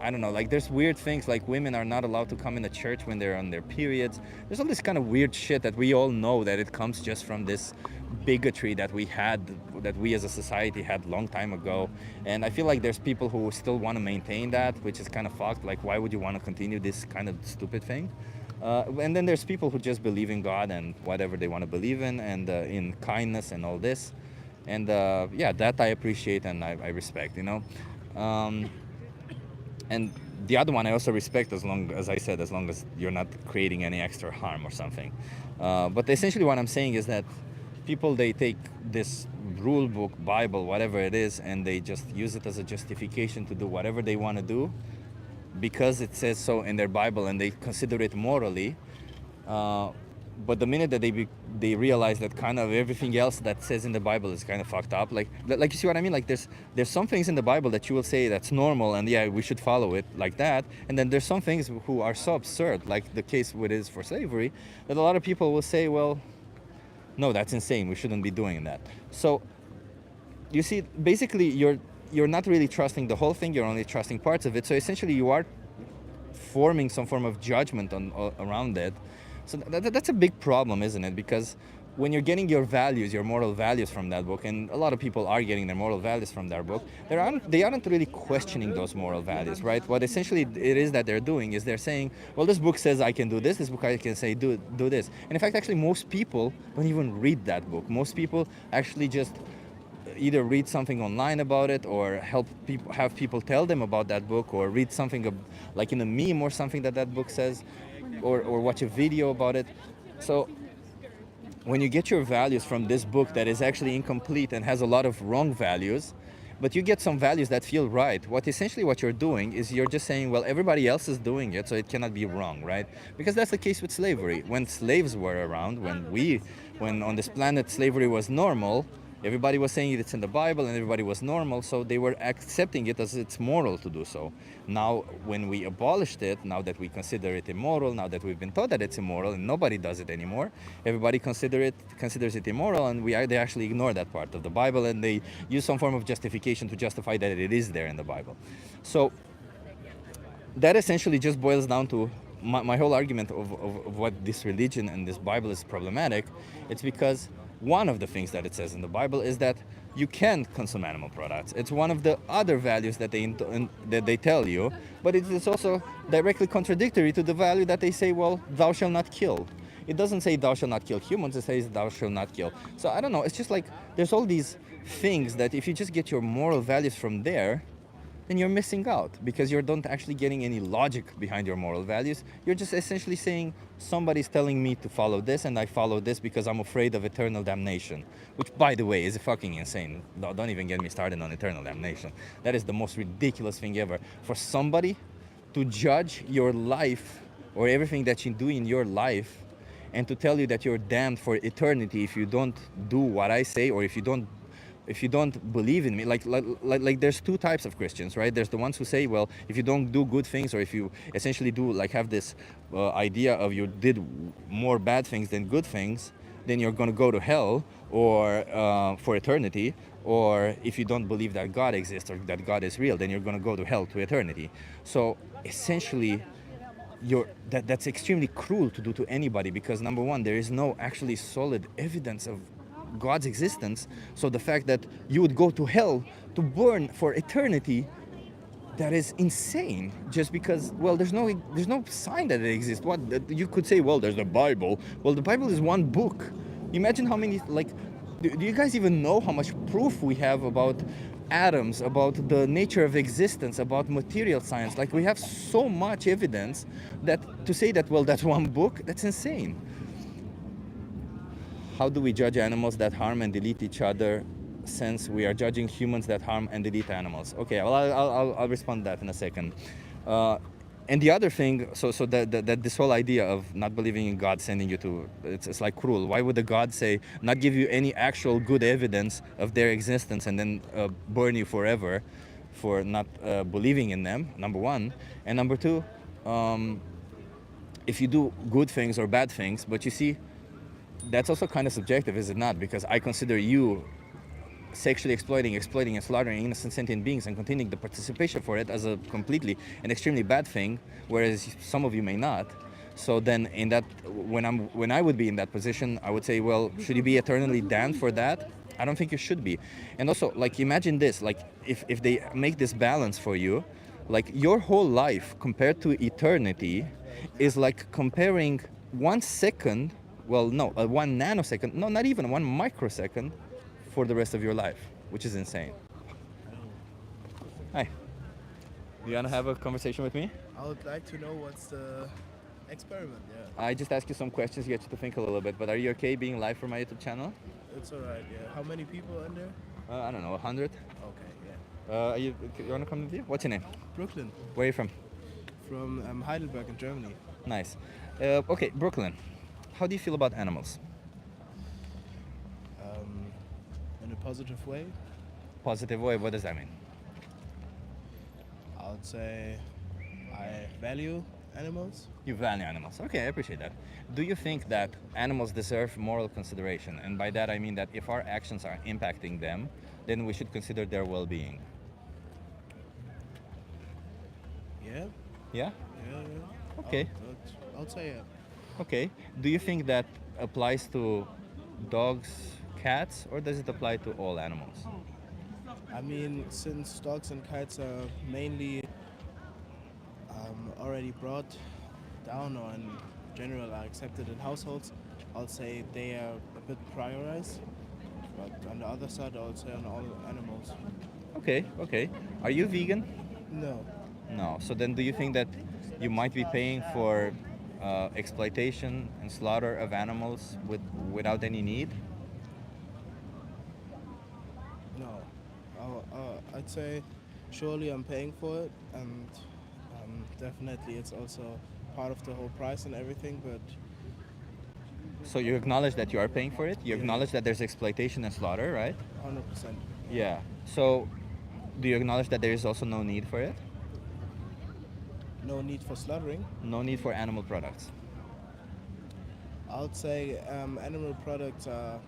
I don't know, there's weird things like women are not allowed to come in the church when they're on their periods. There's all this kind of weird shit that we all know that it comes just from this bigotry that we as a society had long time ago. And I feel like there's people who still want to maintain that, which is kind of fucked. Like, why would you want to continue this kind of stupid thing? And then there's people who just believe in God and whatever they want to believe in, and in kindness and all this. And yeah, that I appreciate and I respect, you know. And the other one I also respect, as long as you're not creating any extra harm or something. But essentially what I'm saying is that people, they take this rule book, Bible, whatever it is, and they just use it as a justification to do whatever they want to do because it says so in their Bible, and they consider it morally. But the minute that they realize that kind of everything else that says in the Bible is kind of fucked up, like you see what I mean? Like there's some things in the Bible that you will say that's normal, and yeah, we should follow it like that. And then there's some things who are so absurd, like the case with is for slavery, that a lot of people will say, well, no, that's insane. We shouldn't be doing that. So you see, basically you're not really trusting the whole thing. You're only trusting parts of it. So essentially you are forming some form of judgment around it. So that's a big problem, isn't it? Because when you're getting your values, your moral values from that book, and a lot of people are getting their moral values from that book, they aren't really questioning those moral values, right? What essentially it is that they're doing is they're saying, well, this book says I can do this book I can say do this. And in fact, actually, most people don't even read that book. Most people actually just either read something online about it, or have people tell them about that book, or read something like in a meme or something that book says, or watch a video about it. So when you get your values from this book that is actually incomplete and has a lot of wrong values, but you get some values that feel right, what you're doing is you're just saying, well, everybody else is doing it, so it cannot be wrong, right? Because that's the case with slavery. When slaves were around, when on this planet slavery was normal, everybody was saying it's in the Bible and everybody was normal, so they were accepting it as it's moral to do so. Now, when we abolished it, now that we consider it immoral, now that we've been taught that it's immoral and nobody does it anymore, everybody considers it immoral, and they actually ignore that part of the Bible, and they use some form of justification to justify that it is there in the Bible. So that essentially just boils down to my whole argument of what this religion and this Bible is problematic. It's because one of the things that it says in the Bible is that you can consume animal products. It's one of the other values that they tell you, but it is also directly contradictory to the value that they say, well, thou shalt not kill. It doesn't say thou shalt not kill humans, it says thou shalt not kill. So I don't know, it's just like there's all these things that if you just get your moral values from there, then you're missing out, because you don't actually getting any logic behind your moral values. You're just essentially saying, somebody's telling me to follow this, and I follow this because I'm afraid of eternal damnation, which, by the way, is fucking insane. Don't even get me started on eternal damnation. That is the most ridiculous thing ever. For somebody to judge your life or everything that you do in your life and to tell you that you're damned for eternity if you don't do what I say, or if you don't believe in me. Like there's two types of Christians, right? There's the ones who say, well, if you don't do good things, or if you essentially have this idea of you did more bad things than good things, then you're going to go to hell or for eternity. Or if you don't believe that God exists or that God is real, then you're going to go to hell to eternity. So essentially, that's extremely cruel to do to anybody, because number one, there is no actually solid evidence of God's existence. So the fact that you would go to hell to burn for eternity, that is insane. Just because, well, there's no sign that it exists. What you could say, well, there's the Bible. Well, the Bible is one book. Imagine how many, do you guys even know how much proof we have about atoms, about the nature of existence, about material science? We have so much evidence that to say that, well, that's one book, that's insane. How do we judge animals that harm and delete each other, since we are judging humans that harm and delete animals? Okay, well, I'll respond to that in a second. And the other thing, so that this whole idea of not believing in God sending you to, it's like cruel. Why would the God say, not give you any actual good evidence of their existence, and then burn you forever for not believing in them, number one. And number two, if you do good things or bad things, but you see, that's also kind of subjective, is it not? Because I consider you sexually exploiting, and slaughtering innocent sentient beings and continuing the participation for it as a completely and extremely bad thing, whereas some of you may not. So then, in that, when I would be in that position, I would say, well, should you be eternally damned for that? I don't think you should be. And also, like, imagine this: like, if they make this balance for you, like your whole life compared to eternity, is like comparing 1 second. Well, no, 1 nanosecond. No, not even 1 microsecond, for the rest of your life, which is insane. Hi. You wanna have a conversation with me? I would like to know what's the experiment, yeah. I just ask you some questions, get you to think a little bit. But are you okay being live for my YouTube channel? It's alright, yeah. How many people in there? I don't know, 100. Okay, yeah. You wanna come with you? What's your name? Brooklyn. Where are you from? From Heidelberg in Germany. Nice. Okay, Brooklyn. How do you feel about animals? In a positive way, Positive way. What does that mean? I would say I value animals. You value animals. Okay, I appreciate that. Do you think that animals deserve moral consideration? And by that I mean that if our actions are impacting them, then we should consider their well-being. Yeah? Yeah? Yeah. Okay. I would say yeah. Okay. Do you think that applies to dogs, cats, or does it apply to all animals? I mean, since dogs and cats are mainly already brought down or in general are accepted in households, I'll say they are a bit prioritized. But on the other side, I would say on all animals. Okay, okay. Are you vegan? No. No. So then do you think that you might be paying for exploitation and slaughter of animals without any need? No. I'd say surely I'm paying for it, and definitely it's also part of the whole price and everything, but So you acknowledge that you are paying for it? You Yeah. acknowledge that there's exploitation and slaughter, right? 100%. Yeah. So do you acknowledge that there is also no need for it? No need for slaughtering. No need for animal products. I would say animal products are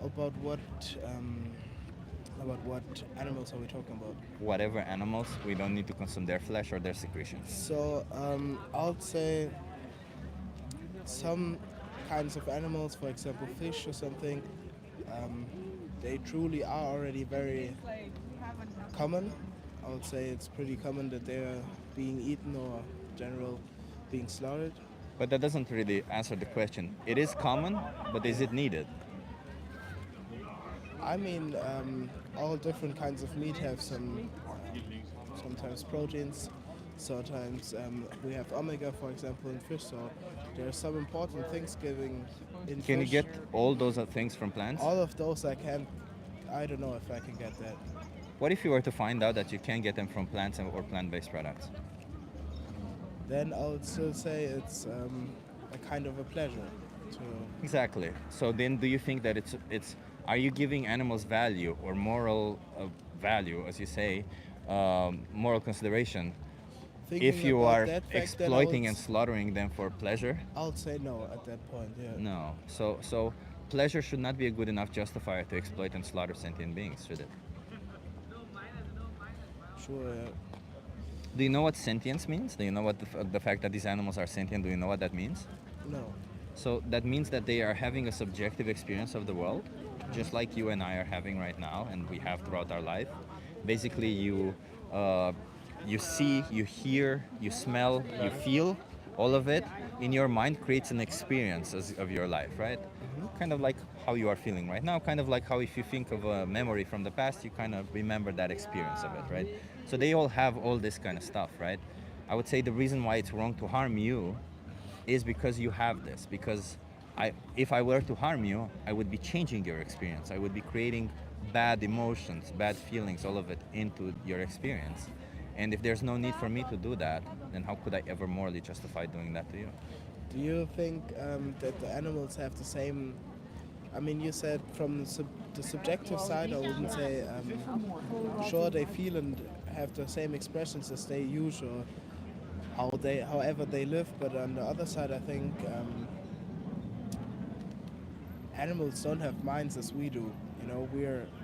about what animals are we talking about? Whatever animals, we don't need to consume their flesh or their secretions. So I would say some kinds of animals, for example fish or something, they truly are already very common. I would say it's pretty common that they are being eaten or in general being slaughtered. But that doesn't really answer the question. It is common, but is it needed? I mean, all different kinds of meat have some, sometimes proteins, sometimes we have omega, for example, in fish, so there are some important things given in fish. Can you get all those things from plants? All of those I don't know if I can get that. What if you were to find out that you can get them from plants or plant-based products? Then I would still say it's a kind of a pleasure to... Exactly. So then do you think that are you giving animals value or moral value, as you say, moral consideration, Thinking if you about are that fact, then I exploiting would- and slaughtering them for pleasure? I would say no at that point, yeah. No. So pleasure should not be a good enough justifier to exploit and slaughter sentient beings, should it? Sure, yeah. Do you know what sentience means? Do you know what the fact that these animals are sentient, do you know what that means? No. So that means that they are having a subjective experience of the world, just like you and I are having right now and we have throughout our life. Basically, you see, you hear, you smell, you feel, all of it in your mind creates an experience of your life, right? Kind of like how you are feeling right now, kind of like how if you think of a memory from the past, you kind of remember that experience of it, right? So they all have all this kind of stuff, right? I would say the reason why it's wrong to harm you is because you have this, because if I were to harm you, I would be changing your experience. I would be creating bad emotions, bad feelings, all of it into your experience. And if there's no need for me to do that, then how could I ever morally justify doing that to you? Do you think that the animals have the same... I mean, you said from the subjective side, I wouldn't say sure they feel and have the same expressions as they use or however they live, but on the other side, I think animals don't have minds as we do. You know,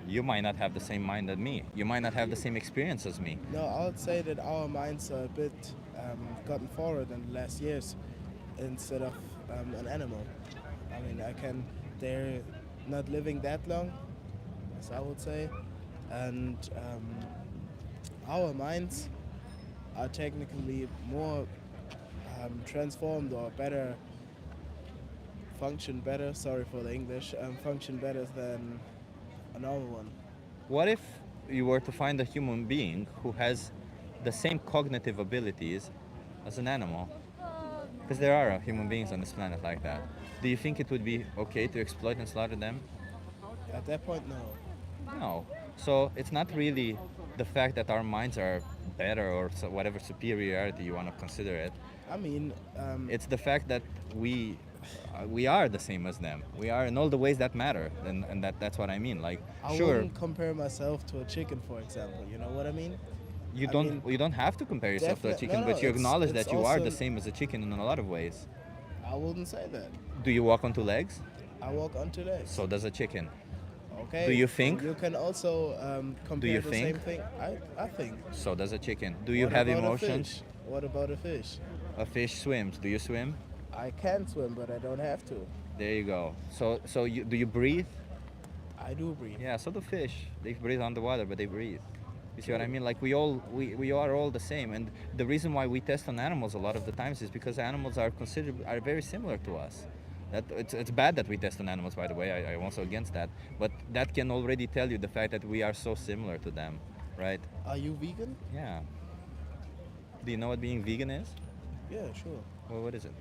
You might not have the same mind as me. You might not have the same experience as me. No, I would say that our minds are a bit gotten forward in the last years instead of an animal. I mean, they're not living that long, as I would say, and our minds are technically more transformed or better, function better, sorry for the English, function better than a normal one. What if you were to find a human being who has the same cognitive abilities as an animal? Because there are human beings on this planet like that. Do you think it would be okay to exploit and slaughter them? At that point, no. No. So it's not really the fact that our minds are better or whatever superiority you want to consider it. I mean, it's the fact that we are the same as them. We are in all the ways that matter, and that's what I mean. Like, I sure, wouldn't compare myself to a chicken, for example. You know what I mean? you don't have to compare yourself to a chicken, but you acknowledge that you are the same as a chicken in a lot of ways. I wouldn't say that. Do you walk on two legs? I walk on two legs. So does a chicken. Okay. Do you think? You can also compare the same thing. I think. So does a chicken. Do you What have about a emotions? fish? What about a fish? A fish swims. Do you swim? I can swim, but I don't have to. There you go. So do you breathe? I do breathe. Yeah. So the fish, they breathe underwater, but they breathe. You see what I mean? Like we are all the same, and the reason why we test on animals a lot of the times is because animals are very similar to us. That it's bad that we test on animals, by the way. I'm also against that, but that can already tell you the fact that we are so similar to them, right? Are you vegan? Yeah. Do you know what being vegan is? Yeah, sure. Well, what is it?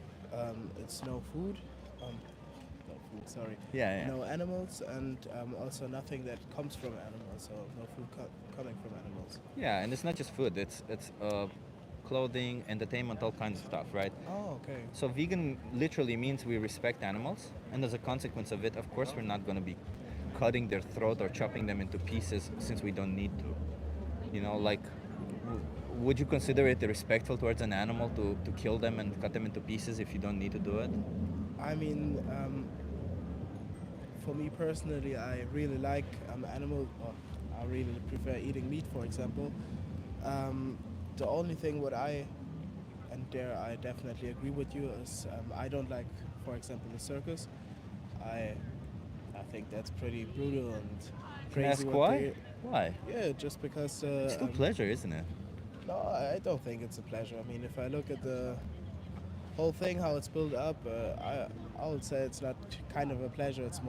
It's no food. No food. Sorry. Yeah. No animals, and also nothing that comes from animals. So no food coming from animals. Yeah, and it's not just food. It's clothing, entertainment, all kinds of stuff, right? Oh, okay. So vegan literally means we respect animals, and as a consequence of it, of course, we're not going to be cutting their throat or chopping them into pieces since we don't need to. You know, like, would you consider it respectful towards an animal to kill them and cut them into pieces if you don't need to do it? I mean, for me personally, I really like animal. Or I really prefer eating meat, for example. The only thing what I definitely agree with you is I don't like, for example, the circus. I think that's pretty brutal and crazy. Ask why? Why? Yeah, just because. It's still pleasure, isn't it? No, I don't think it's a pleasure. I mean, if I look at the whole thing, how it's built up, I would say it's not kind of a pleasure. It's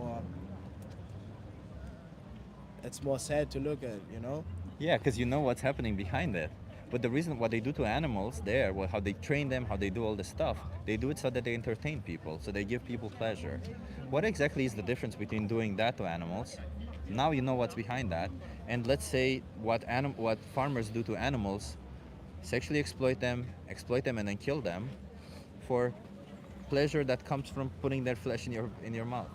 more sad to look at, you know? Yeah, because you know what's happening behind it. But the reason what they do to animals there, how they train them, how they do all this stuff, they do it so that they entertain people, so they give people pleasure. What exactly is the difference between doing that to animals? Now you know what's behind that. And let's say what farmers do to animals, sexually exploit them, and then kill them for pleasure that comes from putting their flesh in your mouth.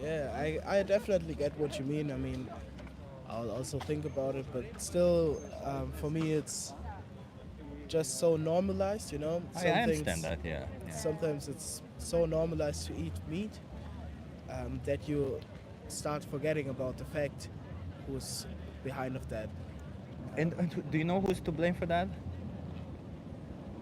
Yeah, I definitely get what you mean. I mean, I'll also think about it, but still, for me, it's just so normalized, you know? I understand that, yeah. Sometimes it's so normalized to eat meat that you start forgetting about the fact who's behind of that. And do you know who's to blame for that?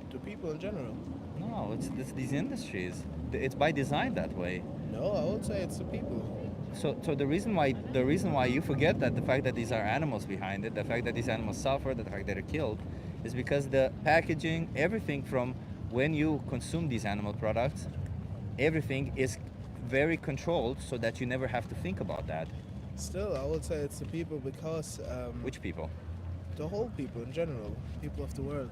The people in general. No, it's these industries. It's by design that way. No, I would say it's the people. So the reason why you forget that the fact that these are animals behind it, the fact that these animals suffer, the fact that they're killed, is because the packaging, everything from when you consume these animal products, everything is very controlled so that you never have to think about that. Still, I would say it's the people because... Which people? The whole people in general, people of the world.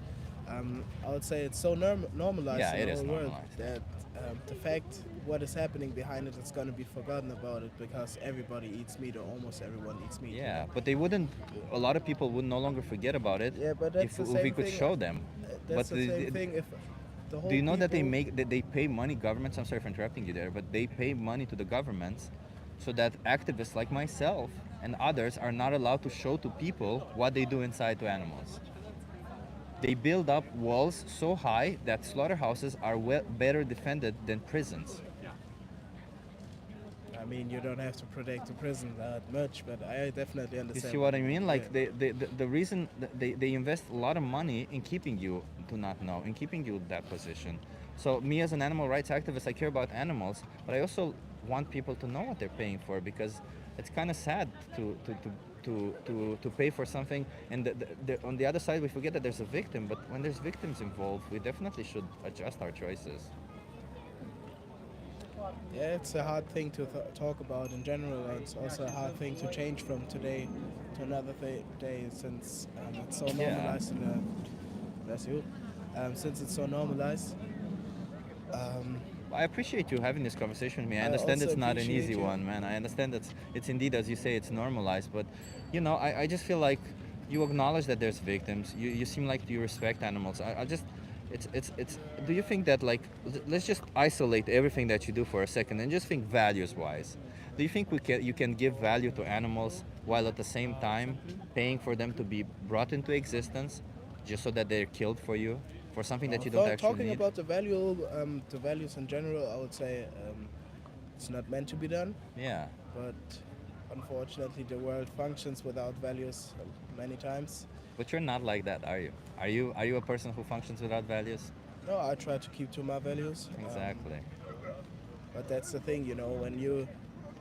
I would say it's so normalized in the whole world that the fact what is happening behind it is going to be forgotten about it because everybody eats meat or almost everyone eats meat. Yeah, but they wouldn't. A lot of people would no longer forget about it. Yeah, but that's if we could show them. That's the same thing. If the whole do you know that they pay money? Governments. I'm sorry for interrupting you there, but they pay money to the governments so that activists like myself and others are not allowed to show to people what they do inside to animals. They build up walls so high that slaughterhouses are better defended than prisons. I mean, you don't have to protect the prison that much, but I definitely You understand. see what I mean? Like Yeah. the reason they invest a lot of money in keeping you to not know, in keeping you in that position. So me as an animal rights activist, I care about animals, but I also want people to know what they're paying for, because it's kind of sad to pay for something, and on the other side we forget that there's a victim. But when there's victims involved, we definitely should adjust our choices. Yeah, it's a hard thing to talk about in general. And it's also a hard thing to change from today to another day, since it's so Yeah. normalized in the. Bless you. Since it's so normalized. I appreciate you having this conversation with me. I I understand also it's not an appreciate easy you. one, man. I understand it's indeed, as you say, it's normalized. But, you know, I just feel like you acknowledge that there's victims. You seem like you respect animals. I just, it's. Do you think that, like, let's just isolate everything that you do for a second and just think values-wise. Do you think you can give value to animals while at the same time paying for them to be brought into existence, just so that they're killed for you, for something that you don't actually Talking need? about the values in general, I would say it's not meant to be done. Yeah. But unfortunately, the world functions without values many times. But you're not like that, are you? Are you a person who functions without values? No, I try to keep to my values. Exactly. But that's the thing, you know, when you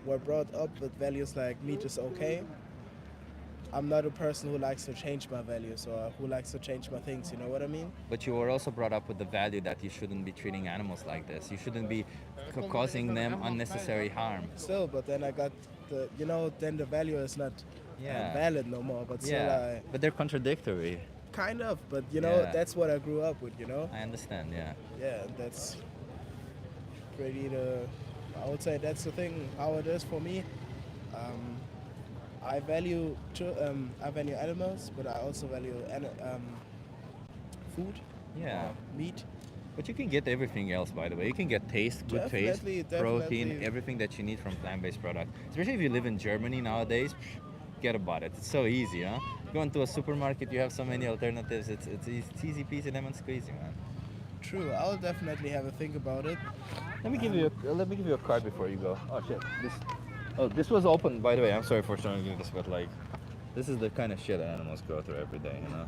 were brought up with values like meat is okay, I'm not a person who likes to change my values or who likes to change my things, you know what I mean? But you were also brought up with the value that you shouldn't be treating animals like this. You shouldn't be causing them unnecessary harm. Still, but then I got the, you know, then the value is not Yeah. valid no more, but still Yeah. But they're contradictory. kind of, but you know, Yeah. that's what I grew up with, you know? I understand, yeah. Yeah, that's pretty I would say that's the thing, how it is for me. I value animals, but I also value food, Yeah. meat. But you can get everything else, by the way. You can get taste, good taste, Definitely, protein, definitely. everything that you need from plant-based products. Especially if you live in Germany nowadays, get about it. It's so easy, huh? Go into a supermarket, you have so many alternatives. It's easy peasy lemon squeezy, man. True, I'll definitely have a think about it. Let me give you a card before you go. Oh shit. This was open, by the way. I'm sorry for showing you this, but like, this is the kind of shit animals go through every day, you know.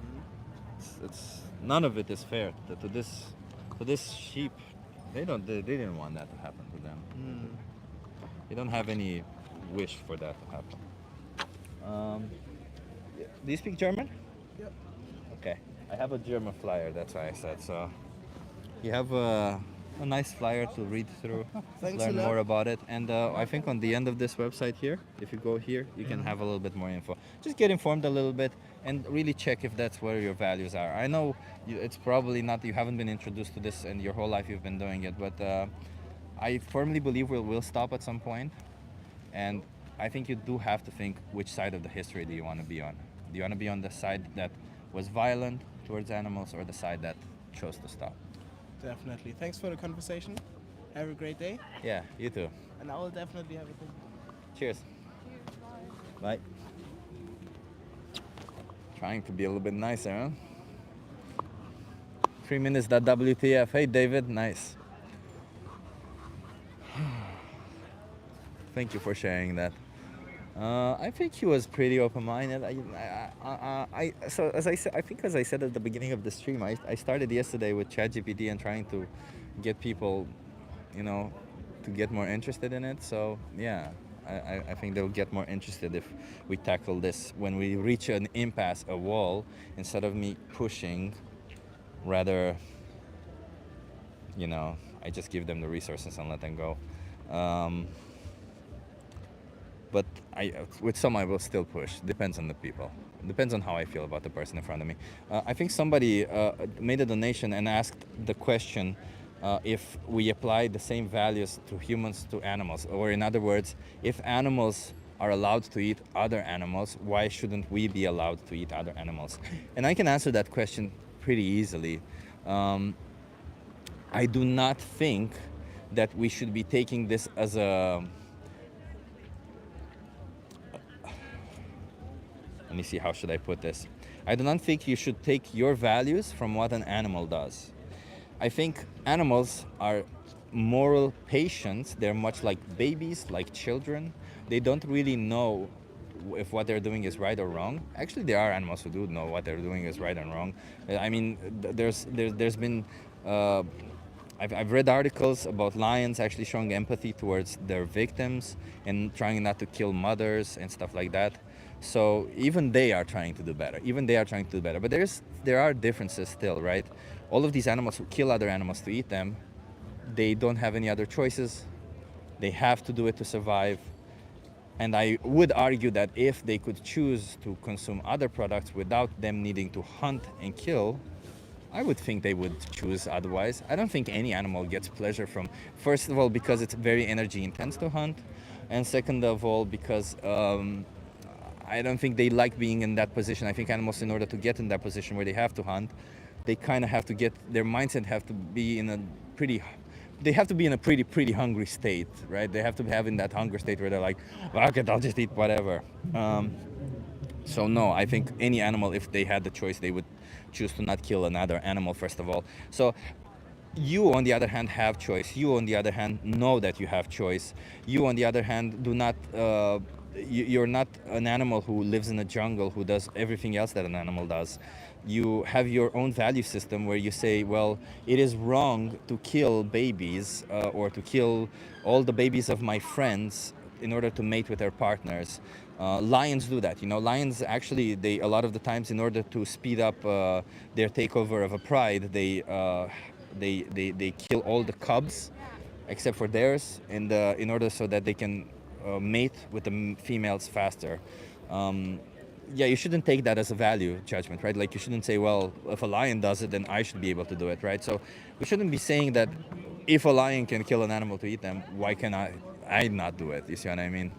It's none of it is fair to this sheep. They didn't want that to happen to them. They don't have any wish for that to happen. Do you speak German? Yep. Okay. I have a German flyer. That's why I said so. You have a nice flyer to read through, Thanks a learn lot. more about it, and I think on the end of this website here, if you go here, you can have a little bit more info. Just get informed a little bit and really check if that's where your values are. I know it's probably not, you haven't been introduced to this and your whole life you've been doing it, but I firmly believe we'll stop at some point, and I think you do have to think, which side of the history do you want to be on? Do you want to be on the side that was violent towards animals, or the side that chose to stop? Definitely. Thanks for the conversation. Have a great day. Yeah, you too. And I will definitely have a think. Cheers. Bye. Trying to be a little bit nicer, huh? 3 minutes, that WTF. Hey, David, nice. Thank you for sharing that. I think he was pretty open-minded. So as I said, I think as I said at the beginning of the stream, I started yesterday with ChatGPT and trying to get people, you know, to get more interested in it. So yeah, I think they'll get more interested if we tackle this when we reach an impasse, a wall, instead of me pushing. Rather, you know, I just give them the resources and let them go. But with some I will still push. Depends on the people. Depends on how I feel about the person in front of me. I think somebody made a donation and asked the question if we apply the same values to humans to animals, or in other words, if animals are allowed to eat other animals, why shouldn't we be allowed to eat other animals? And I can answer that question pretty easily. I do not think that we should be taking this as a... Let me see, how should I put this? I do not think you should take your values from what an animal does. I think animals are moral patients. They're much like babies, like children. They don't really know if what they're doing is right or wrong. Actually, there are animals who do know what they're doing is right and wrong. I mean, there's been I've read articles about lions actually showing empathy towards their victims and trying not to kill mothers and stuff like that. So even they are trying to do better. Even they are trying to do better. But there are differences still, right? All of these animals who kill other animals to eat them, they don't have any other choices. They have to do it to survive. And I would argue that if they could choose to consume other products without them needing to hunt and kill, I would think they would choose otherwise. I don't think any animal gets pleasure from, first of all, because it's very energy intense to hunt, and second of all, because I don't think they like being in that position. I think animals, in order to get in that position where they have to hunt, they kind of have to get, their mindset have to be in a pretty, they have to be in a pretty hungry state, right? They have to have in that hunger state where they're like, well, okay, I'll just eat whatever. So no, I think any animal, if they had the choice, they would choose to not kill another animal, first of all. So you, on the other hand, have choice. You, on the other hand, know that you have choice. You, on the other hand, do not, you're not an animal who lives in a jungle, who does everything else that an animal does. You have your own value system where you say, well, it is wrong to kill babies or to kill all the babies of my friends in order to mate with their partners. Lions do that, you know. Lions actually, they a lot of the times, in order to speed up their takeover of a pride, they kill all the cubs except for theirs, and in order so that they can mate with the females faster. Yeah, you shouldn't take that as a value judgment, right? Like, you shouldn't say, well, if a lion does it, then I should be able to do it, right? So we shouldn't be saying that if a lion can kill an animal to eat them, why can I not do it? You see what I mean?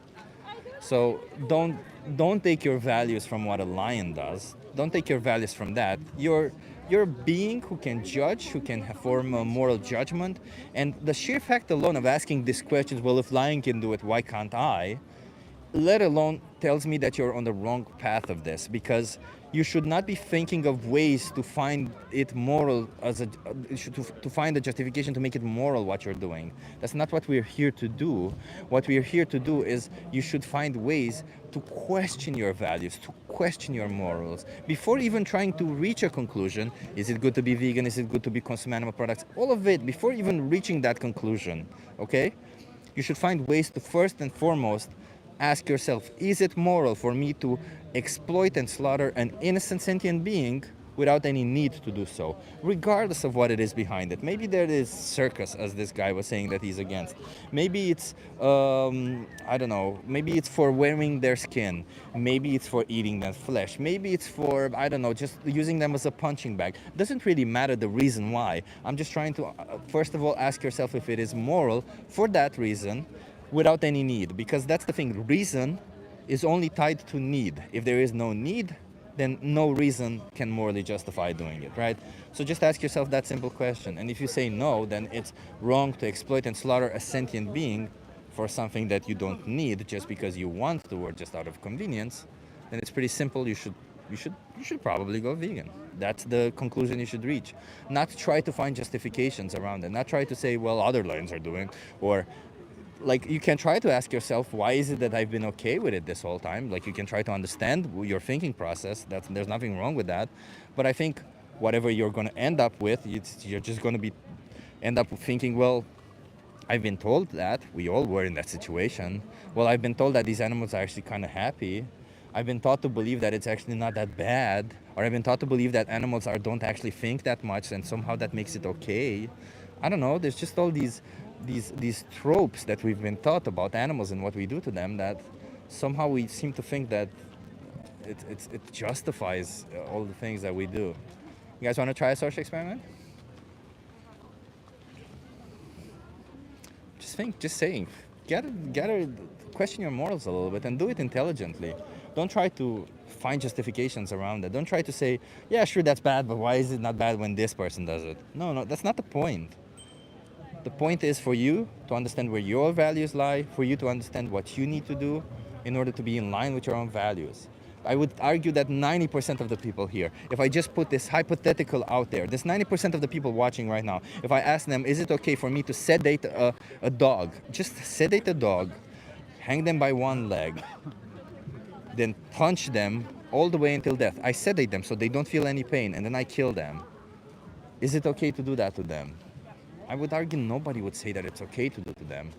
So don't take your values from what a lion does. Don't take your values from that. You're a being who can judge, who can form a moral judgment. And the sheer fact alone of asking these questions, well, if lion can do it, why can't I? Let alone tells me that you're on the wrong path of this, because you should not be thinking of ways to find it moral as a to find a justification to make it moral what you're doing. That's not what we're here to do. What we're here to do is you should find ways to question your values, to question your morals before even trying to reach a conclusion. Is it good to be vegan? Is it good to be consume animal products? All of it before even reaching that conclusion. Okay, you should find ways to first and foremost ask yourself, is it moral for me to exploit and slaughter an innocent sentient being without any need to do so, regardless of what it is behind it? Maybe there is circus, as this guy was saying that he's against. Maybe it's, I don't know, maybe it's for wearing their skin. Maybe it's for eating their flesh. Maybe it's for, I don't know, just using them as a punching bag. Doesn't really matter the reason why. I'm just trying to, first of all, ask yourself if it is moral for that reason, without any need, because that's the thing. Reason is only tied to need. If there is no need, then no reason can morally justify doing it, right? So just ask yourself that simple question. And if you say no, then it's wrong to exploit and slaughter a sentient being for something that you don't need just because you want to or just out of convenience. Then it's pretty simple. You should probably go vegan. That's the conclusion you should reach. Not try to find justifications around it. Not try to say, well, other lions are doing, or like, you can try to ask yourself, why is it that I've been okay with it this whole time? Like, you can try to understand your thinking process. There's nothing wrong with that. But I think whatever you're going to end up with, you're just going to end up thinking, well, I've been told that. We all were in that situation. Well, I've been told that these animals are actually kind of happy. I've been taught to believe that it's actually not that bad. Or I've been taught to believe that animals don't actually think that much, and somehow that makes it okay. I don't know. There's just all these tropes that we've been taught about animals and what we do to them, that somehow we seem to think that it justifies all the things that we do. You guys want to try a social experiment? Just saying, gotta question your morals a little bit and do it intelligently. Don't try to find justifications around it. Don't try to say, yeah, sure, that's bad, but why is it not bad when this person does it? No, that's not the point. The point is for you to understand where your values lie, for you to understand what you need to do in order to be in line with your own values. I would argue that 90% of the people here, if I just put this hypothetical out there, this 90% of the people watching right now, if I ask them, is it okay for me to sedate a dog, just sedate a dog, hang them by one leg, then punch them all the way until death. I sedate them so they don't feel any pain, and then I kill them. Is it okay to do that to them? I would argue nobody would say that it's okay to do to them.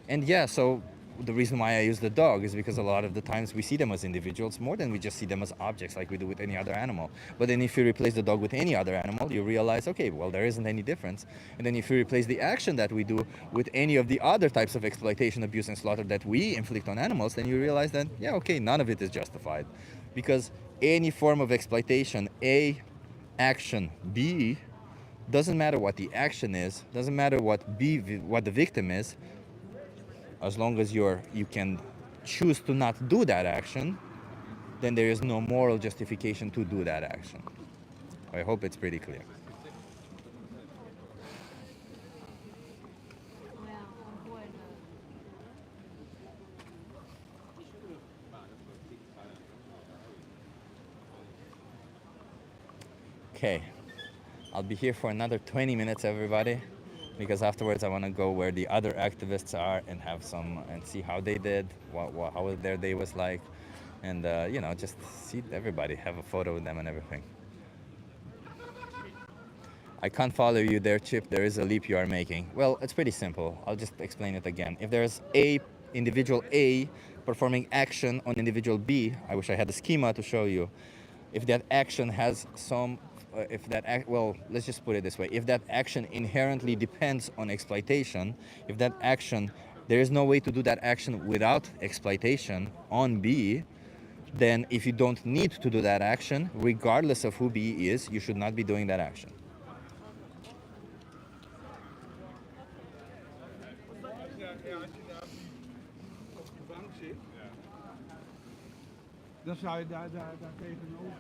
And yeah, so the reason why I use the dog is because a lot of the times we see them as individuals more than we just see them as objects like we do with any other animal. But then if you replace the dog with any other animal, you realize, okay, well, there isn't any difference. And then if you replace the action that we do with any of the other types of exploitation, abuse, and slaughter that we inflict on animals, then you realize that, yeah, okay, none of it is justified. Because any form of exploitation, A, action, B, doesn't matter what the action is, doesn't matter what the victim is, as long as you can choose to not do that action, then there is no moral justification to do that action. I hope it's pretty clear. Okay, I'll be here for another 20 minutes, everybody, because afterwards I want to go where the other activists are and have some and see how they did, how their day was like, and you know, just see everybody, have a photo with them and everything. I can't follow you there, Chip. There is a leap you are making. Well, it's pretty simple. I'll just explain it again. If there's individual A performing action on individual B, I wish I had a schema to show you. If that action has some well, let's just put it this way. If that action inherently depends on exploitation, if that action, there is no way to do that action without exploitation on B, then if you don't need to do that action, regardless of who B is, you should not be doing that action. Dan zou je daar tegenover.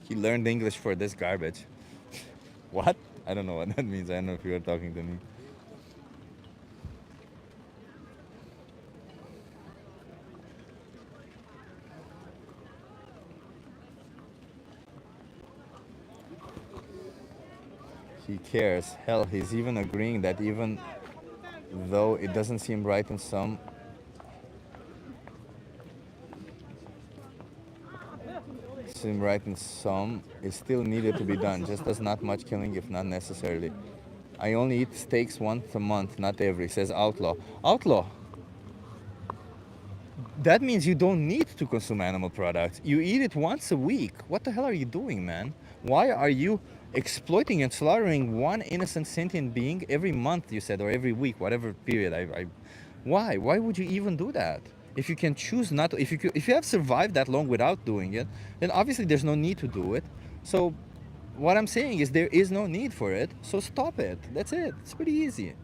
He learned English for this garbage. What? I don't know what that means. I don't know if you were talking to me. He cares. Hell, he's even agreeing that even though it doesn't seem right in some, it still needed to be done. Just as not much killing, if not necessarily. I only eat steaks once a month, not every, says Outlaw. Outlaw! That means you don't need to consume animal products. You eat it once a week. What the hell are you doing, man? Why are you exploiting and slaughtering one innocent sentient being every month, you said, or every week, whatever period? Why? Why would you even do that? If you can choose not to, if you have survived that long without doing it, then obviously there's no need to do it. So what I'm saying is there is no need for it, so stop it. That's it. It's pretty easy.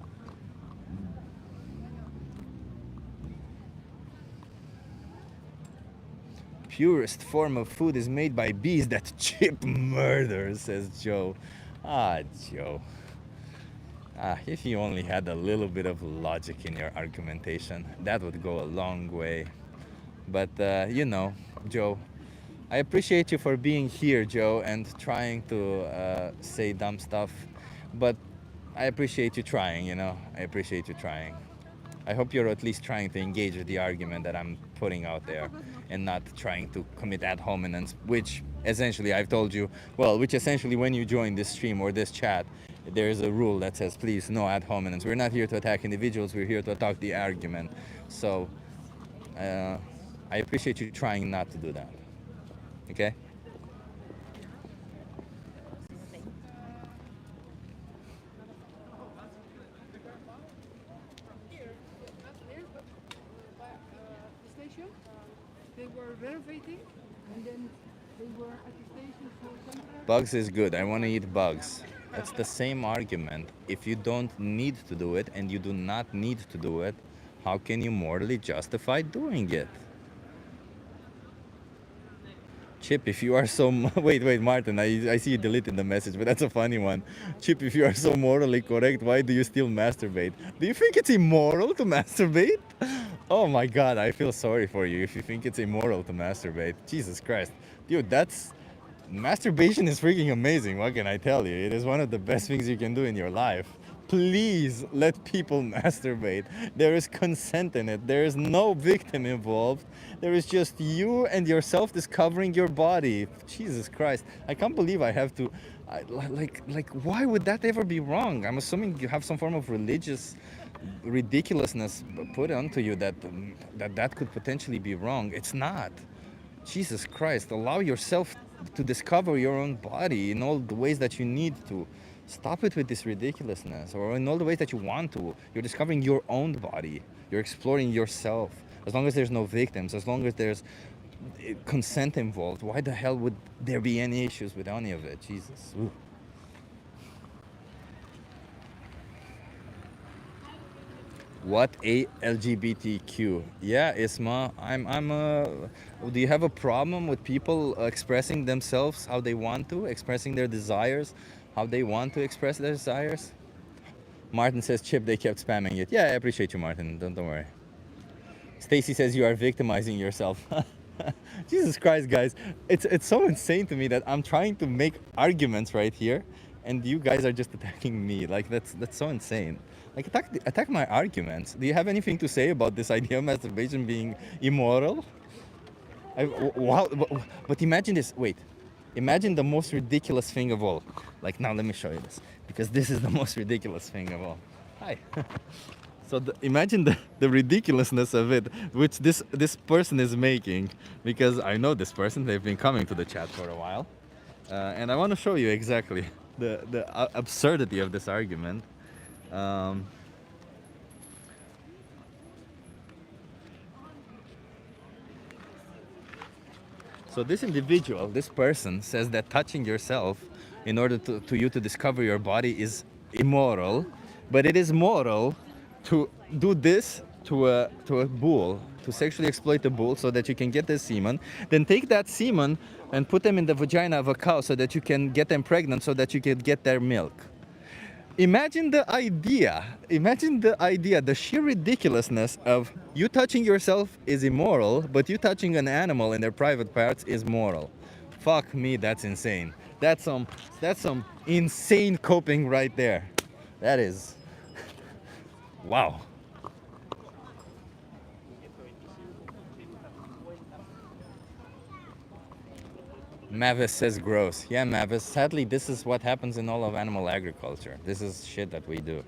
Purest form of food is made by bees that Chip murders, says Joe. Ah, Joe. If you only had a little bit of logic in your argumentation, that would go a long way. But, you know, Joe, I appreciate you for being here, Joe, and trying to say dumb stuff. But I appreciate you trying, you know. I appreciate you trying. I hope you're at least trying to engage with the argument that I'm putting out there and not trying to commit ad hominems, which essentially I've told you, well, which essentially when you join this stream or this chat, there is a rule that says, please, no ad hominems. We're not here to attack individuals, we're here to attack the argument. So I appreciate you trying not to do that, okay? They were renovating, and then they were at the station for Bugs is good. I want to eat bugs. That's the same argument. If you don't need to do it and you do not need to do it, how can you morally justify doing it? Chip, if you are so wait, Martin, I see you deleted the message, but that's a funny one. Chip, if you are so morally correct, why do you still masturbate? Do you think it's immoral to masturbate? Oh my God, I feel sorry for you if you think it's immoral to masturbate. Jesus Christ, dude, masturbation is freaking amazing. What can I tell you? It is one of the best things you can do in your life. Please let people masturbate. There is consent in it. There is no victim involved. There is just you and yourself discovering your body. Jesus Christ. I can't believe I have to, why would that ever be wrong? I'm assuming you have some form of religious ridiculousness put onto you that could potentially be wrong. It's not. Jesus Christ, allow yourself to discover your own body in all the ways that you need to. Stop it with this ridiculousness, or in all the ways that you want to. You're discovering your own body. You're exploring yourself. As long as there's no victims, as long as there's consent involved, why the hell would there be any issues with any of it? Jesus. Ooh. What a LGBTQ? Yeah, Isma, do you have a problem with people expressing themselves how they want to, expressing their desires, how they want to express their desires? Martin says, Chip, they kept spamming it. Yeah, I appreciate you, Martin. Don't worry. Stacy says you are victimizing yourself. Jesus Christ, guys. It's so insane to me that I'm trying to make arguments right here, and you guys are just attacking me. Like, that's so insane. Like, attack my arguments. Do you have anything to say about this idea of masturbation being immoral? Wow, but imagine this. Wait. Imagine the most ridiculous thing of all. Like, now let me show you this, because this is the most ridiculous thing of all. Hi. So imagine the ridiculousness of it, which this person is making, because I know this person. They've been coming to the chat for a while, and I want to show you exactly the absurdity of this argument. So this individual, this person, says that touching yourself in order to you to discover your body is immoral, but it is moral to do this to a bull, to sexually exploit a bull so that you can get the semen, then take that semen and put them in the vagina of a cow so that you can get them pregnant so that you can get their milk. Imagine the idea, the sheer ridiculousness of you touching yourself is immoral, but you touching an animal in their private parts is moral. Fuck me, that's insane. That's some insane coping right there. That is, wow. Mavis says gross. Yeah, Mavis, sadly this is what happens in all of animal agriculture. This is shit that we do.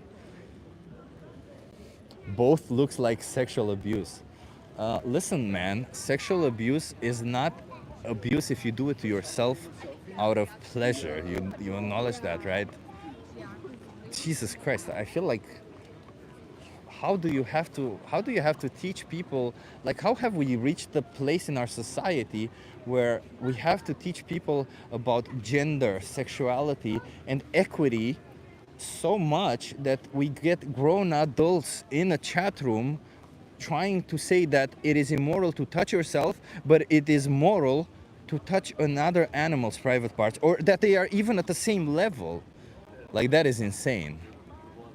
Both looks like sexual abuse. Listen, man, sexual abuse is not abuse if you do it to yourself out of pleasure. You acknowledge that, right? Jesus Christ, I feel like how do you have to teach people, like, how have we reached the place in our society where we have to teach people about gender, sexuality, and equity so much that we get grown adults in a chat room trying to say that it is immoral to touch yourself, but it is moral to touch another animal's private parts, or that they are even at the same level. Like, that is insane.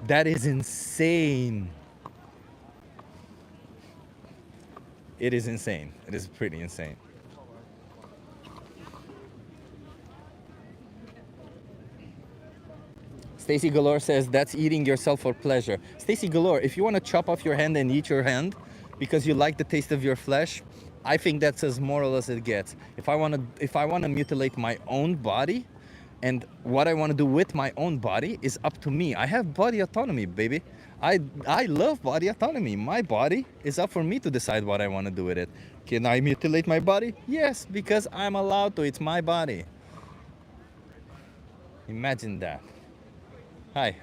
That is insane. It is insane. It is pretty insane. Stacy Galore says that's eating yourself for pleasure. Stacy Galore, if you want to chop off your hand and eat your hand because you like the taste of your flesh, I think that's as moral as it gets. If I want to mutilate my own body, and what I want to do with my own body is up to me. I have body autonomy, baby. I love body autonomy. My body is up for me to decide what I want to do with it. Can I mutilate my body? Yes, because I'm allowed to. It's my body. Imagine that. Hi.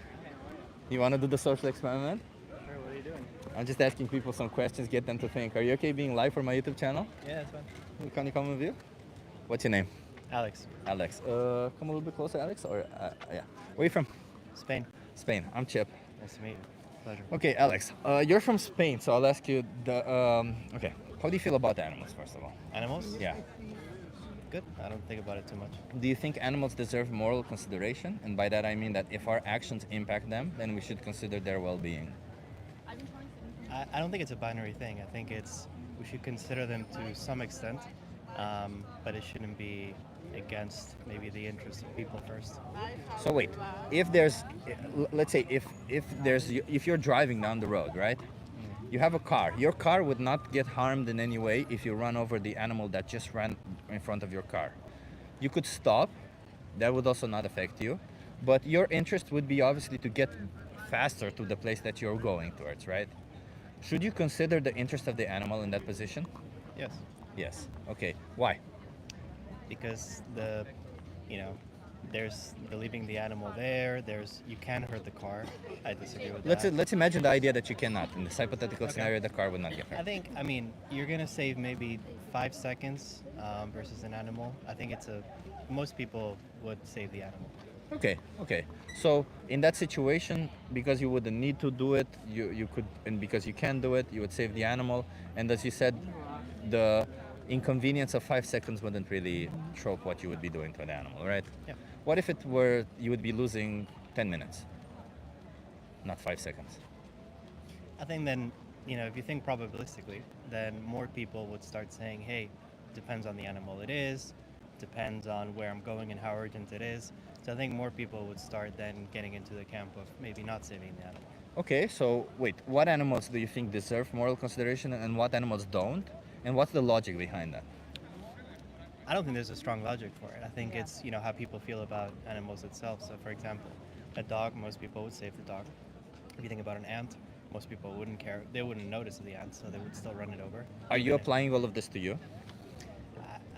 You want to do the social experiment? Sure, what are you doing? I'm just asking people some questions, get them to think. Are you okay being live for my YouTube channel? Yeah, that's fine. Can you come with you? What's your name? Alex. Alex. Come a little bit closer, Alex. Or yeah. Where are you from? Spain. Spain. I'm Chip. Nice to meet you. Pleasure. Okay, Alex. You're from Spain, so I'll ask you the. Okay. How do you feel about animals, first of all? Animals? Yeah. good. I don't think about it too much. Do you think animals deserve moral consideration? And by that I mean that if our actions impact them, then we should consider their well-being. I don't think it's a binary thing. I think we should consider them to some extent, but it shouldn't be against maybe the interests of people first. So wait, if there's, let's say if you're driving down the road, right? You have a car. Your car would not get harmed in any way if you run over the animal that just ran in front of your car. You could stop. That would also not affect you. But your interest would be obviously to get faster to the place that you're going towards, right? Should you consider the interest of the animal in that position? Yes. Yes. Okay. Why? Because there's leaving the animal there. You can hurt the car. I disagree with that. Let's imagine the idea that you cannot. In this hypothetical scenario, the car would not get hurt. I mean, you're gonna save maybe 5 seconds versus an animal. I think most people would save the animal. Okay. So in that situation, because you wouldn't need to do it, you could, and because you can do it, you would save the animal. And as you said, the inconvenience of 5 seconds wouldn't really trope what you would be doing to an animal, right? Yeah. What if it were you would be losing 10 minutes, not 5 seconds? I think then, if you think probabilistically, then more people would start saying, hey, depends on the animal it is, depends on where I'm going and how urgent it is. So I think more people would start then getting into the camp of maybe not saving the animal. Okay, so wait, what animals do you think deserve moral consideration and what animals don't? And what's the logic behind that? I don't think there's a strong logic for it. I think it's, how people feel about animals itself. So for example, a dog, most people would save the dog. If you think about an ant, most people wouldn't care. They wouldn't notice the ant, so they would still run it over. Are you applying all of this to you?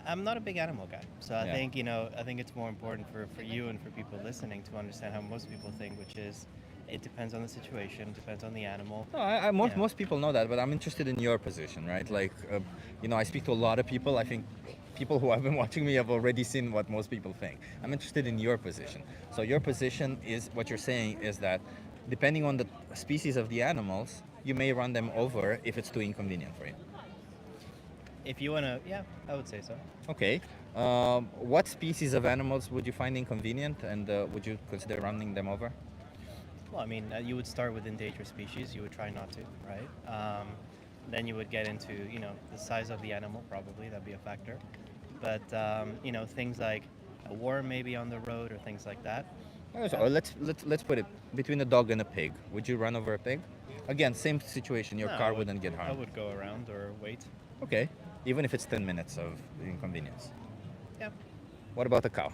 I'm not a big animal guy, so I Yeah. think I think it's more important for you and for people listening to understand how most people think, which is it depends on the situation, depends on the animal. No, most people know that, but I'm interested in your position, right? Like, I speak to a lot of people. I think people who have been watching me have already seen what most people think. I'm interested in your position. So your position is, what you're saying is that depending on the species of the animals, you may run them over if it's too inconvenient for you. If you want to, yeah, I would say so. Okay. What species of animals would you find inconvenient, and would you consider running them over? Well, I mean, you would start with endangered species. You would try not to, right? Then you would get into, the size of the animal, probably. That'd be a factor. But, things like a worm maybe on the road or things like that. So let's put it between a dog and a pig. Would you run over a pig? Again, same situation. Your No, car wouldn't get harmed. I would go around or wait. Okay. Even if it's 10 minutes of inconvenience. Yeah. What about a cow?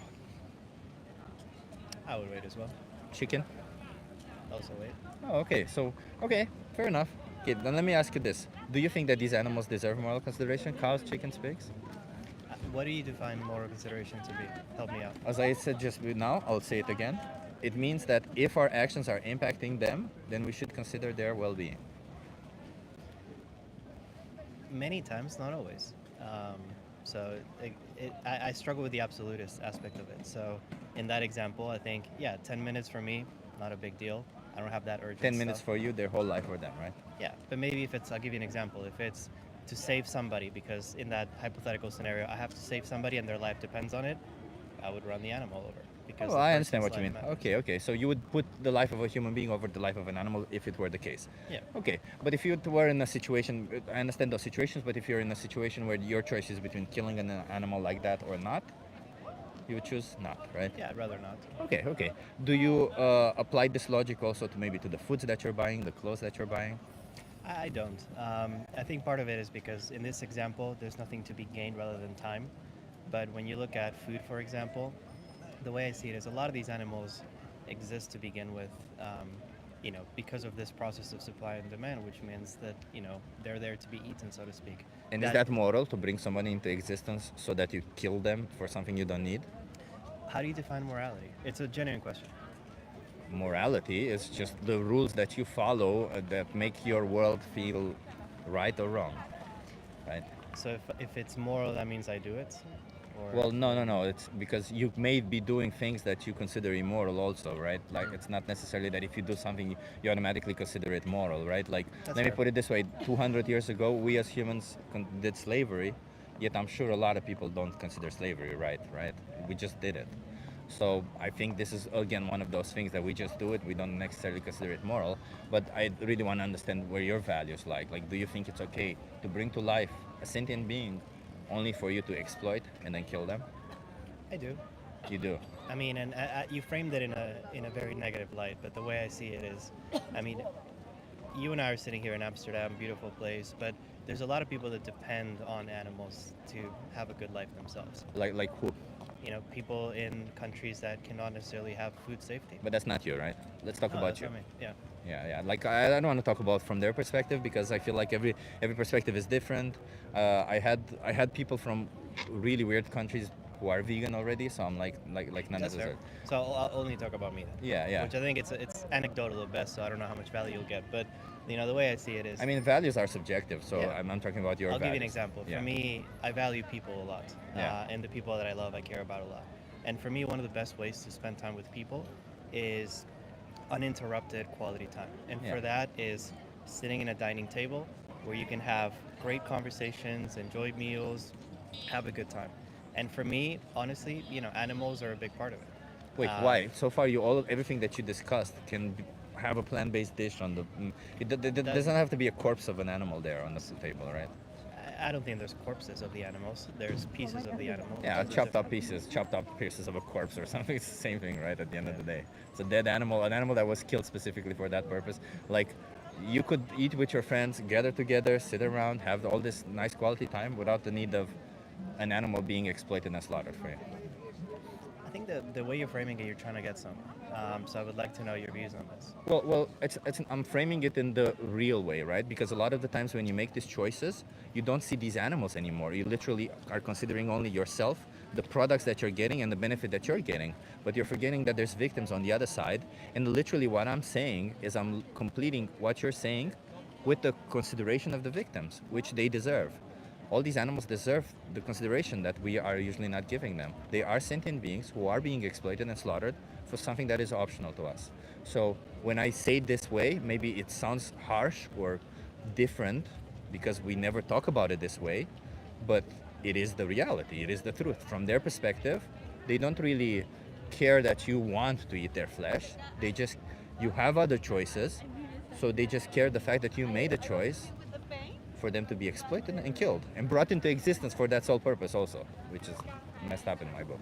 I would wait as well. Chicken? Also wait. Oh, okay. So, okay, fair enough. Okay, then let me ask you this. Do you think that these animals deserve moral consideration? Cows, chickens, pigs? What do you define moral consideration to be? Help me out. As I said just now, I'll say it again. It means that if our actions are impacting them, then we should consider their well-being. Many times, not always. So I struggle with the absolutist aspect of it. So in that example, I think, 10 minutes for me, not a big deal. I don't have that urgent 10 minutes stuff. for you, their whole life for them, right? Yeah, but maybe if I'll give you an example. If it's to save somebody, because in that hypothetical scenario, I have to save somebody and their life depends on it, I would run the animal over. Because Oh, the I understand person's what you mean. life matters. Okay. So you would put the life of a human being over the life of an animal if it were the case. Yeah. Okay, but if you were in a situation, I understand those situations, but if you're in a situation where your choice is between killing an animal like that or not, you would choose not, right? Yeah, I'd rather not. Okay. Do you apply this logic also to maybe to the foods that you're buying, the clothes that you're buying? I don't. I think part of it is because in this example, there's nothing to be gained rather than time. But when you look at food, for example, the way I see it is a lot of these animals exist to begin with, because of this process of supply and demand, which means that, they're there to be eaten, so to speak. And is that moral to bring somebody into existence so that you kill them for something you don't need? How do you define morality? It's a genuine question. Morality is just the rules that you follow that make your world feel right or wrong, right? So if it's moral, that means I do it? Or Well, no. It's because you may be doing things that you consider immoral also, right? Like, it's not necessarily that if you do something, you automatically consider it moral, right? Like, That's let me fair. put it this way. 200 years ago, we as humans did slavery, Yet I'm sure a lot of people don't consider slavery right. We just did it. So I think this is again one of those things that we just do it. We don't necessarily consider it moral. But I really want to understand where your values lie. Like, do you think it's okay to bring to life a sentient being only for you to exploit and then kill them? I do. You do. I mean, and you framed it in a very negative light, but the way I see it is, I mean, you and I are sitting here in Amsterdam, beautiful place, but there's a lot of people that depend on animals to have a good life themselves. Like who? You know, people in countries that cannot necessarily have food safety. But that's not you, right? Let's talk No, about that's you. what I mean, yeah. Yeah. Like I don't want to talk about from their perspective because I feel like every perspective is different. I had people from really weird countries who are vegan already, so I'm like none That's of fair. this. So I'll only talk about me then. Yeah. Which I think it's anecdotal at best, so I don't know how much value you'll get. But you know, the way I see it is, I mean, values are subjective, so Yeah. I'm talking about your I'll values. give you an example. Yeah. For me, I value people a lot, Yeah. and the people that I love, I care about a lot. And for me, one of the best ways to spend time with people is uninterrupted quality time. And Yeah. for that is sitting in a dining table where you can have great conversations, enjoy meals, have a good time. And for me, honestly, you know, animals are a big part of it. Wait, why? So far, everything that you discussed can have a plant-based dish on the. It doesn't have to be a corpse of an animal there on the table, right? I don't think there's corpses of the animals. There's pieces of the animal. Yeah, chopped up pieces of a corpse or something. It's the same thing, right? At the end of the day, it's a dead animal, an animal that was killed specifically for that purpose. Like, you could eat with your friends, gather together, sit around, have all this nice quality time without the need of an animal being exploited and slaughtered for you. I think the way you're framing it, you're trying to get somewhere. So I would like to know your views on this. Well, I'm framing it in the real way, right? Because a lot of the times when you make these choices, you don't see these animals anymore. You literally are considering only yourself, the products that you're getting, and the benefit that you're getting. But you're forgetting that there's victims on the other side. And literally what I'm saying is I'm completing what you're saying with the consideration of the victims, which they deserve. All these animals deserve the consideration that we are usually not giving them. They are sentient beings who are being exploited and slaughtered for something that is optional to us. So when I say it this way, maybe it sounds harsh or different because we never talk about it this way, but it is the reality, it is the truth. From their perspective, they don't really care that you want to eat their flesh. You have other choices, so they just care the fact that you made a choice for them to be exploited and killed and brought into existence for that sole purpose also, which is messed up in my book.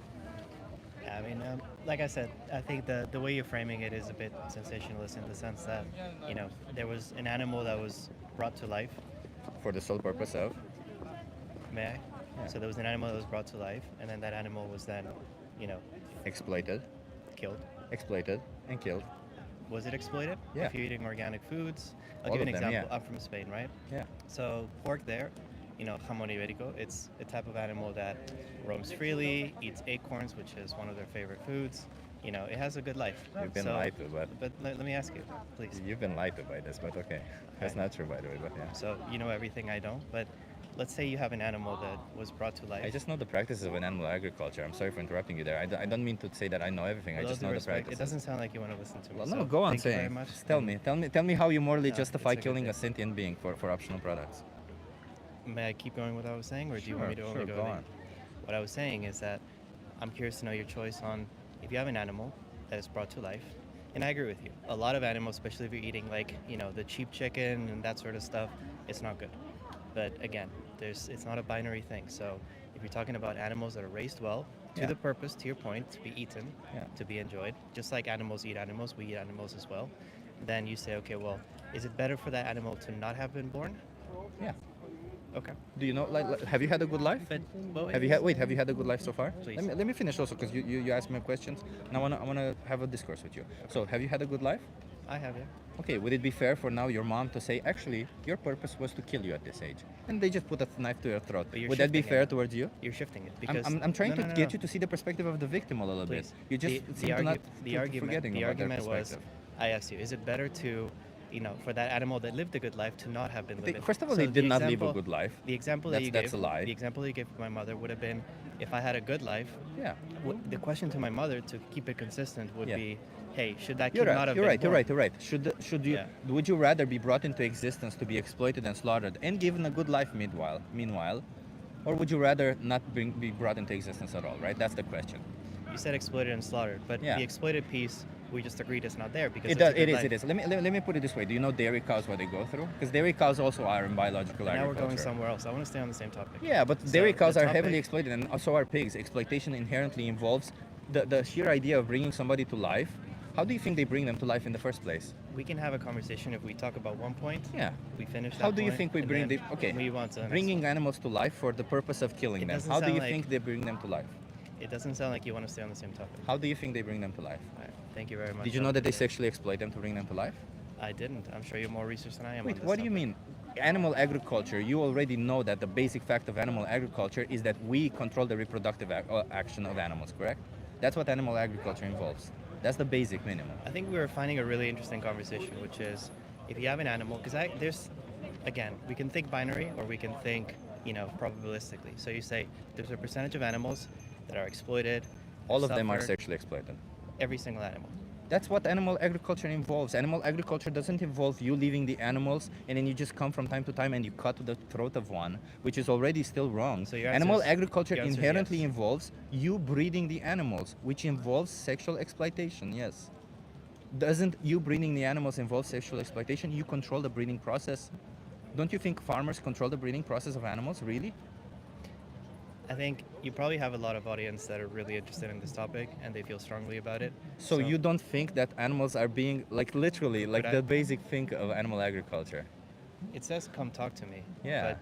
I mean, like I said, I think the way you're framing it is a bit sensationalist in the sense that, you know, there was an animal that was brought to life. For the sole purpose of? May I? Yeah. So there was an animal that was brought to life, and then that animal was then, you know... Exploited. Killed. Exploited and killed. Was it exploited? Yeah. If you're eating organic foods. I'll All give you an of them, example. yeah. I'm from Spain, right? Yeah. So pork there, you know, jamón ibérico, it's a type of animal that roams freely, eats acorns, which is one of their favorite foods. You know, it has a good life. You've been lied to, But let me ask you, please. You've been lied to by this, but okay. That's not true, by the way, but yeah. So you know everything I don't, but let's say you have an animal that was brought to life. I just know the practices of an animal agriculture. I'm sorry for interrupting you there. I don't mean to say that I know everything. With I all just due know respect, the practices. It doesn't sound like you want to listen to me. Well, so no, go on thank you very saying. much. Just tell me how you morally No, justify it's a good killing a thing. sentient being for optional products. May I keep going with what I was saying, or do you want me to only Sure, go? go there? on. What I was saying is that I'm curious to know your choice on if you have an animal that is brought to life, and I agree with you. A lot of animals, especially if you're eating like, you know, the cheap chicken and that sort of stuff, it's not good. But again, it's not a binary thing. So if you're talking about animals that are raised well, to Yeah. the purpose, to your point, to be eaten, Yeah. to be enjoyed, just like animals eat animals, we eat animals as well, then you say, okay, well, is it better for that animal to not have been born? Yeah. Okay. Do you know, have you had a good life? But Have you had a good life so far? Please. Let me finish also, because you asked me questions, and I wanna have a discourse with you. So, have you had a good life? I have, yeah. Okay, would it be fair for now your mom to say, actually, your purpose was to kill you at this age, and they just put a knife to your throat? But you're Would that be shifting fair it. towards you? You're shifting it because I'm trying No, to no, get no. you to see the perspective of the victim a little Please. bit. You just seem to not the argument forgetting the about their argument was, perspective. I asked you, is it better to, you know, for that animal that lived a good life to not have been living? First of all, So they did the not live a example- good life. The example That's- that you that's gave, a lie. The example that you gave my mother would have been, if I had a good life. Yeah. The question to my mother to keep it consistent would Yeah. be, hey, should that kid You're not right. have You're been right. You're born? right. You're right. Should you? Yeah. Would you rather be brought into existence to be exploited and slaughtered and given a good life meanwhile, Or would you rather not be brought into existence at all, right? That's the question. You said exploited and slaughtered, but Yeah. the exploited piece, we just agreed is not there because It it's a does. good It is. life. It is. Let me put it this way. Do you know dairy cows what they go through? Because dairy cows also are in biological Now we're agriculture. going somewhere else. I want to stay on the same topic. Yeah, but So dairy cows the are heavily topic- exploited, and so are pigs. Exploitation inherently involves the sheer idea of bringing somebody to life. How do you think they bring them to life in the first place? We can have a conversation if we talk about one point. Yeah. We finish that How do you point, think we and bring then the okay? move on to the next Bringing animals to life for the purpose of killing It them. doesn't How do sound you like- think they bring them to life? It doesn't sound like you want to stay on the same topic. How do you think they bring them to life? All right. Thank you very much. Did you know that they sexually exploit them to bring them to life? I didn't. I'm sure you're more research than I am. Wait, on this what do you topic. mean? Animal agriculture, you already know that the basic fact of animal agriculture is that we control the reproductive action of animals, correct? That's what animal agriculture involves. That's the basic minimum. I think we were finding a really interesting conversation, which is if you have an animal, because there's, again, we can think binary or we can think, probabilistically. So you say there's a percentage of animals that are exploited. All of them are suffered, sexually exploited. Every single animal. That's what animal agriculture involves. Animal agriculture doesn't involve you leaving the animals and then you just come from time to time and you cut the throat of one, which is already still wrong. So your Animal answer is- agriculture your answer is inherently yes. involves you breeding the animals, which involves sexual exploitation, yes. Doesn't you breeding the animals involve sexual exploitation? You control the breeding process. Don't you think farmers control the breeding process of animals, really? I think you probably have a lot of audience that are really interested in this topic and they feel strongly about it. So you don't think that animals are being, like literally, like Could I- the basic thing of animal agriculture? It says come talk to me. Yeah. But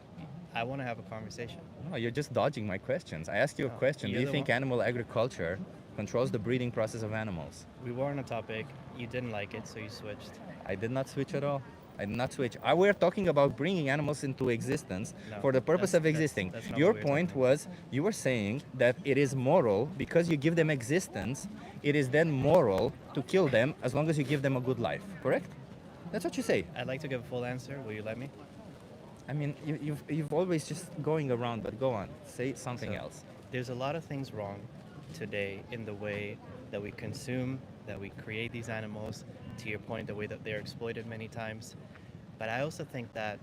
I want to have a conversation. No, you're just dodging my questions. I asked you a No, question. Do you're you the think one- animal agriculture controls the breeding process of animals? We were on a topic, you didn't like it, so you switched. I did not switch at all. I did not switch. We're talking about bringing animals into existence No, for the purpose of existing. that's not Your what we were point talking was you were saying that it is moral because you give them existence. It is then moral to kill them as long as you give them a good life. Correct? That's what you say. I'd like to give a full answer. Will you let me? I mean, you've always just going around, but go on. Say something So, else. There's a lot of things wrong today in the way that we consume, that we create these animals, to your point, the way that they're exploited many times. But I also think that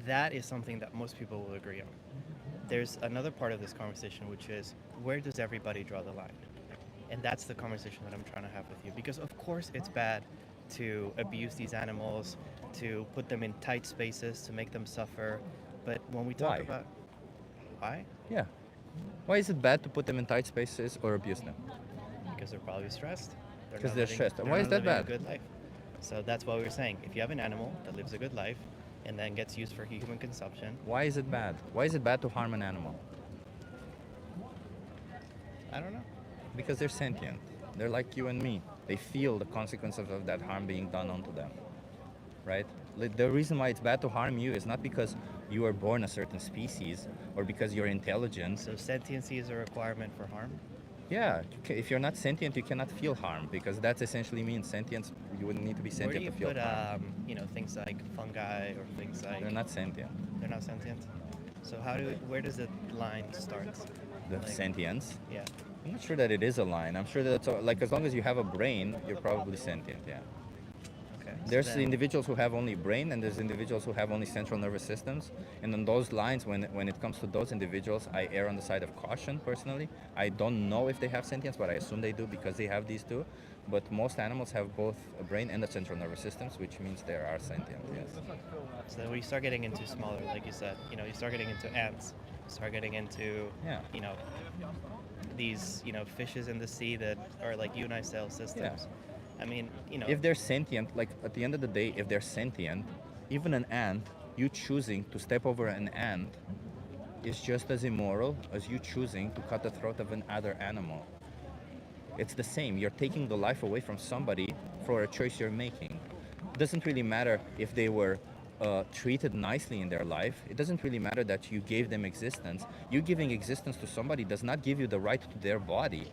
that is something that most people will agree on. There's another part of this conversation, which is where does everybody draw the line? And that's the conversation that I'm trying to have with you. Because of course it's bad to abuse these animals, to put them in tight spaces, to make them suffer. But when we talk Why? about why? Yeah. Why is it bad to put them in tight spaces or abuse them? Because they're probably stressed. Because not they're living- stressed. And they're why not is that living a bad? good life. So that's what we were saying. If you have an animal that lives a good life and then gets used for human consumption, Why is it bad? Why is it bad to harm an animal? I don't know. Because they're sentient. They're like you and me. They feel the consequences of that harm being done onto them. Right? The reason why it's bad to harm you is not because you were born a certain species or because you're intelligent. So sentiency is a requirement for harm? Yeah, if you're not sentient, you cannot feel harm because that essentially means sentience. You wouldn't need to be Where do sentient you to feel put, harm. things like fungi or things like... They're not sentient. They're not sentient? So where does the line start? The Like- sentience. Yeah. I'm not sure that it is a line. I'm sure that it's like as long as you have a brain, you're probably sentient. Yeah. Okay. so There's then- individuals who have only brain, and there's individuals who have only central nervous systems. And on those lines, when it comes to those individuals, I err on the side of caution personally. I don't know if they have sentience, but I assume they do because they have these two. But most animals have both a brain and a central nervous systems, which means they are sentient. Yes. So then when you start getting into smaller, like you said, you start getting into ants, you start getting into, Yeah. these, fishes in the sea that are like unicellular systems. I mean, If they're sentient, like at the end of the day, if they're sentient, even an ant, you choosing to step over an ant is just as immoral as you choosing to cut the throat of another animal. It's the same. You're taking the life away from somebody for a choice you're making. It doesn't really matter if they were treated nicely in their life. It doesn't really matter that you gave them existence. You giving existence to somebody does not give you the right to their body.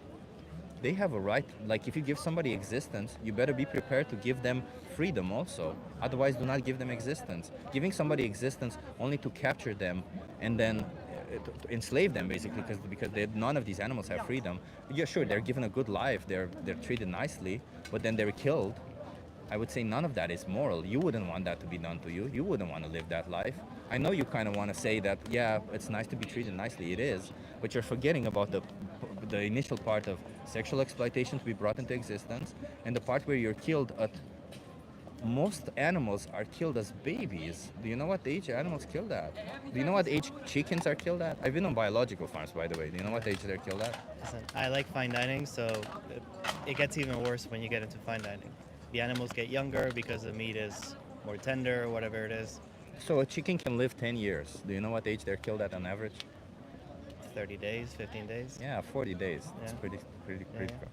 They have a right, like if you give somebody existence, you better be prepared to give them freedom also. Otherwise, do not give them existence. Giving somebody existence only to capture them and then to enslave them basically because none of these animals have freedom. Yeah, sure, they're given a good life, they're treated nicely, but then they're killed. I would say none of that is moral. You wouldn't want that to be done to you. You wouldn't want to live that life. I know you kind of want to say that, yeah, it's nice to be treated nicely. It is, but you're forgetting about the initial part of sexual exploitation to be brought into existence, and the part where you're killed at. Most animals are killed as babies. Do you know what age animals killed at? Do you know what age chickens are killed at? I've been on biological farms, by the way. Do you know what age they're killed at? Listen, I like fine dining, so it gets even worse when you get into fine dining. The animals get younger because the meat is more tender or whatever it is. So a chicken can live 10 years. Do you know what age they're killed at on average? 30 days, 15 days. Yeah, 40 days. It's Yeah. pretty Yeah. cruel.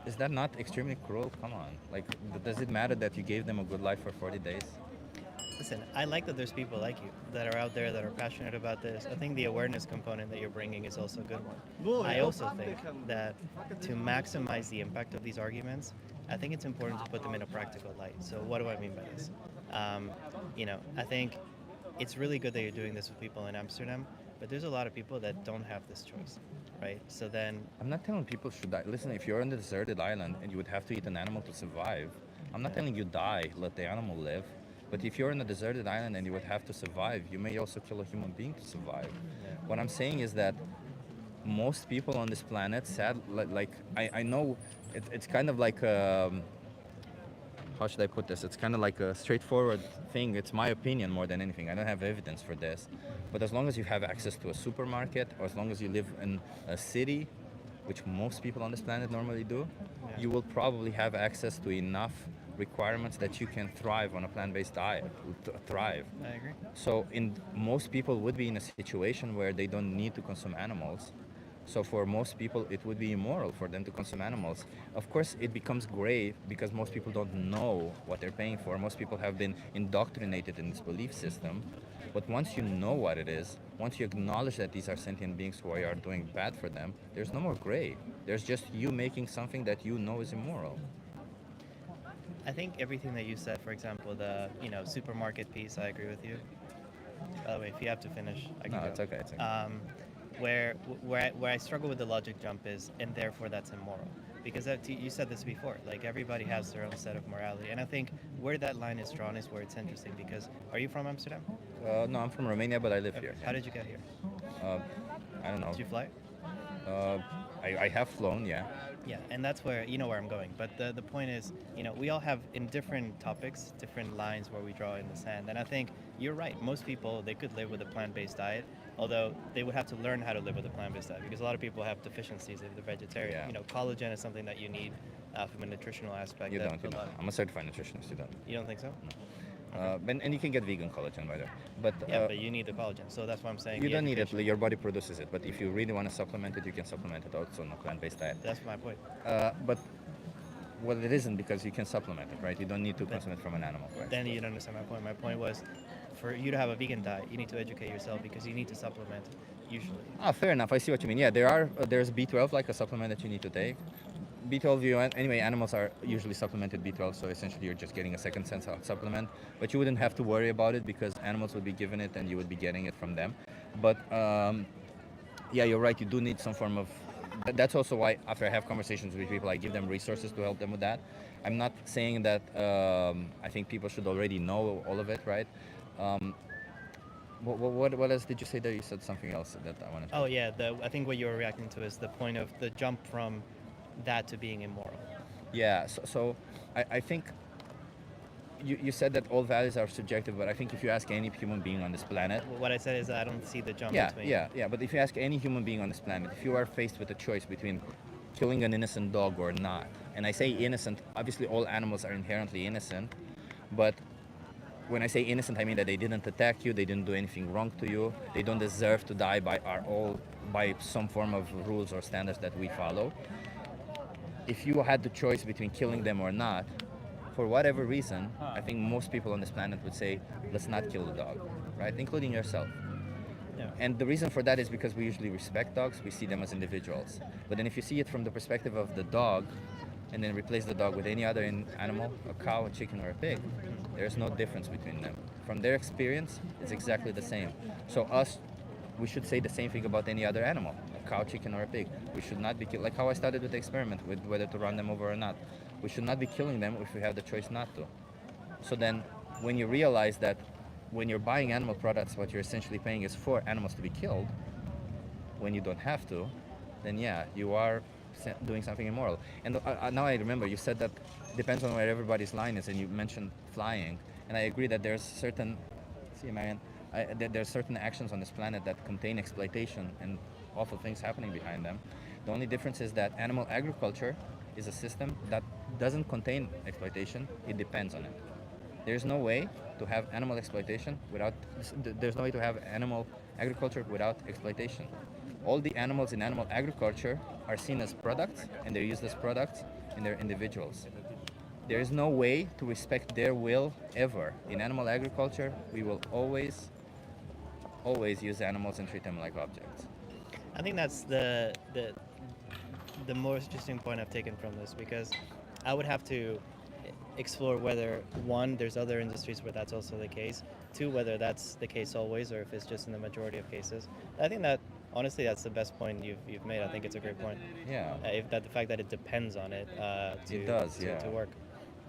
Is that not extremely cruel? Come on. Like, does it matter that you gave them a good life for 40 days? Listen, I like that there's people like you that are out there that are passionate about this. I think the awareness component that you're bringing is also a good one. I also think that to maximize the impact of these arguments, I think it's important to put them in a practical light. So what do I mean by this? I think it's really good that you're doing this with people in Amsterdam, but there's a lot of people that don't have this choice, right? So then... I'm not telling people should die. Listen, if you're on a deserted island and you would have to eat an animal to survive, I'm not telling you die, let the animal live. But if you're on a deserted island and you would have to survive, you may also kill a human being to survive. What I'm saying is that most people on this planet, I know it's kind of like, how should I put this? It's kind of like a straightforward thing. It's my opinion more than anything. I don't have evidence for this. But as long as you have access to a supermarket, or as long as you live in a city, which most people on this planet normally do, you will probably have access to enough requirements that you can thrive on a plant-based diet. Thrive. I agree. So most people would be in a situation where they don't need to consume animals. So for most people, it would be immoral for them to consume animals. Of course, it becomes gray because most people don't know what they're paying for. Most people have been indoctrinated in this belief system. But once you know what it is, once you acknowledge that these are sentient beings who are doing bad for them, there's no more gray. There's just you making something that you know is immoral. I think everything that you said, for example, the supermarket piece, I agree with you. By the way, if you have to finish, I can No, go. it's okay. It's okay. Where I struggle with the logic jump is, and therefore that's immoral. Because you said this before, like everybody has their own set of morality. And I think where that line is drawn is where it's interesting because, are you from Amsterdam? No, I'm from Romania, but I live here. How did you get here? I don't know. Did you fly? I have flown, yeah. Yeah, and that's where, you know where I'm going. But the point is, we all have, in different topics, different lines where we draw in the sand. And I think you're right. Most people, they could live with a plant-based diet, although they would have to learn how to live with a plant-based diet because a lot of people have deficiencies if they're vegetarian. Yeah. Collagen is something that you need from a nutritional aspect. You that don't. a lot- I'm a certified nutritionist. You don't. You don't think so? And you can get vegan collagen, by the way. But But you need the collagen, so that's why I'm saying you the don't need it. education. Your body produces it. But if you really want to supplement it, you can supplement it also on a plant-based diet. That's my point. But it isn't because you can supplement it, right? You don't need to consume it from an animal, right? Then you don't understand my point. My point was, for you to have a vegan diet, you need to educate yourself because you need to supplement usually. Fair enough. I see what you mean. Yeah, there's B12, like a supplement that you need to take. B12, anyway, animals are usually supplemented B12, so essentially you're just getting a second sense of supplement. But you wouldn't have to worry about it because animals would be given it and you would be getting it from them. But yeah, you're right. You do need some form of. That's also why after I have conversations with people, I give them resources to help them with that. I'm not saying that I think people should already know all of it, right? What else did you say there? You said something else that I wanted to... Oh yeah, I think what you were reacting to is the point of the jump from that to being immoral. Yeah, so I think you said that all values are subjective, but I think if you ask any human being on this planet... What I said is that I don't see the jump between... Yeah, but if you ask any human being on this planet, if you are faced with a choice between killing an innocent dog or not, and I say innocent, obviously all animals are inherently innocent, but when I say innocent, I mean that they didn't attack you, they didn't do anything wrong to you, they don't deserve to die by some form of rules or standards that we follow. If you had the choice between killing them or not, for whatever reason, I think most people on this planet would say, let's not kill the dog, right? Including yourself. Yeah. And the reason for that is because we usually respect dogs, we see them as individuals. But then if you see it from the perspective of the dog, and then replace the dog with any other animal, a cow, a chicken, or a pig, there's no difference between them. From their experience, it's exactly the same. So we should say the same thing about any other animal, a cow, chicken, or a pig. We should not be killed. Like how I started with the experiment, with whether to run them over or not. We should not be killing them if we have the choice not to. So then, when you realize that when you're buying animal products, what you're essentially paying is for animals to be killed, when you don't have to, then yeah, you are doing something immoral. And now I remember you said that depends on where everybody's line is, and you mentioned flying, and I agree that there's certain, there's certain actions on this planet that contain exploitation and awful things happening behind them. The only difference is that animal agriculture is a system that doesn't contain exploitation, it depends on it. There's no way to have animal exploitation without, there's no way to have animal agriculture without exploitation. All the animals in animal agriculture are seen as products, and they're used as products, and they're individuals. There is no way to respect their will ever. In animal agriculture, we will always use animals and treat them like objects. I think that's the most interesting point I've taken from this, because I would have to explore whether, one, there's other industries where that's also the case, two, whether that's the case always or if it's just in the majority of cases. I think that honestly that's the best point you've made. I think it's a great point. Yeah. If that the fact that it depends on it to work.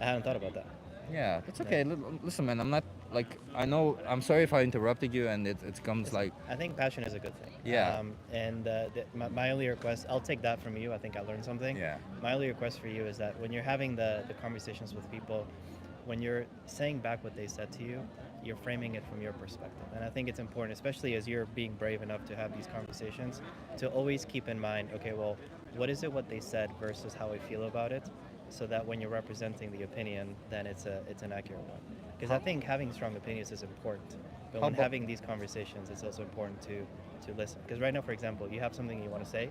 I hadn't thought about that. Yeah, it's okay. Listen, man, I'm not like, I know, I'm sorry if I interrupted you, and it comes like. I think passion is a good thing. Yeah. My only request, I'll take that from you. I think I learned something. Yeah. My only request for you is that when you're having the conversations with people, when you're saying back what they said to you, you're framing it from your perspective. And I think it's important, especially as you're being brave enough to have these conversations, to always keep in mind, okay, well, what is it what they said versus how I feel about it, so that when you're representing the opinion, then it's an accurate one. Because I think having strong opinions is important, but when having these conversations, it's also important to listen. Because right now, for example, you have something you want to say,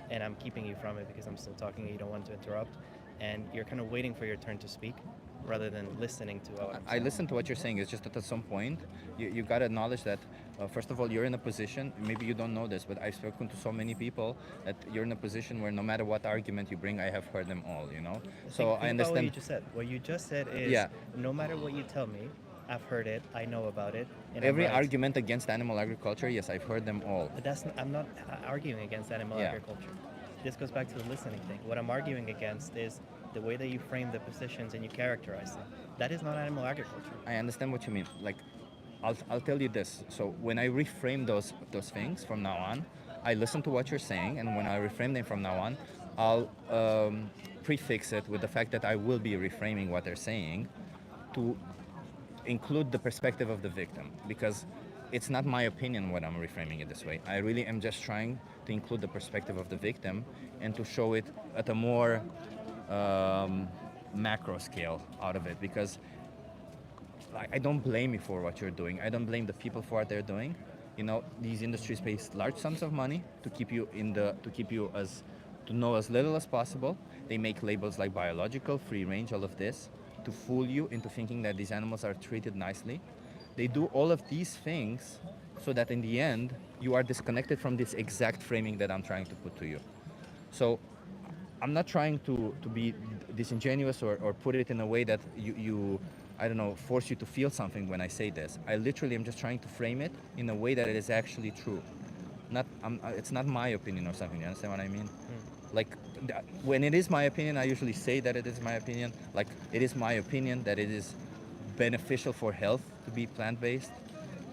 and I'm keeping you from it because I'm still talking and you don't want to interrupt, and you're kind of waiting for your turn to speak rather than listening to what I'm saying. I listen to what you're saying. It's just that at some point, you got to acknowledge that, first of all, you're in a position, maybe you don't know this, but I've spoken to so many people that you're in a position where no matter what argument you bring, I have heard them all, you know? So I understand. What you just said. What you just said is, no matter what you tell me, I've heard it, I know about it. And every argument against animal agriculture, yes, I've heard them all. But I'm not arguing against animal agriculture. This goes back to the listening thing. What I'm arguing against is the way that you frame the positions and you characterize them. That is not animal agriculture. I understand what you mean. Like, I'll tell you this. So when I reframe those things from now on, I listen to what you're saying, and when I reframe them from now on, I'll prefix it with the fact that I will be reframing what they're saying to include the perspective of the victim, because it's not my opinion when I'm reframing it this way. I really am just trying to include the perspective of the victim and to show it at a more macro scale out of it, because I don't blame you for what you're doing. I don't blame the people for what they're doing. You know, these industries pay large sums of money to keep you to know as little as possible. They make labels like biological, free range, all of this, to fool you into thinking that these animals are treated nicely. They do all of these things so that in the end, you are disconnected from this exact framing that I'm trying to put to you. So I'm not trying to be disingenuous or put it in a way that you I don't know, force you to feel something when I say this. I literally am just trying to frame it in a way that it is actually true. It's not my opinion or something, you understand what I mean? Like, when it is my opinion, I usually say that it is my opinion. Like, it is my opinion that it is beneficial for health to be plant-based.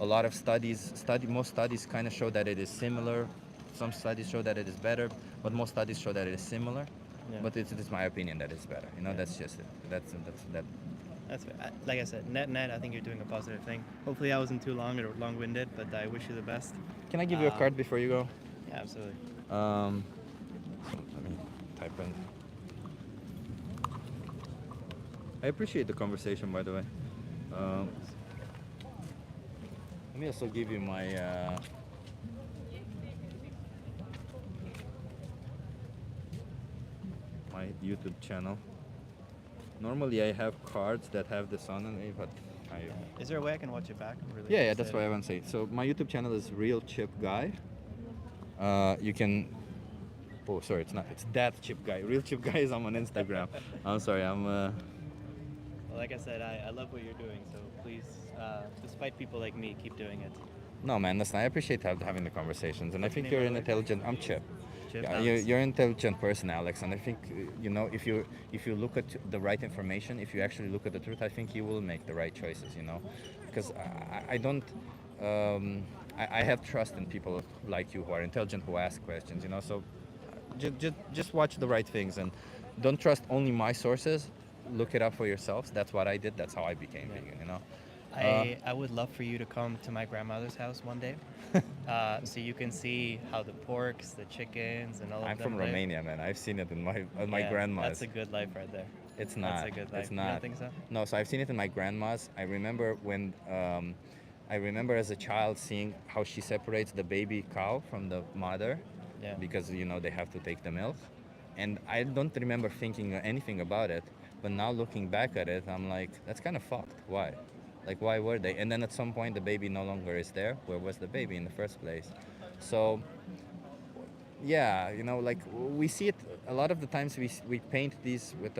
A lot of most studies kind of show that it is similar. Some studies show that it is better, but most studies show that it is similar. Yeah. But it is my opinion that it's better. You know, that's just it. That's like I said, net, I think you're doing a positive thing. Hopefully I wasn't too long or long-winded, but I wish you the best. Can I give you a card before you go? Yeah, absolutely. Let me type in. I appreciate the conversation, by the way. Let me also give you my my YouTube channel. Normally I have cards that have this on it, but Is there a way I can watch it back? Really yeah, that's what I want to say. So my YouTube channel is Real Chip Guy. You can. Oh, sorry, it's not. It's That Chip Guy. Real Chip Guy is on Instagram. I'm sorry. Well, like I said, I love what you're doing. So please, despite people like me, keep doing it. No, man, listen. I appreciate having the conversations, and I think you're an intelligent. I'm Chip. Chip. Yeah, you're an intelligent person, Alex, and I think you know if you look at the right information, if you actually look at the truth, I think you will make the right choices. You know, because I don't. I have trust in people like you who are intelligent, who ask questions. You know, so just watch the right things and don't trust only my sources. Look it up for yourselves. That's what I did. That's how I became vegan. You know. I would love for you to come to my grandmother's house one day, so you can see how the porks, the chickens, and all of I'm them from live. Romania, man. I've seen it in my Yeah, grandma's. That's a good life right there. It's not. That's a good life. It's You not. don't think so? No, so I've seen it in my grandma's. I remember when I remember as a child seeing how she separates the baby cow from the mother, Yeah. because you know they have to take the milk, and I don't remember thinking anything about it. But now looking back at it, I'm like, that's kind of fucked. Why? Like, why were they? And then at some point, the baby no longer is there. Where was the baby in the first place? So yeah, you know, like we see it a lot of the times. We paint these with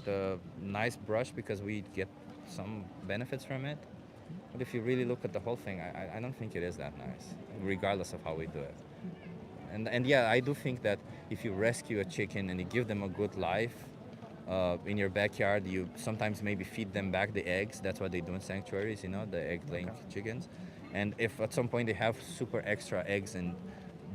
a nice brush because we get some benefits from it. But if you really look at the whole thing, I don't think it is that nice, regardless of how we do it. And yeah, I do think that if you rescue a chicken and you give them a good life in your backyard, you sometimes maybe feed them back the eggs. That's what they do in sanctuaries, you know, the egg-laying chickens. And if at some point they have super extra eggs and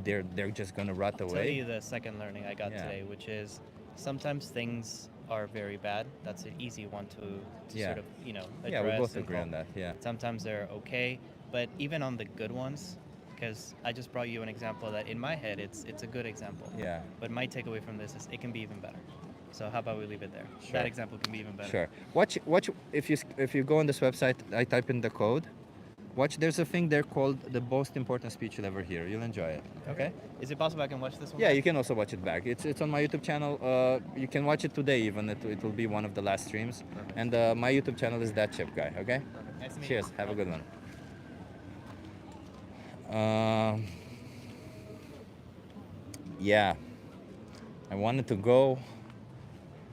they're just gonna rot I'll away. tell you the second learning I got today, which is sometimes things are very bad. That's an easy one to Yeah. sort of, you know, address. Yeah, we both and agree call. on that, yeah. Sometimes they're okay, but even on the good ones, because I just brought you an example that in my head it's a good example. Yeah. But my takeaway from this is it can be even better. So how about we leave it there? Sure. That example can be even better. Sure. Watch if you go on this website, I type in the code. Watch, there's a thing there called the most important speech you'll ever hear. You'll enjoy it. Okay? Is it possible I can watch this one? Yeah, you can also watch it back. It's on my YouTube channel. You can watch it today even. It will be one of the last streams. And my YouTube channel is That Chip Guy. Okay? Nice to meet Cheers. you. Have a good one. Yeah. I wanted to go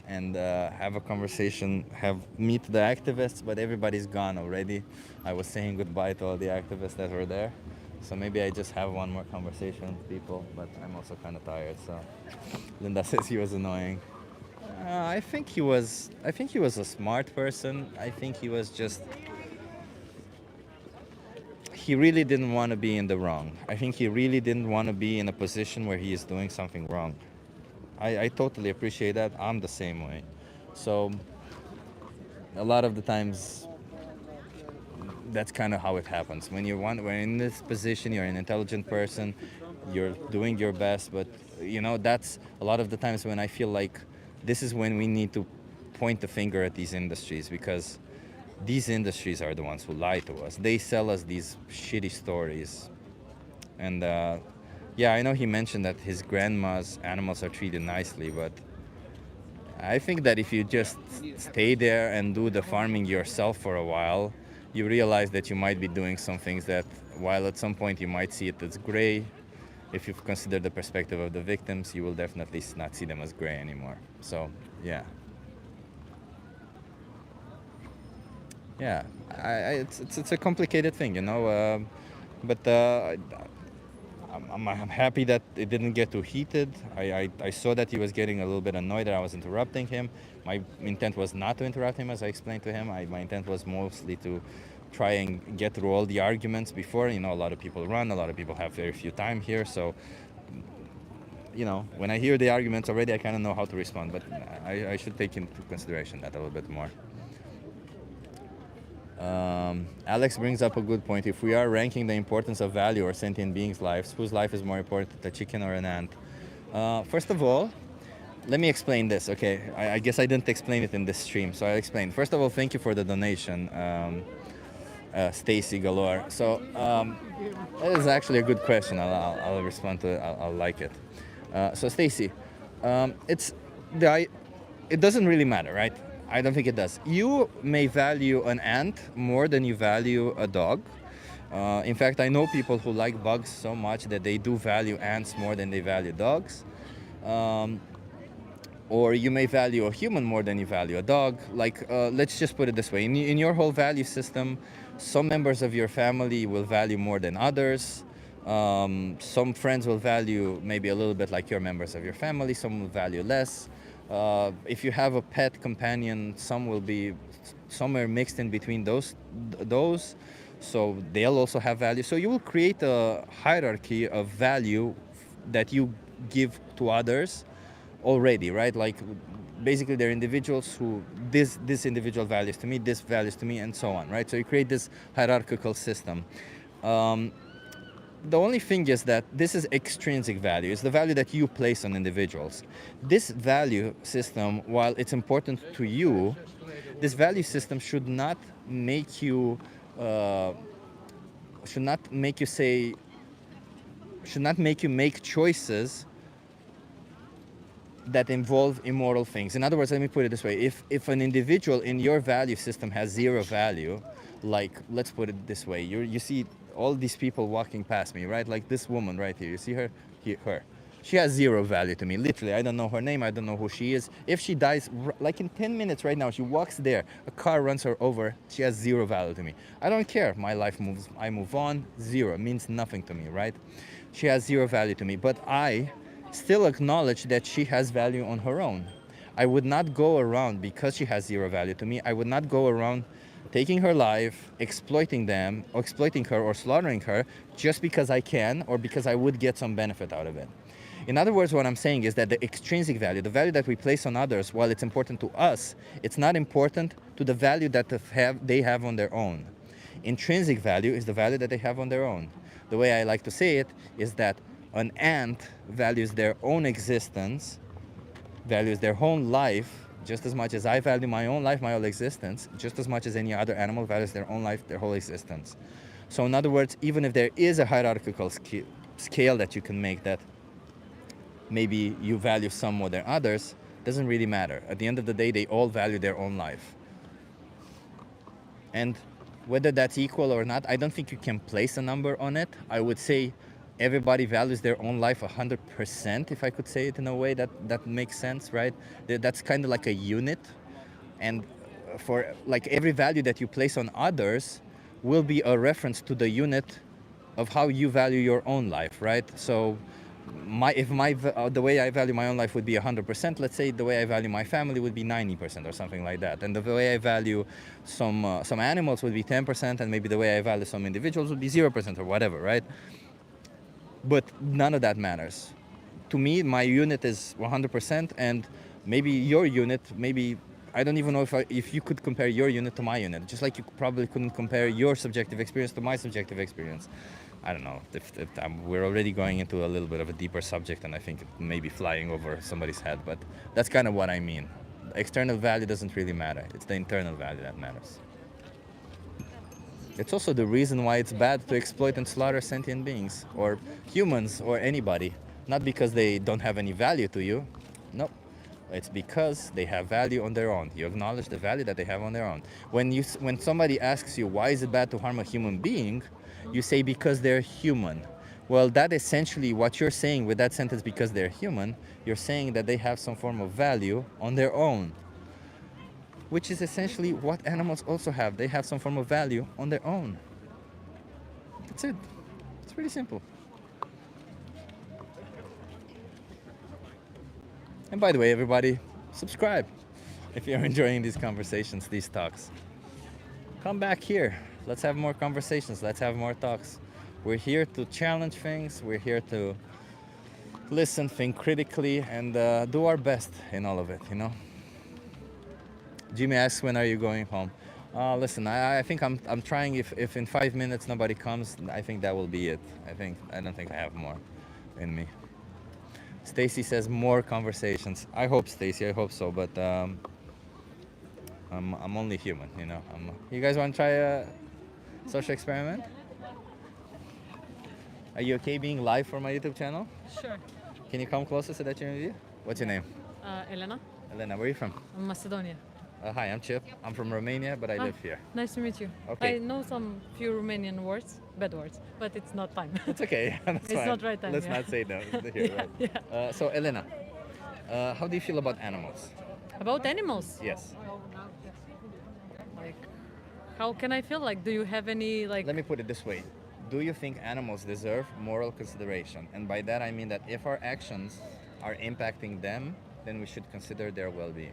and have a conversation, meet the activists, but everybody's gone already. I was saying goodbye to all the activists that were there. So maybe I just have one more conversation with people, but I'm also kind of tired. So Linda says he was annoying. I think he was a smart person. I think he was just, he really didn't want to be in the wrong. I think he really didn't want to be in a position where he is doing something wrong. I totally appreciate that. I'm the same way. So a lot of the times that's kind of how it happens. When we're in this position, you're an intelligent person, you're doing your best, but you know, that's a lot of the times when I feel like this is when we need to point the finger at these industries, because these industries are the ones who lie to us. They sell us these shitty stories. And yeah, I know he mentioned that his grandma's animals are treated nicely, but I think that if you just stay there and do the farming yourself for a while, you realize that you might be doing some things that, while at some point you might see it as gray, if you've considered the perspective of the victims, you will definitely not see them as gray anymore. So, yeah. Yeah, it's a complicated thing, you know, but I'm happy that it didn't get too heated. I saw that he was getting a little bit annoyed that I was interrupting him. My intent was not to interrupt him, as I explained to him. My intent was mostly to try and get through all the arguments before. You know, a lot of people run, a lot of people have very few time here. So, you know, when I hear the arguments already, I kind of know how to respond. But I should take into consideration that a little bit more. Alex brings up a good point. If we are ranking the importance of value or sentient beings' lives, whose life is more important, a chicken or an ant? First of all, let me explain this. Okay, I guess I didn't explain it in this stream, so I'll explain. First of all, thank you for the donation, Stacy Galore. So that is actually a good question. I'll respond to it. I'll like it. So Stacy, it doesn't really matter, right? I don't think it does. You may value an ant more than you value a dog. In fact, I know people who like bugs so much that they do value ants more than they value dogs. Or you may value a human more than you value a dog. Like, let's just put it this way. In your whole value system, some members of your family will value more than others. Some friends will value maybe a little bit like your members of your family, some will value less. If you have a pet companion, some will be somewhere mixed in between those, so they'll also have value. So you will create a hierarchy of value that you give to others already, right? Like basically they're individuals who this individual values to me, this values to me, and so on, right? So you create this hierarchical system. The only thing is that this is extrinsic value. It's the value that you place on individuals. This value system, while it's important to you, this value system should not make you make choices that involve immoral things. In other words, let me put it this way. If an individual in your value system has zero value, like, let's put it this way, you see all these people walking past me, right? Like this woman right here, you see her? Her. She has zero value to me, literally. I don't know her name, I don't know who she is. If she dies, like in 10 minutes right now, she walks there, a car runs her over, she has zero value to me. I don't care, my life moves, I move on, zero, it means nothing to me, right? She has zero value to me, but I still acknowledge that she has value on her own. I would not go around, because she has zero value to me, I would not go around taking her life, exploiting her or slaughtering her just because I can or because I would get some benefit out of it. In other words, what I'm saying is that the extrinsic value, the value that we place on others, while it's important to us, it's not important to the value that they have on their own. Intrinsic value is the value that they have on their own. The way I like to say it is that an ant values their own existence, values their own life, just as much as I value my own life, my whole existence, just as much as any other animal values their own life, their whole existence. So in other words, even if there is a hierarchical scale that you can make, that maybe you value some more than others, doesn't really matter. At the end of the day, they all value their own life. And whether that's equal or not, I don't think you can place a number on it. I would say everybody values their own life 100%, if I could say it in a way that makes sense, right? That's kind of like a unit. And for like every value that you place on others will be a reference to the unit of how you value your own life, right? So the way I value my own life would be 100%, let's say the way I value my family would be 90% or something like that. And the way I value some animals would be 10%, and maybe the way I value some individuals would be 0% or whatever, right? But none of that matters. To me, my unit is 100%, and maybe your unit, maybe, I don't even know if you could compare your unit to my unit, just like you probably couldn't compare your subjective experience to my subjective experience. I don't know, we're already going into a little bit of a deeper subject, and I think it may be flying over somebody's head, but that's kind of what I mean. The external value doesn't really matter. It's the internal value that matters. It's also the reason why it's bad to exploit and slaughter sentient beings, or humans, or anybody. Not because they don't have any value to you. No. It's because they have value on their own. You acknowledge the value that they have on their own. When somebody asks you, why is it bad to harm a human being? You say, because they're human. Well, that essentially what you're saying with that sentence, because they're human, you're saying that they have some form of value on their own, which is essentially what animals also have. They have some form of value on their own. That's it. It's pretty simple. And by the way, everybody, subscribe if you're enjoying these conversations, these talks. Come back here. Let's have more conversations. Let's have more talks. We're here to challenge things. We're here to listen, think critically, and do our best in all of it, you know? Jimmy asks, when are you going home? Listen, I think I'm trying. If in 5 minutes nobody comes, I think that will be it. I don't think I have more in me. Stacy says more conversations. I hope, Stacy, I hope so, but I'm only human, you know. You guys want to try a social experiment? Are you okay being live for my YouTube channel? Sure. Can you come closer so that you're in view? What's your name? Elena. Elena, where are you from? Macedonia. Hi, I'm Chip. I'm from Romania, but I live here. Nice to meet you. Okay. I know some few Romanian words, bad words, but it's not time. It's okay. That's it's fine. not right time. Let's yeah. not say no here, yeah, right? So, Elena, how do you feel about animals? About animals? Yes. Like, how can I feel? Like, do you have any like? Let me put it this way: do you think animals deserve moral consideration? And by that I mean that if our actions are impacting them, then we should consider their well-being.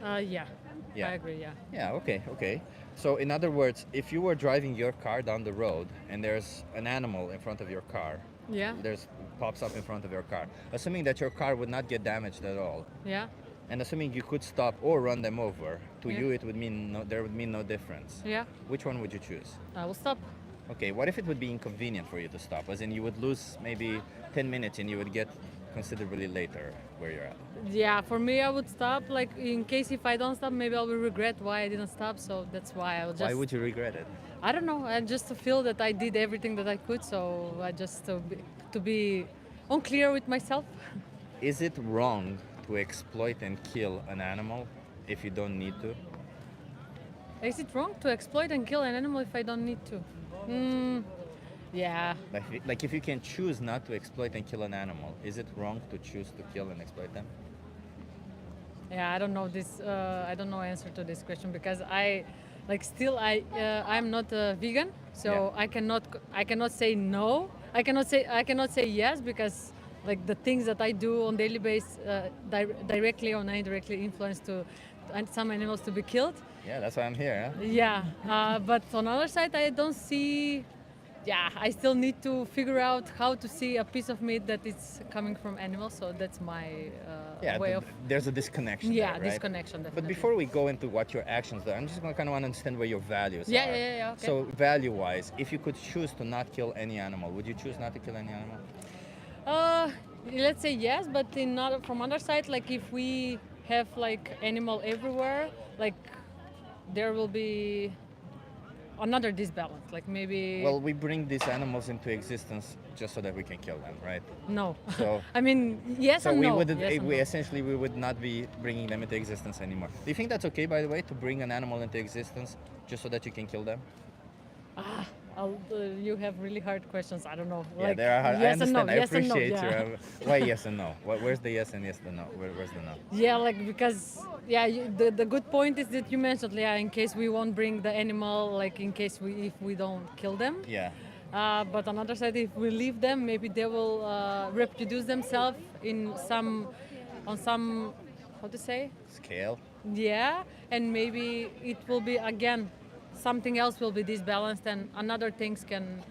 Yeah. Yeah. I agree. Yeah. Yeah, okay. So in other words, if you were driving your car down the road and there's an animal in front of your car, Yeah. there's pops up in front of your car, assuming that your car would not get damaged at all, Yeah. and assuming you could stop or run them over, to Yeah. you it would mean there would mean no difference. Yeah. Which one would you choose? I will stop. Okay, what if it would be inconvenient for you to stop? As in you would lose maybe 10 minutes and you would get considerably later where you're at. Yeah, for me, I would stop. Like in case if I don't stop, maybe I will regret why I didn't stop. So that's why I will just. Why would you regret it? I don't know. I just feel that I did everything that I could. So I just to be unclear with myself. Is it wrong to exploit and kill an animal if you don't need to? Is it wrong to exploit and kill an animal if I don't need to? Yeah. Like if you can choose not to exploit and kill an animal, is it wrong to choose to kill and exploit them? Yeah, I don't know this. I don't know answer to this question because I'm not a vegan, so I cannot say no. I cannot say yes because like the things that I do on daily basis directly or indirectly influence some animals to be killed. Yeah, that's why I'm here. Huh? Yeah, but on the other side, I don't see. Yeah, I still need to figure out how to see a piece of meat that is coming from animals. So that's my way of. There's a disconnection. Yeah, there, right? disconnection. Definitely. But before we go into what your actions are, I'm just going to kind of want to understand where your values are. Yeah. Okay. So value-wise, if you could choose to not kill any animal, would you choose not to kill any animal? Let's say yes, but from other side, like if we have like animal everywhere, like there will be another disbalance, like maybe. Well, we bring these animals into existence just so that we can kill them, right? No. So I mean, yes so and we no. wouldn't. Yes and no. Essentially, we would not be bringing them into existence anymore. Do you think that's okay, by the way, to bring an animal into existence just so that you can kill them? You have really hard questions. I don't know. Yeah, like, they are hard. Yes I understand. And no. I Yes and no, appreciate yeah. your. Why yes and no? Where's the yes and the no? Where's the no? Yeah, like because the good point is that you mentioned, in case we won't bring the animal, like in case if we don't kill them. Yeah. But on the other side, if we leave them, maybe they will reproduce themselves on some how to say scale. Yeah, and maybe it will be again something else will be disbalanced and another things can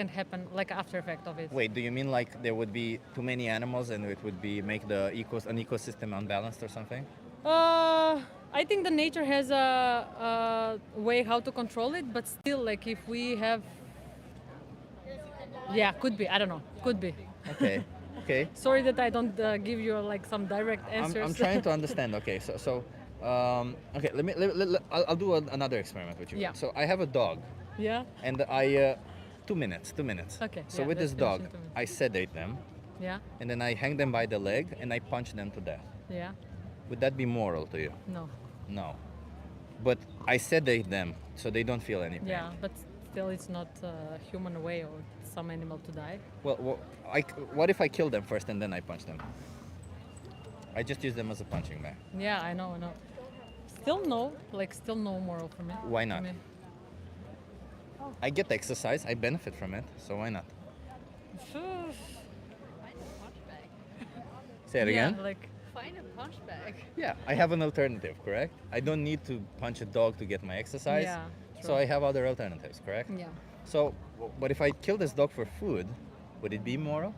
happen like after effect of it. Wait, do you mean like there would be too many animals and it would be make the an ecosystem unbalanced or something? I think the nature has a way how to control it, but still, like if we have, could be. I don't know. Could be. Okay. Okay. Sorry that I don't give you like some direct answers. I'm trying to understand. Okay, so okay. I'll do another experiment with you. Yeah. So I have a dog. Yeah. And I 2 minutes. Okay. So yeah, with this let's finish dog, in 2 minutes. I sedate them. Yeah. And then I hang them by the leg and I punch them to death. Yeah. Would that be moral to you? No. No. But I sedate them so they don't feel any pain. Yeah, but still, it's not a human way or some animal to die. Well, what if I kill them first and then I punch them? I just use them as a punching bag. Yeah, I know. Still no moral for me. Why not? For me. I get exercise, I benefit from it, so why not? Say it again? Yeah, like Find a punch bag. Yeah, I have an alternative, correct? I don't need to punch a dog to get my exercise, Yeah, so true. I have other alternatives, correct? Yeah. So, but if I kill this dog for food, would it be moral?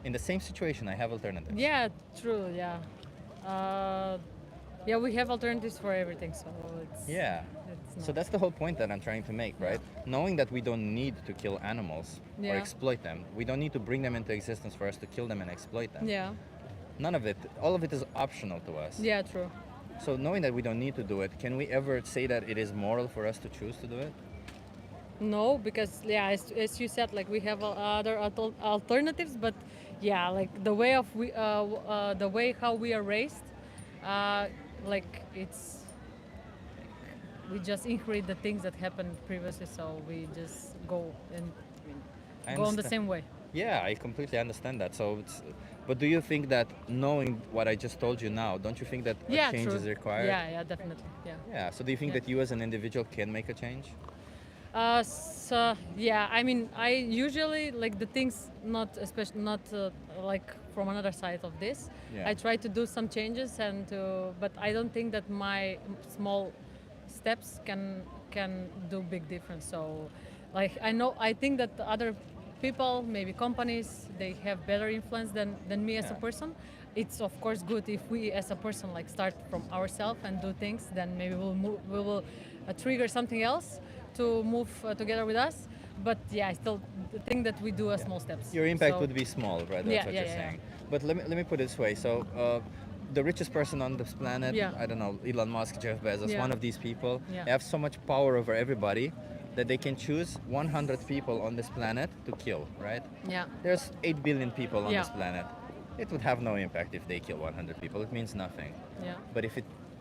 In the same situation, I have alternatives. Yeah, true. Yeah. Yeah, we have alternatives for everything, so it's. Yeah. It's So that's the whole point that I'm trying to make, right? Knowing that we don't need to kill animals or Yeah. exploit them, we don't need to bring them into existence for us to kill them and exploit them. Yeah. None of it, all of it is optional to us. Yeah, true. So knowing that we don't need to do it, can we ever say that it is moral for us to choose to do it? No, because as you said, like we have other alternatives, but yeah, like the way how we are raised, like it's we just inherit the things that happened previously, so we just go and I go on the understand. same way. Yeah, I completely understand that. So, but do you think that knowing what I just told you now, don't you think that a change true. is required? Yeah, definitely. Yeah. Yeah. So do you think Yeah. that you as an individual can make a change? So yeah, I mean, I usually like the things not especially not like from another side of this. Yeah. I try to do some changes but I don't think that my small steps can do big difference. So, like I think that the other people, maybe companies, they have better influence than me as a Yeah. person. It's of course good if we as a person like start from ourselves and do things. Then maybe we will trigger something else to move together with us. But yeah, I still think that we do a small steps. Your impact So- would be small, right? That's Yeah, what yeah, you're yeah, saying. But let me put it this way. So, the richest person on this planet, Yeah. I don't know, Elon Musk, Jeff Bezos, Yeah. one of these people, Yeah. they have so much power over everybody that they can choose 100 people on this planet to kill, right? Yeah. There's 8 billion people on Yeah. this planet. It would have no impact if they kill 100 people. It means nothing. Yeah. But if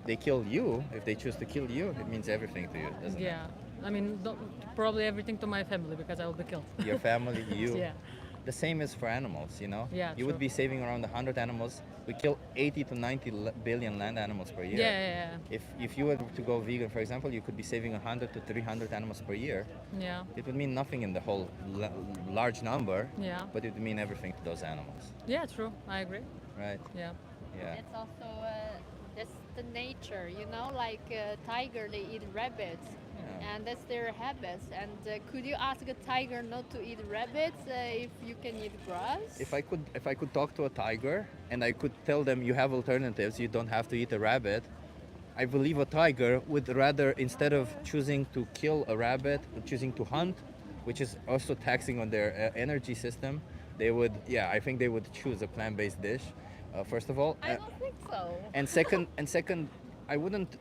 they kill you, if they choose to kill you, it means everything to you, doesn't it? Yeah. I mean, probably everything to my family because I will be killed. Your family, you. Yeah. The same is for animals, you know? Yeah, You would true. be saving around 100 animals. We kill 80 to 90 billion land animals per year. Yeah, yeah, yeah. If you were to go vegan, for example, you could be saving 100 to 300 animals per year. Yeah. It would mean nothing in the whole large number, Yeah. but it would mean everything to those animals, Yeah, true. I agree. right? Yeah. Yeah. It's also that's the nature, you know, like tiger, they eat rabbits, and that's their habits. And could you ask a tiger not to eat rabbits if you can eat grass? If I could talk to a tiger and I could tell them you have alternatives, you don't have to eat a rabbit, I believe a tiger would rather, instead of choosing to kill a rabbit, choosing to hunt, which is also taxing on their energy system, they would, yeah, I think they would choose a plant-based dish, first of all. I don't think so. And second, I wouldn't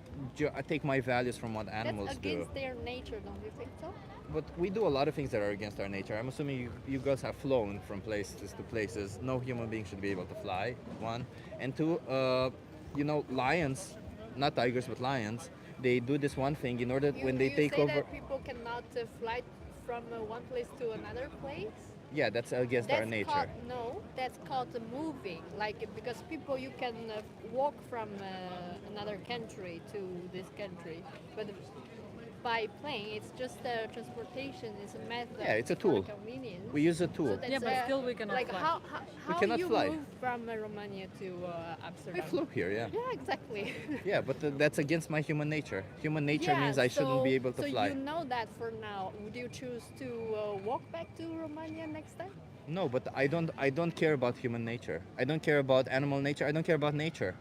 take my values from what animals That's do. against their nature, don't you think so? But we do a lot of things that are against our nature. I'm assuming you girls have flown from places to places. No human being should be able to fly, one. And two, you know, lions, not tigers, but lions, they do this one thing in order when they take say over. that people cannot fly from one place to another place? Yeah, that's against our nature. No, that's called moving. Like because people you can walk from another country to this country, but by plane it's just transportation. It's a method. Yeah, it's a for tool. convenience. We use a tool. So that's, Yeah, but still we cannot like fly. how cannot you fly. move from Romania to Amsterdam? We flew here, yeah. Yeah, exactly. Yeah, but that's against my human nature. Human nature means I shouldn't be able to fly. So you know that for now. Would you choose to walk back to Romania next time? No, but I don't care about human nature. I don't care about animal nature. I don't care about nature.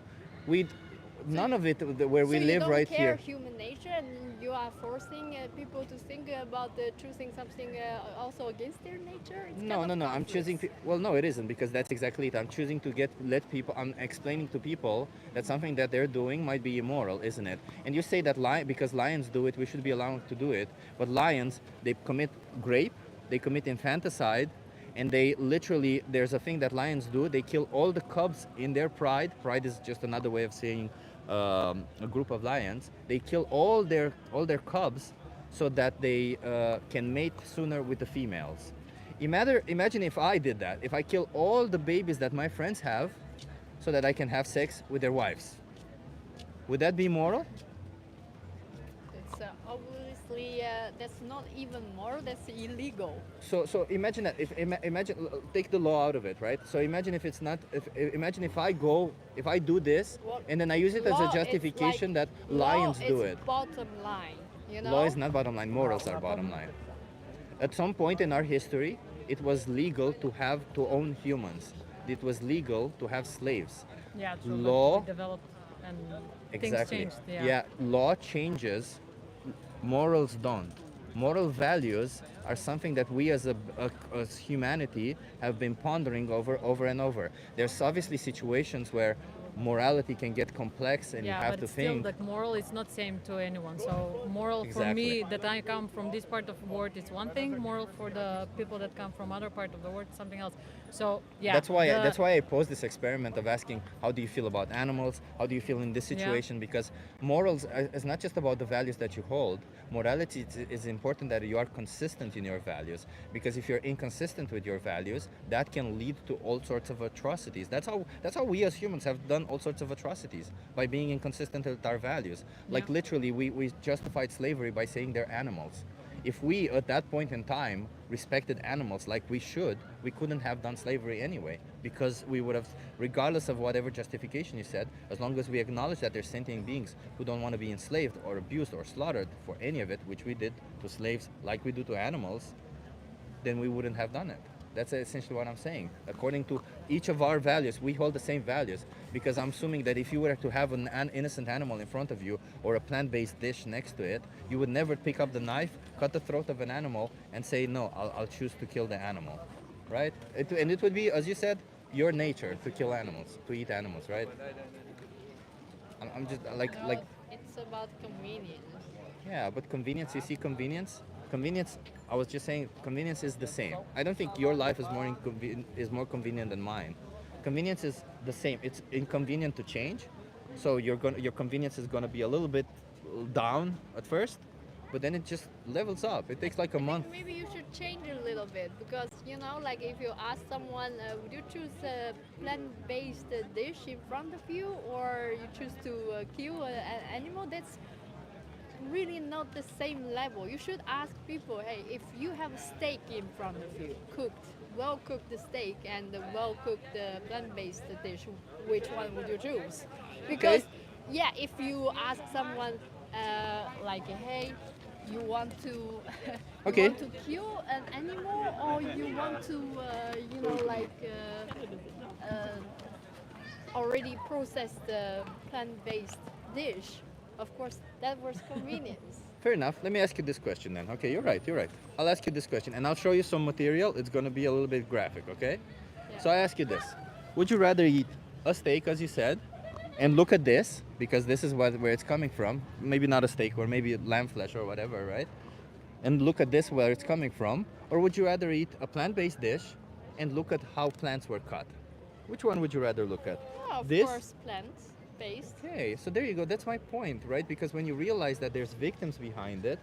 None of it where we so live you don't right care here. human nature, and you are forcing people to think about choosing something also against their nature. It's No, kind of I'm conflict. choosing. Well, no, it isn't, because that's exactly it. I'm choosing to let people. I'm explaining to people that something that they're doing might be immoral, isn't it? And you say that because lions do it, we should be allowed to do it. But lions, they commit rape, they commit infanticide, and they literally. There's a thing that lions do. They kill all the cubs in their pride. Pride is just another way of saying a group of lions. They kill all their cubs so that they can mate sooner with the females. Imagine if I did that. If I kill all the babies that my friends have so that I can have sex with their wives. Would that be moral? It's obviously that's not even moral. That's illegal. So imagine that. Imagine, take the law out of it, right? So imagine if it's not. Imagine if I do this, Well, and then I use it as law, a it's justification like that lions law do is it. Bottom line, you know. Law is not bottom line. Morals are bottom line. At some point in our history, it was legal to own humans. It was legal to have slaves. Yeah, true. but Law. we developed and Exactly. things changed. Yeah, law changes, morals don't. Moral values are something that we as humanity have been pondering over and over. There's obviously situations where morality can get complex and Yeah, you have but to still, think. like moral is not same to anyone. So moral for Exactly. me that I come from this part of the world is one thing. Moral for the people that come from other part of the world is something else. So yeah, That's why I posed this experiment of asking, how do you feel about animals? How do you feel in this Yeah. situation? Because morals is not just about the values that you hold. Morality is important that you are consistent in your values. Because if you're inconsistent with your values, that can lead to all sorts of atrocities. That's how we as humans have done all sorts of atrocities, by being inconsistent with our values. Like literally, we justified slavery by saying they're animals. If we, at that point in time, respected animals like we should, we couldn't have done slavery anyway, because we would have, regardless of whatever justification you said, as long as we acknowledge that they're sentient beings who don't want to be enslaved or abused or slaughtered for any of it, which we did to slaves like we do to animals, then we wouldn't have done it. That's essentially what I'm saying. According to each of our values, we hold the same values, because I'm assuming that if you were to have an innocent animal in front of you or a plant-based dish next to it, you would never pick up the knife, cut the throat of an animal, and say, no, I'll choose to kill the animal, right? And it would be, as you said, your nature to kill animals, to eat animals, right? I'm just like. It's about convenience. Yeah, but convenience, you see convenience? Convenience, I was just saying, convenience is the same. I don't think your life is more convenient than mine. Convenience is the same. It's inconvenient to change. So your convenience is going to be a little bit down at first, but then it just levels up. It takes like a month. Maybe you should change a little bit, because like if you ask someone, would you choose a plant-based dish in front of you, or you choose to kill an animal? That's really not the same level. You should ask people, hey, if you have a steak in front of you, well-cooked steak and a well-cooked plant-based dish, which one would you choose? Because, if you ask someone like, hey, you want to you want to kill an animal, or you want to already processed plant-based dish, of course that was convenience. Fair enough. Let me ask you this question then. Okay, you're right. I'll ask you this question, and I'll show you some material. It's going to be a little bit graphic, okay? So I ask you this. Would you rather eat a steak, as you said, and look at this, because this is where it's coming from, maybe not a steak, or maybe lamb flesh or whatever, right? And look at this, where it's coming from, or would you rather eat a plant-based dish and look at how plants were cut? Which one would you rather look at? Of This? course, plant-based. Okay, so there you go. That's my point, right? Because when you realize that there's victims behind it,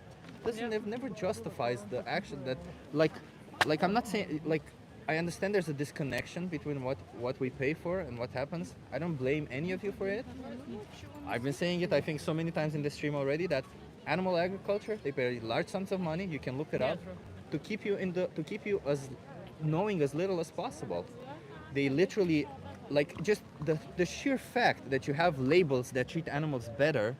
it never justifies the action that, like I'm not saying, like, I understand there's a disconnection between what we pay for and what happens. I don't blame any of you for it. I've been saying it, I think, so many times in this stream already, that animal agriculture, they pay large sums of money. You can look it up to keep you as knowing as little as possible. They literally, like, just the sheer fact that you have labels that treat animals better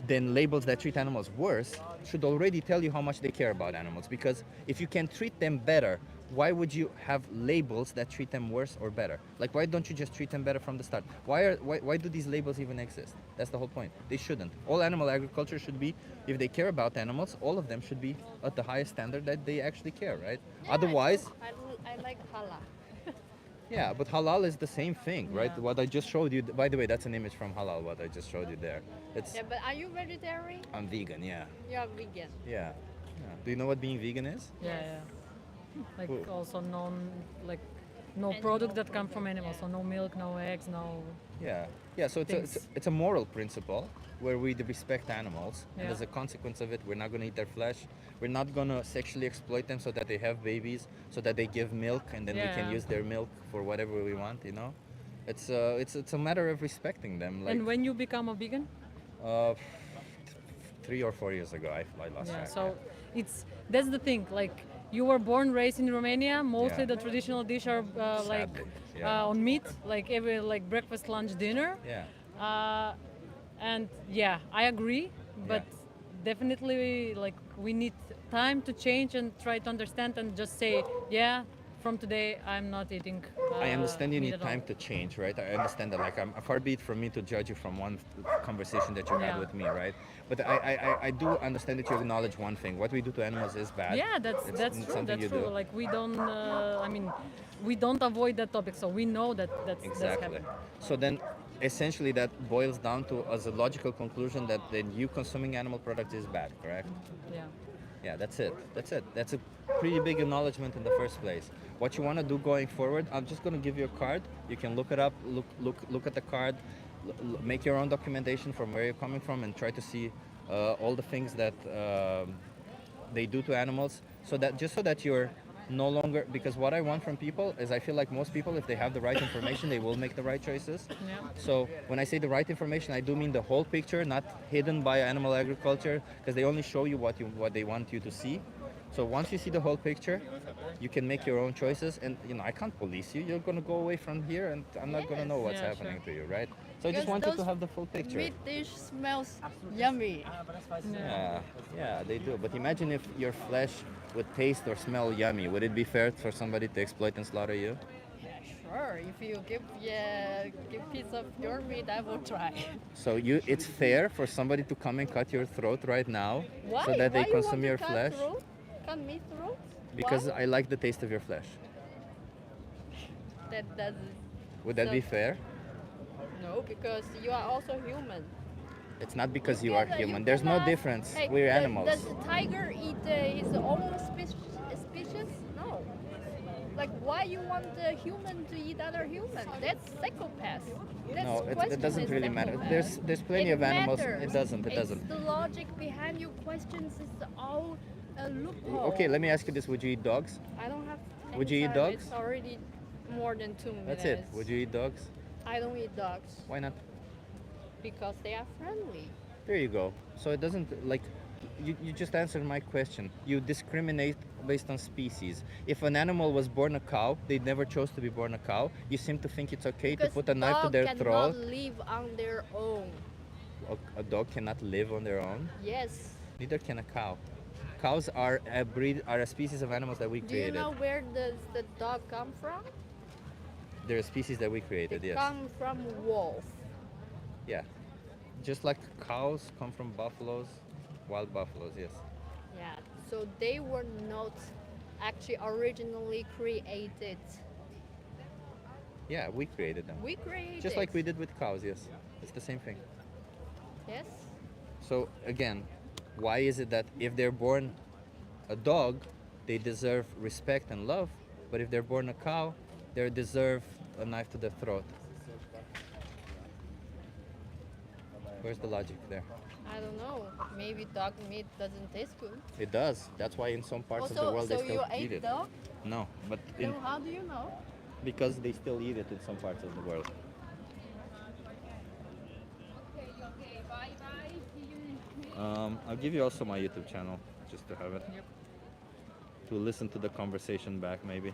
than labels that treat animals worse should already tell you how much they care about animals. Because if you can treat them better, why would you have labels that treat them worse or better? Like, why don't you just treat them better from the start? Why do these labels even exist? That's the whole point. They shouldn't. All animal agriculture should be, if they care about animals, all of them should be at the highest standard that they actually care, right? Otherwise, I like halal. yeah, but halal is the same thing, right? What I just showed you, by the way, that's an image from halal, what I just showed you there. It's, Yeah, but are you vegetarian? I'm vegan, yeah. You're vegan. Yeah. Do you know what being vegan is? Yeah. Like also no product that come from animals, so no milk, no eggs, no. Yeah. So it's a moral principle where we respect animals, and as a consequence of it, we're not going to eat their flesh. We're not going to sexually exploit them so that they have babies, so that they give milk, and then we can use their milk for whatever we want. You know, it's a matter of respecting them. Like, And when you become a vegan? 3 or 4 years ago, I lost track. So that's the thing. Like, you were born, raised in Romania. Mostly the traditional dish are on meat, like every breakfast, lunch, dinner. Yeah. And I agree, but definitely we need time to change and try to understand and just say, from today I'm not eating. I understand you meat need at all. time to change, right? I understand that. Like, far be it from me to judge you from one conversation that you had with me, right? But I do understand that you acknowledge one thing: what we do to animals is bad. Yeah, that's true. That's true. Like, we don't. We don't avoid that topic, so we know that's Exactly. happening. So then, essentially, that boils down to as a logical conclusion that then you consuming animal products is bad, correct? Yeah. Yeah, that's it. That's a pretty big acknowledgement in the first place. What you want to do going forward, I'm just going to give you a card. You can look it up, look at the card, make your own documentation from where you're coming from, and try to see all the things that they do to animals, so that no longer, because what I want from people is I feel like most people, if they have the right information, they will make the right choices. Yeah. So when I say the right information, I do mean the whole picture, not hidden by animal agriculture, because they only show you what they want you to see. So once you see the whole picture, you can make your own choices, and I can't police you. You're gonna go away from here, and I'm not gonna know what's Yeah, happening sure. to you, right? So I just Because wanted to those have the full picture. Meat dish smells yummy. Yeah, they do. But imagine if your flesh would taste or smell yummy. Would it be fair for somebody to exploit and slaughter you? Yeah, sure. If you give piece of your meat, I will try. So it's fair for somebody to come and cut your throat right now, Why? so that they Why you consume want your to cut flesh? throat? Cut meat throat? Because Why? I like the taste of your flesh. That doesn't. Would that be fair? No, because you are also human. It's not because you are cannot- human. There's no cannot- difference. Hey, We're does- animals. Does the tiger eat his own species? No. Like, why you want a human to eat other human? That's psychopath. That's No, it question doesn't is really matter. psychopath. There's plenty It of animals. matters. It doesn't. It doesn't. It's the logic behind your questions is all a loophole. Okay, let me ask you this: would you eat dogs? I don't have. Would you any eat time. dogs? It's already more than 2 minutes. That's it. Would you eat dogs? I don't eat dogs Why not? because they are friendly. There you go. So it doesn't like you just answered my question. You discriminate based on species. If an animal was born a cow, they never chose to be born a cow. You seem to think it's okay Because to put a knife to their dog throat. cannot live on their own. A dog cannot live on their own. Yes. Neither can a cow. Cows are a breed, are a species of animals that we Do you created. know where does the dog come from? They're a species that we created. Yes. Come from wolf. Yeah. Just like cows come from buffaloes, wild buffaloes. Yes. Yeah. So they were not actually originally created. Yeah, we created them. We created. Just like we did with cows. Yes. It's the same thing. Yes. So again, why is it that if they're born a dog, they deserve respect and love, but if they're born a cow, they deserve a knife to the throat? Where's the logic there? I don't know. Maybe dog meat doesn't taste good. It does. That's why in some parts of the Also, world so they still you eat ate it. dog? No, but So how do you know? because they still eat it in some parts of the world. I'll give you also my YouTube channel just to have it. To listen to the conversation back, maybe.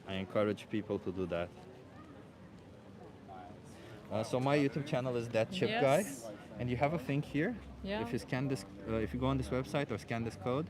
I encourage people to do that. So my YouTube channel is That Chip Guy, Yes. and you have a thing here. Yeah. If you scan this, if you go on this website or scan this code,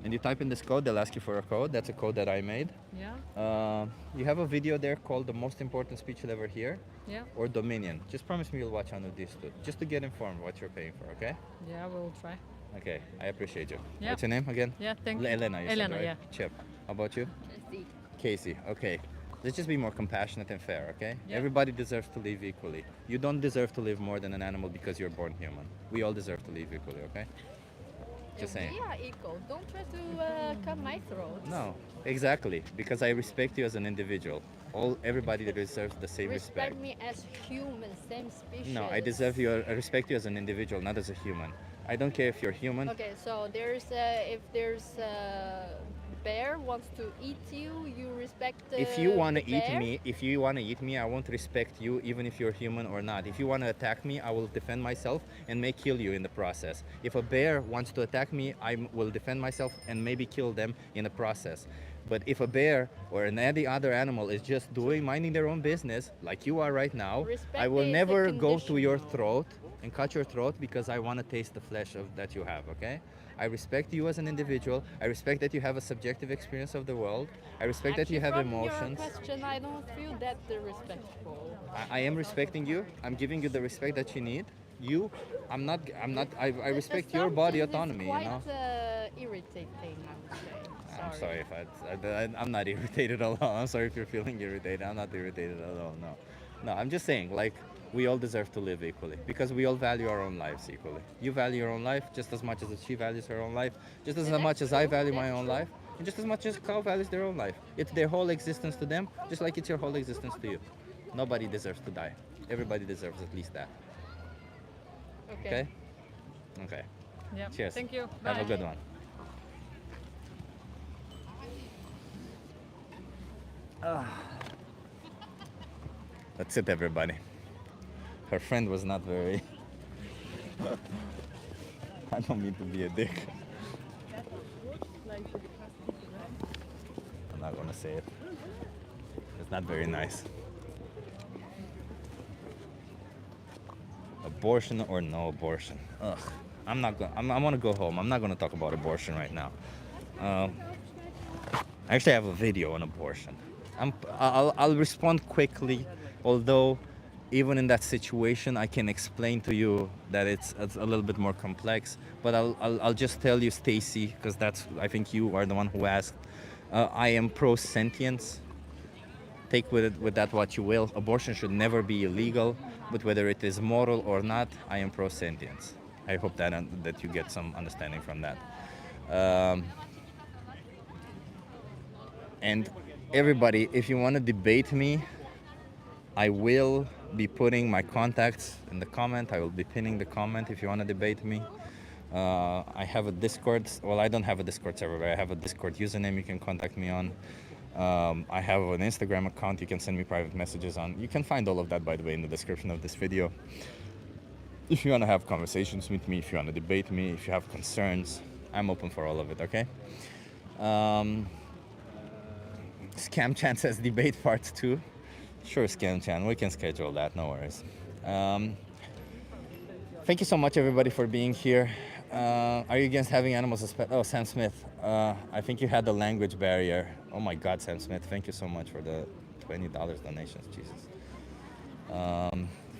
and you type in this code, they'll ask you for a code. That's a code that I made. Yeah. You have a video there called "The Most Important Speech You'll Ever Hear," Yeah. or Dominion. Just promise me you'll watch one of these two, just to get informed what you're paying for. Okay? Yeah, we'll try. Okay. I appreciate you. Yeah. What's your name again? Yeah, thank you. Elena. You said, Elena, right? yeah. Chip. How about you? Casey. Casey. Okay. Let's just be more compassionate and fair, okay? Yeah. Everybody deserves to live equally. You don't deserve to live more than an animal because you're born human. We all deserve to live equally, okay? Just saying. We are equal. Don't try to cut my throat. No, exactly. Because I respect you as an individual. Everybody deserves the same respect. Respect me as human, same species. No, I respect you as an individual, not as a human. I don't care if you're human. Okay, so if there's a bear wants to eat you, you respect the If you want to the eat bear? me, I won't respect you even if you're human or not. If you want to attack me, I will defend myself and may kill you in the process. If a bear wants to attack me, I will defend myself and maybe kill them in the process. But if a bear or any other animal is just minding their own business, like you are right now, Respect I will is a never go to your throat and cut your throat because I want to taste the flesh that you have, okay? I respect you as an individual. I respect that you have a subjective experience of the world. I respect that you have From emotions. Your question, I don't feel that respectful. I am respecting you. I'm giving you the respect that you need. I respect your body autonomy, Quite you know? irritating, I would say. I'm sorry if I'm not irritated at all. I'm sorry if you're feeling irritated. I'm not irritated at all, no. No, I'm just saying, like, we all deserve to live equally because we all value our own lives equally. You value your own life just as much as she values her own life, just as much as I value my own life, and just as much as cow values their own life. It's their whole existence to them, just like it's your whole existence to you. Nobody deserves to die. Everybody deserves at least that. Okay? Okay. Yeah. Cheers. Thank you. Have a Bye. good one. That's it, everybody. Her friend was not very. I don't mean to be a dick. I'm not gonna say it. It's not very nice. Abortion or no abortion? Ugh. I'm not gonna. I want to go home. I'm not gonna talk about abortion right now. I actually have a video on abortion. I'll respond quickly, although even in that situation, I can explain to you that it's a little bit more complex. But I'll just tell you, Stacy, because that's I think you are the one who asked. I am pro sentience. Take with that what you will. Abortion should never be illegal, but whether it is moral or not, I am pro sentience. I hope that you get some understanding from that. And everybody, if you want to debate me, I will be putting my contacts in the comment. I will be pinning the comment if you want to debate me. I have a Discord. Well, I don't have a Discord server, but I have a Discord username you can contact me on. I have an Instagram account you can send me private messages on. You can find all of that, by the way, in the description of this video. If you want to have conversations with me, if you want to debate me, if you have concerns, I'm open for all of it, okay? Scam Chan says debate part 2. Sure, Scam Chan, we can schedule that, no worries. Thank you so much, everybody, for being here. Are you against having animals as pets? Oh, Sam Smith, I think you had the language barrier. Oh my God, Sam Smith, thank you so much for the $20 donations, Jesus.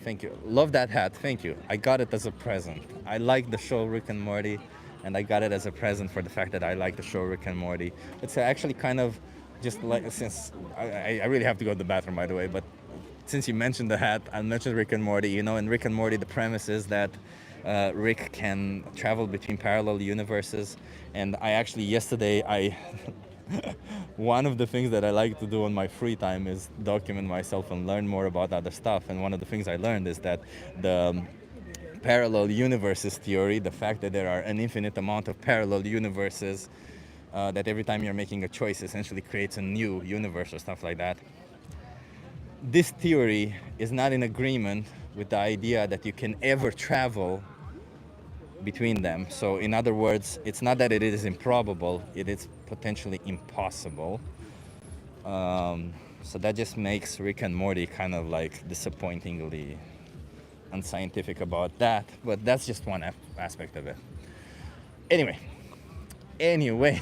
Thank you. Love that hat, thank you. I got it as a present. I like the show Rick and Morty, and I got it as a present for the fact that I like the show Rick and Morty. It's actually kind of just like, since I really have to go to the bathroom, by the way, but since you mentioned the hat, I mentioned Rick and Morty. You know, in Rick and Morty, the premise is that Rick can travel between parallel universes. And I actually, yesterday, one of the things that I like to do on my free time is document myself and learn more about other stuff. And one of the things I learned is that the parallel universes theory, the fact that there are an infinite amount of parallel universes, that every time you're making a choice essentially creates a new universe or stuff like that. This theory is not in agreement with the idea that you can ever travel between them. So in other words, it's not that it is improbable, it is potentially impossible. So that just makes Rick and Morty kind of like disappointingly unscientific about that, but that's just one aspect of it. Anyway,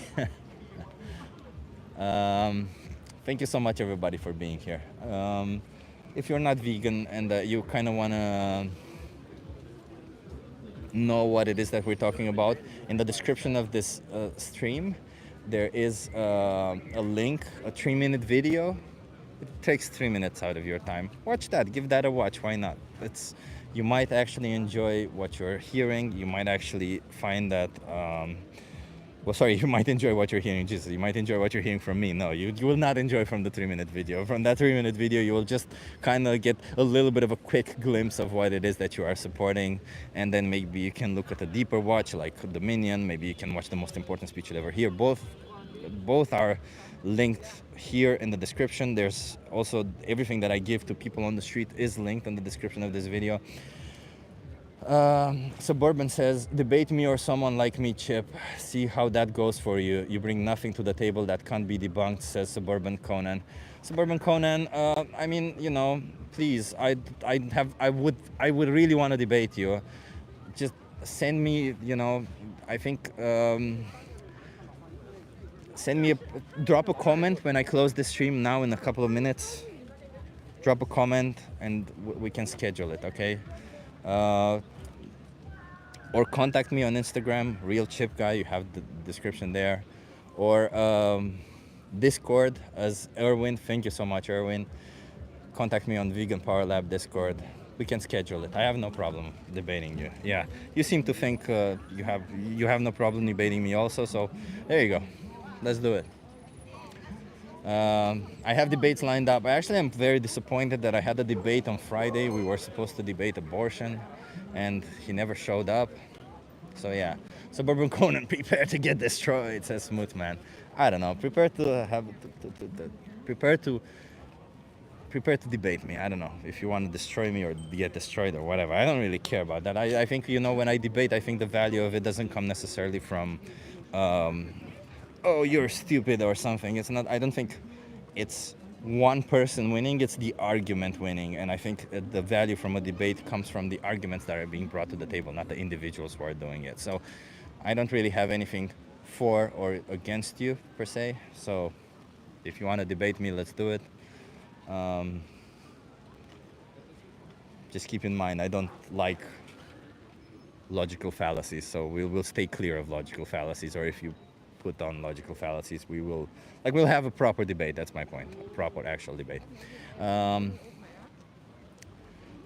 thank you so much, everybody, for being here. If you're not vegan and you kind of want to know what it is that we're talking about, in the description of this stream, there is a link, a 3-minute video. It takes 3 minutes out of your time. Watch that, give that a watch, why not? You might actually enjoy what you're hearing. You might actually find that, you might enjoy what you're hearing, Jesus. You might enjoy what you're hearing from me. No, you will not enjoy from the 3-minute video. From that 3-minute video, you will just kind of get a little bit of a quick glimpse of what it is that you are supporting. And then maybe you can look at a deeper watch like Dominion. Maybe you can watch the most important speech you'll ever hear. Both are linked here in the description. There's also everything that I give to people on the street is linked in the description of this video. Suburban says, debate me or someone like me, Chip. See how that goes for you. You bring nothing to the table that can't be debunked, says Suburban Conan. Suburban Conan, I mean, you know, please, I would really want to debate you. Just send me, you know, I think, drop a comment when I close the stream now in a couple of minutes. Drop a comment and we can schedule it, okay? Or contact me on Instagram, Real Chip Guy, you have the description there. Or Discord as Erwin, thank you so much, Erwin. Contact me on Vegan Power Lab Discord. We can schedule it. I have no problem debating you. Yeah, you seem to think you have no problem debating me also, so there you go. Let's do it. I have debates lined up. I actually am very disappointed that I had a debate on Friday. We were supposed to debate abortion, and he never showed up. So yeah, Suburban Conan, prepare to get destroyed, says Smooth Man. I don't know. Prepare to debate me. I don't know if you want to destroy me or get destroyed or whatever. I don't really care about that. I think, you know, when I debate, I think the value of it doesn't come necessarily from, oh, you're stupid or something. It's not. I don't think it's one person winning. It's the argument winning. And I think the value from a debate comes from the arguments that are being brought to the table, not the individuals who are doing it. So I don't really have anything for or against you per se. So if you want to debate me, let's do it. Just keep in mind, I don't like logical fallacies, so we'll stay clear of logical fallacies. Or if you put on logical fallacies, we'll have a proper debate. That's my point, a proper actual debate.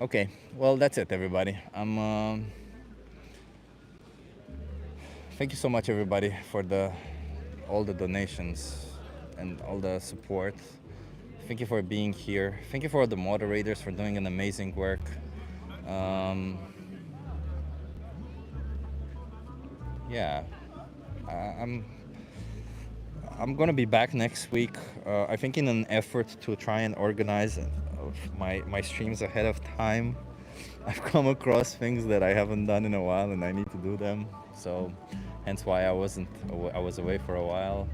Okay, well, that's it, everybody. Thank you so much, everybody, for all the donations and all the support. Thank you for being here. Thank you for all the moderators for doing an amazing work. Yeah, I'm gonna be back next week. I think in an effort to try and organize my streams ahead of time. I've come across things that I haven't done in a while, and I need to do them. So, hence why I was away for a while.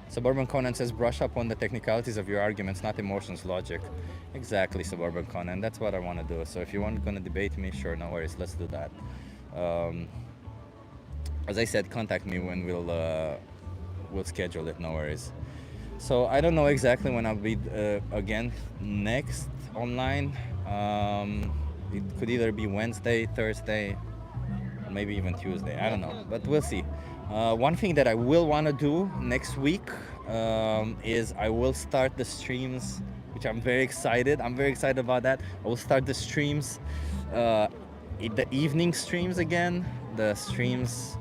Suburban Conan says, brush up on the technicalities of your arguments, not emotions, logic. Exactly, Suburban Conan. That's what I want to do. So if you want to debate me, sure, no worries. Let's do that. As I said, contact me when we'll schedule it. No worries. So I don't know exactly when I'll be again next online. It could either be Wednesday, Thursday, or maybe even Tuesday. I don't know, but we'll see. One thing that I will want to do next week is I will start the streams, which I'm very excited. I'm very excited about that. I will start the streams, the evening streams again. The streams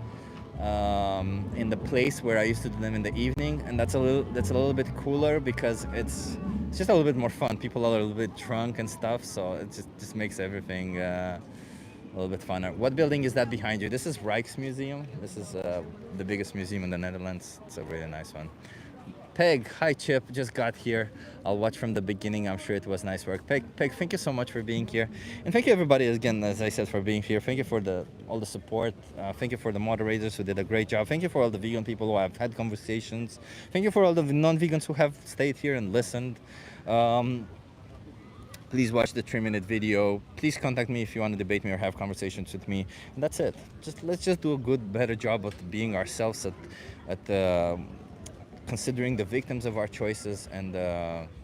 in the place where I used to do them in the evening, and that's a little bit cooler because it's just a little bit more fun. People are a little bit drunk and stuff, so it just makes everything a little bit funner. What building is that behind you? This is Rijksmuseum. This is the biggest museum in the Netherlands. It's a really nice one. Peg, hi Chip, just got here. I'll watch from the beginning. I'm sure it was nice work. Peg, thank you so much for being here. And thank you everybody again, as I said, for being here. Thank you for all the support. Thank you for the moderators who did a great job. Thank you for all the vegan people who have had conversations. Thank you for all the non-vegans who have stayed here and listened. Please watch the 3-minute video. Please contact me if you want to debate me or have conversations with me. And that's it. Let's just do a better job of being ourselves at considering the victims of our choices, and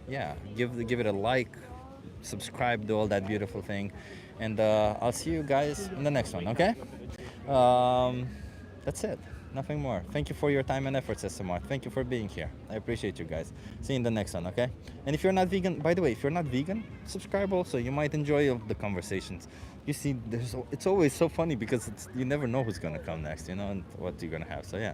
yeah, give it a like, subscribe, do all that beautiful thing, and I'll see you guys in the next one. Okay? That's it. Nothing more. Thank you for your time and effort, says Samar. Thank you for being here. I appreciate you guys. See you in the next one. Okay? And if you're not vegan, by the way, if you're not vegan, subscribe also. You might enjoy the conversations. You see, it's always so funny because you never know who's gonna come next, you know, and what you're gonna have. So yeah.